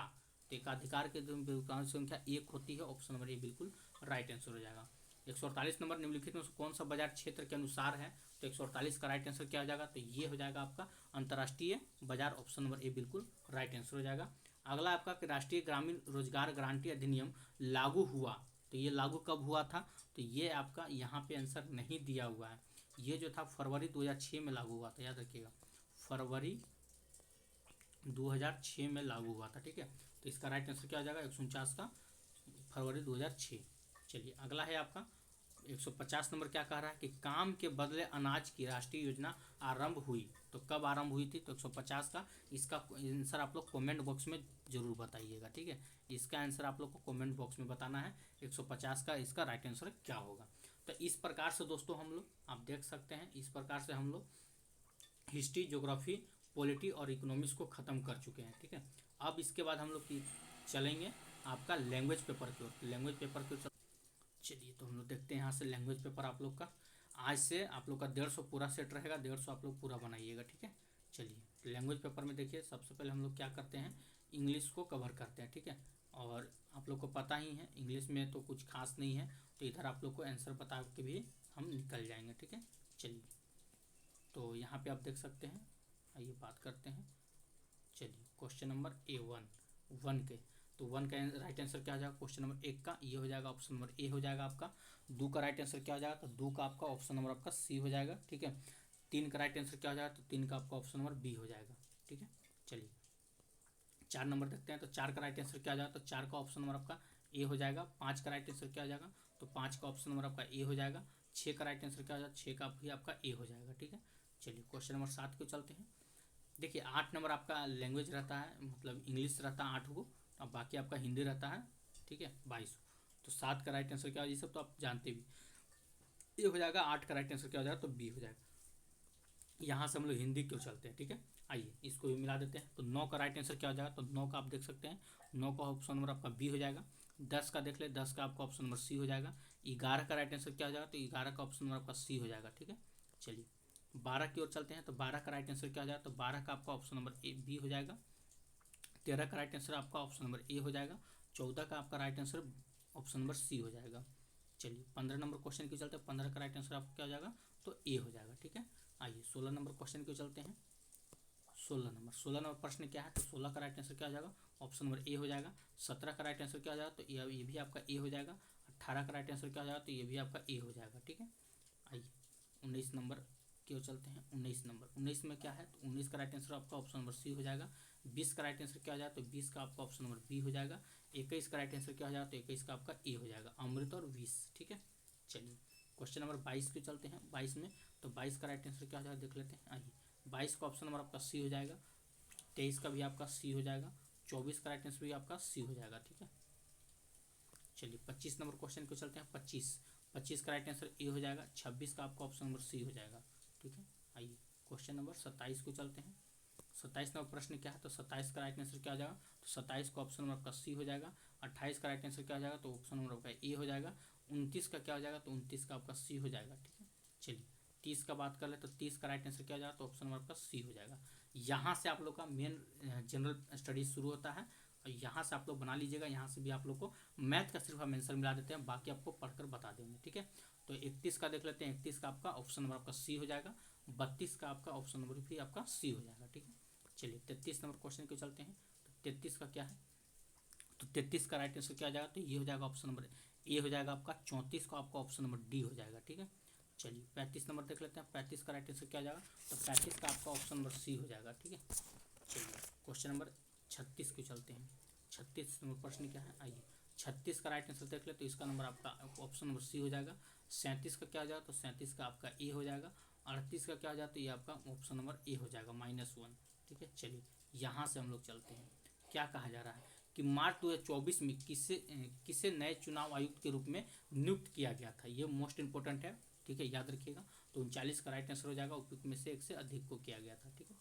तो एकाधिकार के विक्रेताओं की संख्या 1 होती है। ऑप्शन नंबर ए बिल्कुल राइट आंसर हो जाएगा। 148 नंबर निम्नलिखित में कौन सा बाजार क्षेत्र के अनुसार है। तो 148 का राइट आंसर क्या हो जाएगा, तो ये हो जाएगा आपका अंतर्राष्ट्रीय बाजार। ऑप्शन नंबर ए बिल्कुल राइट आंसर हो जाएगा। अगला आपका राष्ट्रीय ग्रामीण रोजगार गारंटी अधिनियम लागू हुआ, तो ये लागू कब हुआ था, तो ये आपका यहाँ पे आंसर नहीं दिया हुआ है। ये जो था फरवरी 2006 में लागू हुआ था। याद रखिएगा, फरवरी 2006 में लागू हुआ था। ठीक है, तो इसका राइट आंसर क्या हो जाएगा, 149 का फरवरी 2006। चलिए अगला है आपका 150 नंबर। क्या कह रहा है कि काम के बदले अनाज की राष्ट्रीय योजना आरंभ हुई, तो कब आरंभ हुई थी। तो 150 का इसका आंसर आप लोग कमेंट बॉक्स में जरूर बताइएगा। ठीक है, इसका आंसर आप लोग को कमेंट बॉक्स में बताना है 150 का इसका राइट आंसर क्या होगा। तो इस प्रकार से दोस्तों हम लोग आप देख सकते हैं, इस प्रकार से हम लोग हिस्ट्री, ज्योग्राफी, पॉलिटी और इकोनॉमिक्स को ख़त्म कर चुके हैं। ठीक है, अब इसके बाद हम लोग चलेंगे आपका लैंग्वेज पेपर की ओर। लैंग्वेज पेपर की ओर चलिए, तो हम लोग देखते हैं यहाँ से लैंग्वेज पेपर आप लोग का आज से आप लोग का 150 पूरा सेट रहेगा। 150 आप लोग पूरा बनाइएगा। ठीक है, चलिए लैंग्वेज पेपर में देखिए, सबसे पहले हम लोग क्या करते हैं, इंग्लिश को कवर करते हैं। ठीक है, और आप लोग को पता ही है इंग्लिश में तो कुछ खास नहीं है, तो इधर आप लोग को आंसर बता के भी हम निकल जाएंगे। ठीक है, चलिए तो यहाँ पे आप देख सकते हैं, आइए बात करते हैं। चलिए क्वेश्चन नंबर वन के, तो 1 का राइट आंसर क्या हो जाएगा, क्वेश्चन नंबर 1 का ये हो जाएगा, ऑप्शन नंबर ए हो जाएगा आपका। 2 का राइट आंसर क्या हो जाएगा, तो 2 का आपका ऑप्शन नंबर आपका सी हो जाएगा। ठीक है, 3 का राइट आंसर क्या हो जाएगा, तो 3 का आपका ऑप्शन नंबर बी हो जाएगा। ठीक है, चलिए 4 नंबर देखते हैं। तो 4 का राइट आंसर क्या हो जाएगा, तो 4 का ऑप्शन नंबर आपका ए हो जाएगा। 5 का राइट आंसर क्या हो जाएगा, तो 5 का ऑप्शन नंबर आपका ए हो जाएगा। 6 का राइट आंसर क्या हो जाएगा, 6 का भी आपका ए हो जाएगा। ठीक है, चलिए क्वेश्चन नंबर 7 को चलते हैं। देखिए 8 नंबर आपका लैंग्वेज रहता है, मतलब इंग्लिश रहता है 8 को, अब बाकी आपका हिंदी रहता है। ठीक है, 22। तो 7 का राइट आंसर क्या हो, ये सब तो आप जानते भी, ये हो जाएगा। 8 का राइट आंसर क्या हो जाएगा, तो बी हो जाएगा। यहाँ से हम लोग हिंदी क्यों चलते हैं। ठीक है, आइए इसको भी मिला देते हैं। तो 9 का राइट आंसर क्या हो जाएगा, तो 9 का आप देख सकते हैं, 9 का ऑप्शन नंबर आपका बी हो जाएगा। 10 का देख ले, 10 का आपका ऑप्शन नंबर सी हो जाएगा। 11 का राइट आंसर क्या हो जाएगा, तो 11 का ऑप्शन नंबर आपका सी हो जाएगा। ठीक है, चलिए 12 की ओर चलते हैं। तो 12 का राइट आंसर क्या हो जाएगा, तो 12 का आपका ऑप्शन नंबर ए बी हो जाएगा। 13 का राइट आंसर आपका ऑप्शन नंबर ए हो जाएगा। 14 का आपका right answer option number C हो जाएगा। चलिए 15 नंबर क्वेश्चन की चलते हैं। 15 का राइट आंसर आपका क्या हो जाएगा, तो ए हो जाएगा। ठीक है, आइए 16 नंबर क्वेश्चन की चलते हैं। 16 नंबर प्रश्न क्या है, तो 16 का राइट आंसर क्या हो जाएगा, ऑप्शन नंबर ए हो जाएगा। 17 का राइट आंसर क्या हो जाएगा, तो ये भी आपका ए हो जाएगा। 18 का राइट आंसर क्या हो जाएगा, तो ये भी आपका ए हो जाएगा। ठीक है, आइए 19 नंबर की ओर चलते हैं। 19 में क्या है, तो 19 का राइट आंसर आपका ऑप्शन नंबर सी हो जाएगा। 20 का राइट आंसर क्या हो जाएगा, तो 20 का आपका ऑप्शन नंबर बी हो जाएगा। 21 का राइट आंसर क्या हो जाएगा, तो 21 का आपका ए हो जाएगा, अमृत और 20। ठीक है, चलिए क्वेश्चन नंबर 22 के चलते हैं। 22 में, तो 22 का राइट आंसर क्या हो जाएगा देख लेते हैं। आइए 22 का ऑप्शन नंबर आपका सी हो जाएगा। 23 का भी आपका सी हो जाएगा। 24 का राइट आंसर भी आपका सी हो जाएगा। ठीक है, चलिए 25 नंबर क्वेश्चन को चलते हैं। 25 का राइट आंसर ए हो जाएगा। 26 का आपका ऑप्शन नंबर सी हो जाएगा। ठीक है, आइए क्वेश्चन नंबर 27 को चलते हैं। 27 नंबर प्रश्न क्या है, तो 27 का राइट आंसर क्या हो जाएगा, तो 27 का ऑप्शन नंबर आपका सी हो जाएगा। 28 का राइट आंसर क्या हो जाएगा, तो ऑप्शन नंबर आपका ए हो जाएगा। 29 का क्या हो जाएगा, तो 29 का आपका सी हो जाएगा। ठीक है, चलिए 30 का बात कर ले, तो 30 का राइट आंसर क्या हो जाएगा, तो ऑप्शन नंबर आपका सी हो जाएगा। यहाँ से आप लोग का मेन जनरल स्टडीज शुरू होता है, और यहाँ से आप लोग बना लीजिएगा। यहाँ से भी आप लोग को मैथ का सिर्फ हम आंसर मिला देते हैं, बाकी आपको पढ़कर बता देंगे। ठीक है, तो 31 का देख लेते हैं। 31 का आपका ऑप्शन नंबर आपका सी हो जाएगा। 32 का आपका ऑप्शन नंबर भी आपका सी हो जाएगा। ठीक है, चलिए 33 नंबर क्वेश्चन को चलते हैं। तो 33 का क्या है, तो 33 का राइट आंसर क्या आ जाएगा, तो ये हो जाएगा ऑप्शन नंबर ए हो जाएगा आपका। 34 का आपका ऑप्शन नंबर डी हो जाएगा, ठीक है। चलिए 35 नंबर देख लेते हैं। 35 का राइट आंसर क्या आ जाएगा, तो 35 का आपका ऑप्शन नंबर सी हो जाएगा, ठीक है। चलिए क्वेश्चन नंबर 36 को चलते हैं। 36 नंबर प्रश्न क्या है, आइए 36 का राइट आंसर देख ले, तो इसका नंबर आपका ऑप्शन नंबर सी हो जाएगा। 37 का क्या हो जाएगा, तो 37 का आपका ए हो जाएगा। 38 का क्या हो जाएगा, तो ये आपका ऑप्शन नंबर ए हो जाएगा -1, ठीक है। चलिए यहाँ से हम लोग चलते हैं। क्या कहा जा रहा है कि मार्च 2024 में किसे नए चुनाव आयुक्त के रूप में नियुक्त किया गया था। ये मोस्ट इंपॉर्टेंट है, ठीक है, याद रखिएगा। तो 39 का राइट आंसर हो जाएगा, उपयुक्त में से एक से अधिक को किया गया था, ठीक है।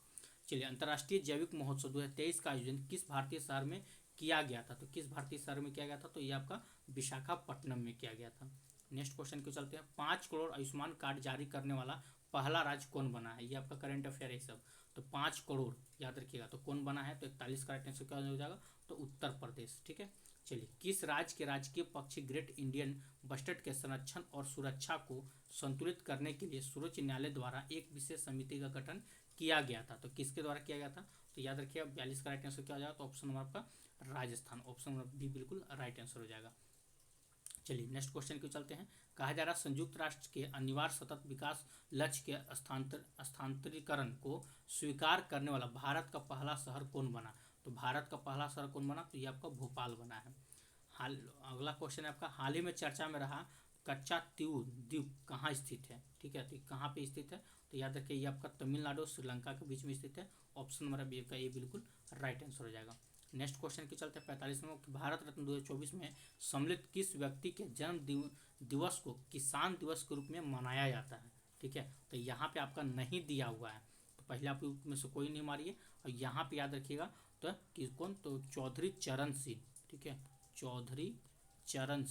चलिए अंतर्राष्ट्रीय जैविक महोत्सव 2023 का आयोजन किस भारतीय शहर में किया गया था, तो किस भारतीय शहर में किया गया था, तो ये आपका विशाखापट्टनम में किया गया था। नेक्स्ट क्वेश्चन को चलते हैं। 5 करोड़ आयुष्मान कार्ड जारी करने वाला पहला राज्य कौन बना है, ये आपका करंट अफेयर है सब। तो 5 करोड़ याद रखिएगा, तो कौन बना है, तो 41 का राइट आंसर क्या हो जाएगा, तो उत्तर प्रदेश, ठीक है। चलिए किस राज्य के राजकीय पक्षी ग्रेट इंडियन बस्टर्ड के संरक्षण और सुरक्षा को संतुलित करने के लिए सर्वोच्च न्यायालय द्वारा एक विशेष समिति का गठन किया गया था, तो किसके द्वारा किया गया था, तो याद रखिए 42 का राइट आंसर क्या हो जाएगा, तो ऑप्शन नंबर आपका राजस्थान, ऑप्शन नंबर बी बिल्कुल राइट आंसर हो जाएगा। चलिए नेक्स्ट क्वेश्चन को चलते हैं। कहा जा रहा संयुक्त राष्ट्र के अनिवार्य सतत विकास लक्ष्य के स्थानांतरीकरण को स्वीकार करने वाला भारत का पहला शहर कौन बना, तो भारत का पहला शहर कौन बना, तो ये आपका भोपाल बना है। अगला क्वेश्चन है आपका, हाल ही में चर्चा में रहा कच्चा तीव द्वीप कहाँ स्थित है, ठीक है, तो कहाँ पे स्थित है, तो याद रखिए ये आपका तमिलनाडु श्रीलंका के बीच में स्थित है। ऑप्शन नंबर बी का ये बिल्कुल राइट आंसर हो जाएगा। नेक्स्ट क्वेश्चन की चलते हैं 45 नंबर। भारत रत्न 2024 में सम्मिलित किस व्यक्ति के जन्म दिवस को किसान दिवस के रूप में मनाया जाता है, ठीक है, तो यहाँ पे आपका नहीं दिया हुआ है, तो पहले आप में से कोई नहीं मारिए। और यहाँ पे याद रखिएगा तो कि कौन, तो चौधरी चरण सिंह, ठीक है, चौधरी चरण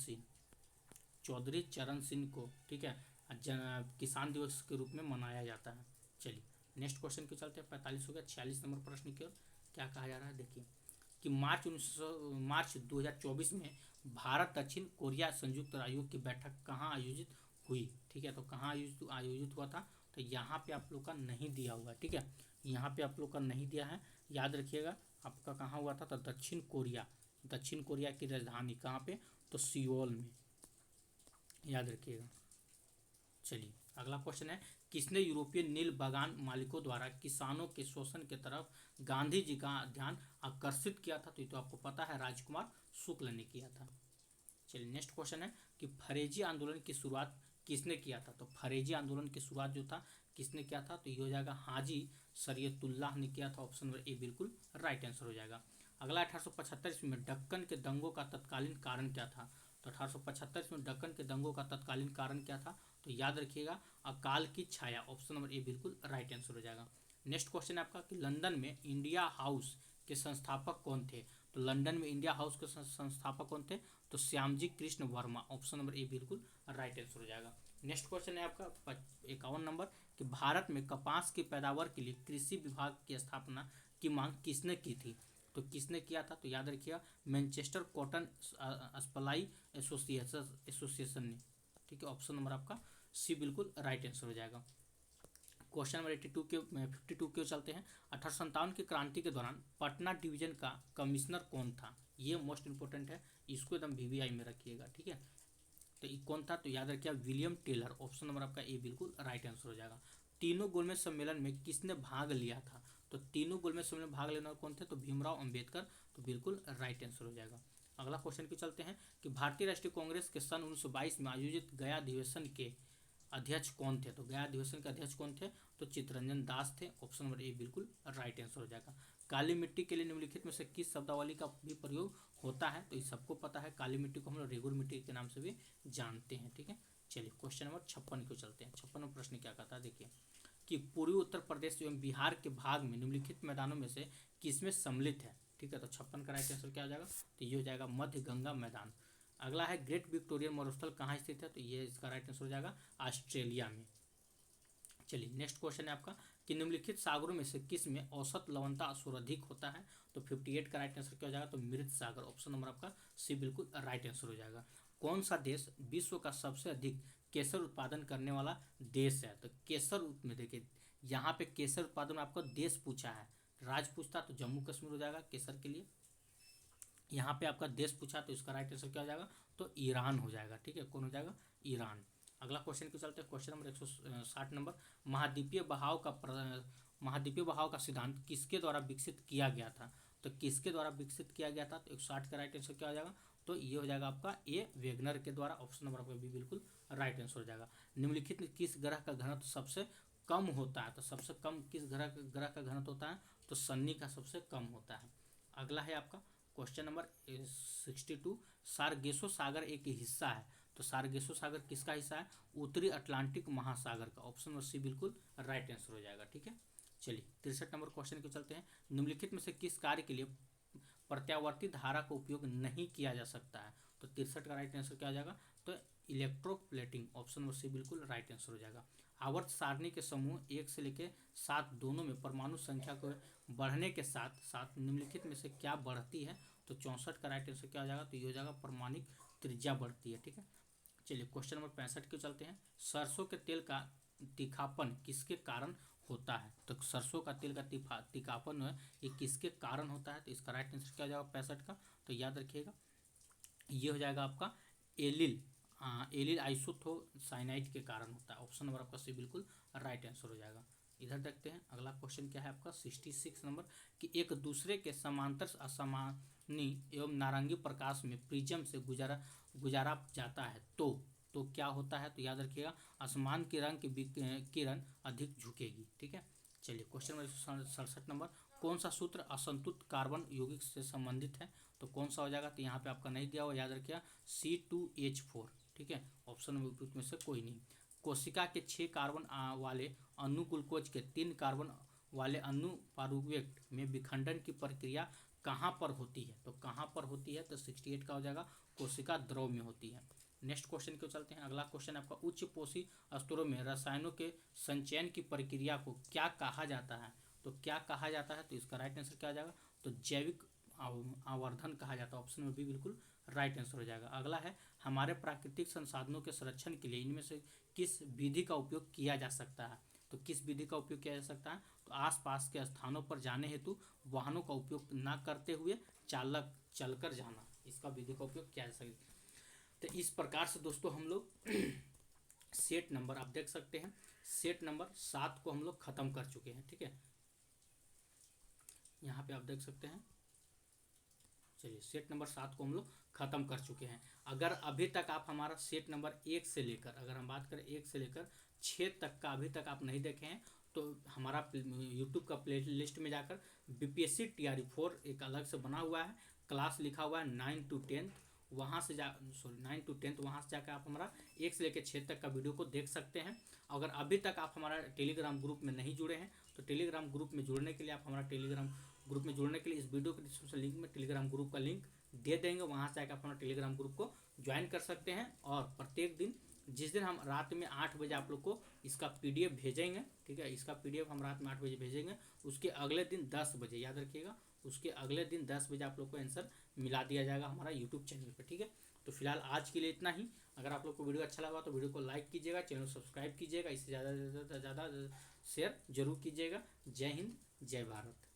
सिंह को, ठीक है, किसान दिवस के रूप में मनाया जाता है। चलिए नेक्स्ट क्वेश्चन के चलते हैं। 45 हो गया। 46 नंबर प्रश्न की ओर क्या कहा जा रहा है, देखिए कि मार्च 2024 में भारत दक्षिण कोरिया संयुक्त आयोग की बैठक कहाँ आयोजित हुई, ठीक है, तो कहाँ आयोजित हुआ था, तो यहाँ पे आप लोग का नहीं दिया हुआ, ठीक है, यहाँ पे आप लोग का नहीं दिया है, याद रखिएगा आपका कहाँ हुआ था, तो दक्षिण कोरिया की राजधानी कहाँ पे, तो सियोल में, याद रखिएगा। चलिए अगला क्वेश्चन है, किसने यूरोपीय नील बागान मालिकों द्वारा किसानों के शोषण के तरफ गांधी जी का ध्यान आकर्षित किया था, तो ये तो आपको पता है राजकुमार शुक्ल ने किया था। चलिए नेक्स्ट क्वेश्चन है कि फरेजी आंदोलन की शुरुआत किसने किया था, तो फरेजी आंदोलन की शुरुआत जो था किसने किया था, तो ये हो जाएगा हाजी शरीयतुल्लाह ने किया था। ऑप्शन नंबर ए बिल्कुल राइट आंसर हो जाएगा। अगला 1875 में दक्कन के दंगों का तत्कालीन कारण क्या था, तो 1875 में दक्कन के दंगों का तत्कालीन कारण क्या था, तो याद रखिएगा अकाल की छाया, ऑप्शन नंबर ए बिल्कुल राइट आंसर हो जाएगा। नेक्स्ट क्वेश्चन है आपका कि लंदन में इंडिया हाउस के संस्थापक कौन थे, तो लंदन में इंडिया हाउस के संस्थापक कौन थे, तो श्यामजी कृष्ण वर्मा, ऑप्शन नंबर ए बिल्कुल राइट आंसर हो जाएगा। नेक्स्ट क्वेश्चन है आपका 51 नंबर कि भारत में कपास की पैदावार के लिए कृषि विभाग की स्थापना की मांग किसने की थी, तो किसने किया था, तो याद रखिएगा मैनचेस्टर कॉटन सप्लाई एसोसिएशन ने, ठीक है, ऑप्शन नंबर आपका सी बिल्कुल राइट आंसर हो जाएगा। क्वेश्चन नंबर 52 के चलते हैं। 1857 की क्रांति के दौरान पटना डिवीजन का कमिश्नर कौन था, ये मोस्ट इंपोर्टेंट है, इसको एकदम वीवीआई में रखिएगा, ठीक है, तो ये कौन था, तो याद रखिए विलियम टेलर, ऑप्शन नंबर आपका ए बिल्कुल राइट आंसर हो जाएगा। तीनों गोलमेज सम्मेलन में किसने भाग लिया था, तो तीनों गोलमेज सम्मेलन में भाग लेने वाले कौन थे, तो भीमराव अंबेडकर, तो बिल्कुल राइट आंसर हो जाएगा। अगला क्वेश्चन की चलते हैं कि भारतीय राष्ट्रीय कांग्रेस के सन 1922 में आयोजित गया अधिवेशन के अध्यक्ष कौन थे, तो गया अधिवेशन के अध्यक्ष कौन थे, तो चित्तरंजन दास थे। ऑप्शन नंबर ए बिल्कुल राइट आंसर हो जाएगा। काली मिट्टी के लिए निम्नलिखित में से किस शब्दावली का भी प्रयोग होता है, तो ये सबको पता है, काली मिट्टी को हम लोग रेगुर मिट्टी के नाम से भी जानते हैं, ठीक है। चलिए क्वेश्चन नंबर 56 को चलते हैं। 56वां प्रश्न क्या कहता है, देखिए कि पूर्वी उत्तर प्रदेश एवं बिहार के भाग में निम्नलिखित मैदानों में से किसमें सम्मिलित है, ठीक है, तो 56 का राइट आंसर क्या हो जाएगा, तो ये हो जाएगा मध्य गंगा मैदान। अगला है ग्रेट विक्टोरिया मरुस्थल कहाँ स्थित है, तो ये इसका राइट आंसर हो जाएगा ऑस्ट्रेलिया में। चलिए नेक्स्ट क्वेश्चन है आपका कि निम्नलिखित सागरों में से किस में औसत लवणता सर्वाधिक होता है, तो 58 का राइट आंसर क्या हो जाएगा, तो मृत सागर, ऑप्शन नंबर आपका सी बिल्कुल राइट आंसर हो जाएगा। कौन सा देश विश्व का सबसे अधिक केसर उत्पादन करने वाला देश है, तो केसर में देखिए यहाँ पे केसर उत्पादन में आपको देश पूछा है, राज्य पूछता तो जम्मू कश्मीर हो जाएगा केसर के लिए। यहाँ पे आपका देश पूछा तो इसका राइट आंसर क्या हो जाएगा, तो ईरान हो जाएगा। ठीक है, कौन हो जाएगा, ईरान। अगला क्वेश्चन क्यों चलते हैं, क्वेश्चन नंबर 160 नंबर, महाद्वीपीय बहाव का सिद्धांत किसके द्वारा विकसित किया गया था, तो किसके द्वारा विकसित किया गया था, तो 160 का राइट आंसर क्या हो जाएगा, तो ये हो जाएगा आपका ए वेगनर के द्वारा। ऑप्शन नंबर आपका बी बिल्कुल राइट आंसर हो जाएगा। निम्नलिखित में किस ग्रह का घनत्व सबसे कम होता है, तो सबसे कम किस ग्रह का घनत्व होता है, तो शनि का सबसे कम होता है। अगला है आपका क्वेश्चन नंबर 62, सारगेसो सागर एक हिस्सा है, तो सारगेसो सागर किसका हिस्सा है, उत्तरी अटलांटिक महासागर का। ऑप्शन नंबर सी बिल्कुल राइट आंसर हो जाएगा। ठीक है, चलिए 63 नंबर क्वेश्चन को चलते हैं। निम्नलिखित में से किस कार्य के लिए प्रत्यावर्ती धारा का उपयोग नहीं किया जा सकता है, तो 63 का राइट आंसर क्या हो जाएगा, तो इलेक्ट्रोप्लेटिंग। ऑप्शन नंबर सी बिल्कुल राइट आंसर हो जाएगा। आवर्त सारणी के समूह 1 से लेकर 7 दोनों में परमाणु संख्या को बढ़ने के साथ साथ निम्नलिखित में से क्या बढ़ती है, तो 64 का राइट आंसर क्या हो जाएगा, तो ये हो जाएगा परमाणिक त्रिज्या बढ़ती है। ठीक है, चलिए क्वेश्चन नंबर 65 को चलते हैं। सरसों के तेल का तीखापन किसके कारण होता है, तो सरसों का तेल का तीखापन है ये किसके कारण होता है, तो इसका राइट आंसर क्या हो जाएगा 65 का, तो याद रखिएगा ये हो जाएगा आपका एलिल आइसोथोसाइनाइड के कारण होता है। ऑप्शन नंबर आपका सी बिल्कुल राइट आंसर हो जाएगा। इधर देखते हैं अगला क्वेश्चन क्या है आपका 66 नंबर, कि एक दूसरे के समांतर असमानी एवं नारंगी प्रकाश में प्रिज्म से गुजारा जाता है तो क्या होता है, तो याद रखिएगा आसमान के रंग की किरण अधिक झुकेगी। ठीक है, चलिए क्वेश्चन नंबर 67 नंबर, कौन सा सूत्र असंतुलित कार्बन यौगिक से संबंधित है, तो कौन सा हो जाएगा, तो यहाँ पे आपका नहीं दिया हुआ, याद रखिएगा C2H4। ठीक है, ऑप्शन नंबर में से कोई नहीं। कोशिका के 6 कार्बन वाले अणु ग्लूकोज के 3 कार्बन वाले अणु पारुव्यक्त में विखंडन की प्रक्रिया कहाँ पर होती है, तो कहाँ पर होती है, तो 68 का हो जाएगा, कोशिका द्रव में होती है। नेक्स्ट क्वेश्चन क्यों चलते हैं। अगला क्वेश्चन आपका उच्च पोषी स्तरों में रसायनों के संचयन की प्रक्रिया को क्या कहा जाता है, तो क्या कहा जाता है, तो इसका राइट आंसर क्या आ जाएगा, तो जैविक आवर्धन कहा जाता है। ऑप्शन में भी बिल्कुल राइट आंसर हो जाएगा। अगला है हमारे प्राकृतिक संसाधनों के संरक्षण के लिए इनमें से किस विधि का उपयोग किया जा सकता है, तो किस विधि का उपयोग किया जा सकता है, तो आसपास के स्थानों पर जाने हेतु वाहनों का उपयोग न करते हुए चलकर जाना, इसका विधि का उपयोग किया जा सकता है। तो इस प्रकार से दोस्तों हम लोग सेट नंबर आप देख सकते हैं, सेट नंबर 7 को हम लोग खत्म कर चुके हैं। ठीक है, यहाँ पे आप देख सकते हैं, चलिए सेट नंबर 7 को हम लोग खत्म कर चुके हैं। अगर अभी तक आप हमारा सेट नंबर 1 से लेकर, अगर हम बात करें 1 से लेकर 6 तक का अभी तक आप नहीं देखे हैं, तो हमारा यूट्यूब का प्ले लिस्ट में जाकर BPSC TRE 4 एक अलग से बना हुआ है, क्लास लिखा हुआ है 9 to 10, वहाँ से 9 to 10 वहाँ से जाकर आप हमारा 1 से लेकर 6 तक का वीडियो को देख सकते हैं। अगर अभी तक आप हमारा टेलीग्राम ग्रुप में नहीं जुड़े हैं, तो टेलीग्राम ग्रुप में जुड़ने के लिए आप हमारा टेलीग्राम ग्रुप में जुड़ने के लिए इस वीडियो के डिस्क्रिप्शन लिंक में टेलीग्राम ग्रुप का लिंक दे देंगे, वहाँ से आकर अपना टेलीग्राम ग्रुप को ज्वाइन कर सकते हैं। और प्रत्येक दिन जिस दिन हम रात में 8 बजे आप लोग को इसका PDF भेजेंगे, ठीक है, इसका PDF हम रात में 8 बजे भेजेंगे, उसके अगले दिन 10 बजे, याद रखिएगा, उसके अगले दिन 10 बजे आप लोग को आंसर मिला दिया जाएगा हमारा यूट्यूब चैनल पर। ठीक है, तो फिलहाल आज के लिए इतना ही। अगर आप लोग को वीडियो अच्छा लगा तो वीडियो को लाइक कीजिएगा, चैनल को सब्सक्राइब कीजिएगा, इससे ज़्यादा से ज़्यादा शेयर जरूर कीजिएगा। जय हिंद, जय भारत।